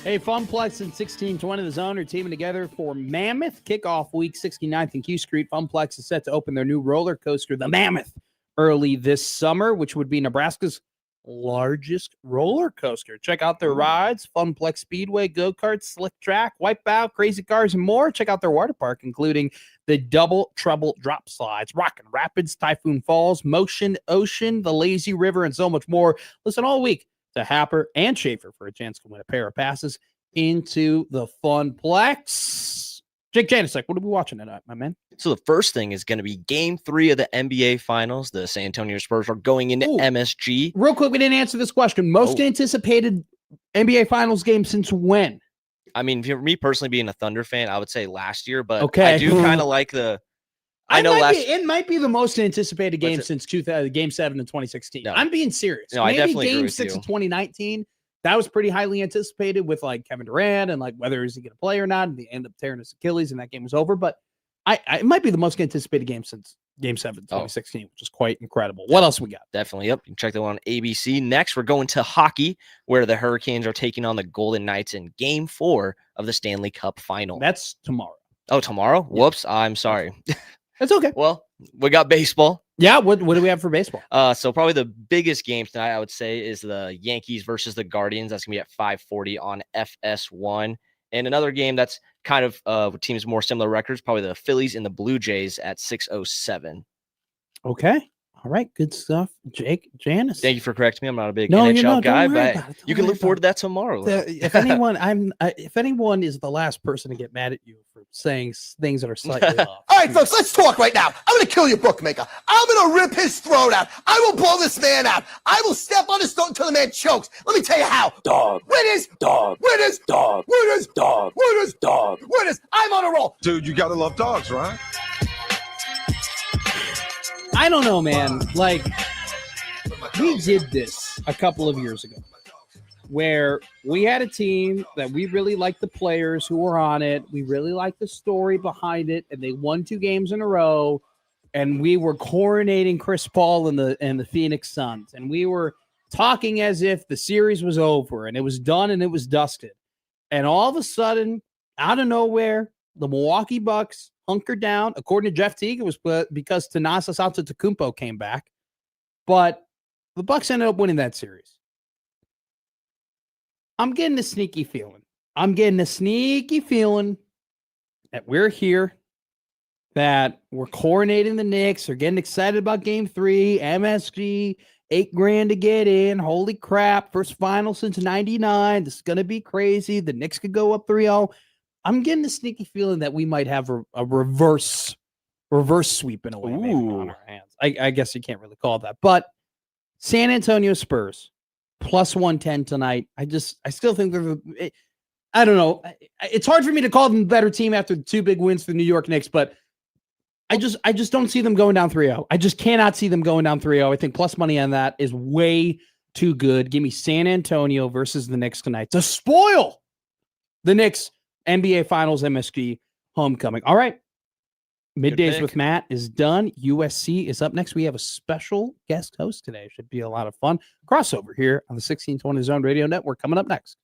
Hey, Funplex and 1620 The Zone are teaming together for Mammoth Kickoff Week 69th and Q Street. Funplex is set to open their new roller coaster, the Mammoth, early this summer, which would be Nebraska's largest roller coaster. Check out their rides, Funplex Speedway, go-karts, slick track, wipeout, crazy cars, and more. Check out their water park, including the Double Trouble drop slides, Rockin' Rapids, Typhoon Falls, Motion Ocean, the Lazy River, and so much more. Listen all week to Happer and Schaefer for a chance to win a pair of passes into the Funplex. Jake Janicek, what are we watching tonight, my man? So the first thing is going to be Game 3 of the NBA Finals. The San Antonio Spurs are going into MSG. Real quick, we didn't answer this question. Most anticipated NBA Finals game since when? I mean, for me personally, being a Thunder fan, I would say last year, but Okay. I do kind of like the. It might be the most anticipated game since 2000, Game 7 in 2016. No. I'm being serious. No, I Maybe definitely agree Game with 6 you. of 2019. That was pretty highly anticipated with like Kevin Durant and like whether is he going to play or not. And they end up tearing his Achilles and that game was over. But it might be the most anticipated game since Game 7 2016, which is quite incredible. What else we got? Definitely. Yep. You can check that one on ABC. Next, we're going to hockey, where the Hurricanes are taking on the Golden Knights in Game 4 of the Stanley Cup Final. That's tomorrow. Oh, tomorrow? Yeah. Whoops. I'm sorry. That's okay. Well, we got baseball. Yeah. What do we have for baseball? So probably the biggest game tonight, I would say, is the Yankees versus the Guardians. That's going to be at 5:40 on FS1. And another game that's kind of teams more similar records, probably the Phillies and the Blue Jays at 6:07. Okay. All right. Good stuff. Jake, Janice. Thank you for correcting me. I'm not a big NHL guy, but you can look forward to that tomorrow. If anyone is the last person to get mad at you for saying things that are slightly off. All right, folks, let's talk right now. I'm going to kill your bookmaker. I'm going to rip his throat out. I will blow this man out. I will step on his throat until the man chokes. Let me tell you how. Dog. Winners. Dog. Winners. Dog. Winners. Dog. Winners. Dog. Winners. I'm on a roll. Dude, you got to love dogs, right? I don't know, man. Like, we did this a couple of years ago where we had a team that we really liked the players who were on it. We really liked the story behind it, and they won 2 games in a row. And we were coronating Chris Paul and the Phoenix Suns. And we were talking as if the series was over and it was done and it was dusted. And all of a sudden, out of nowhere, the Milwaukee Bucks hunkered down. According to Jeff Teague, it was because Thanasis Antetokounmpo came back. But the Bucks ended up winning that series. I'm getting a sneaky feeling. That we're here, that we're coronating the Knicks. They're getting excited about Game 3, MSG, $8,000 to get in. Holy crap. First final since 99. This is going to be crazy. The Knicks could go up 3-0. I'm getting a sneaky feeling that we might have a reverse sweep in a way maybe on our hands. I guess you can't really call it that. But San Antonio Spurs plus 110 tonight. I still think I don't know. It's hard for me to call them a better team after the 2 big wins for the New York Knicks, but I just don't see them going down 3-0. I just cannot see them going down 3-0. I think plus money on that is way too good. Give me San Antonio versus the Knicks tonight to spoil the Knicks NBA Finals MSG homecoming. All right. Middays with Matt is done. USC is up next. We have a special guest host today. Should be a lot of fun. Crossover here on the 1620 Zone Radio Network coming up next.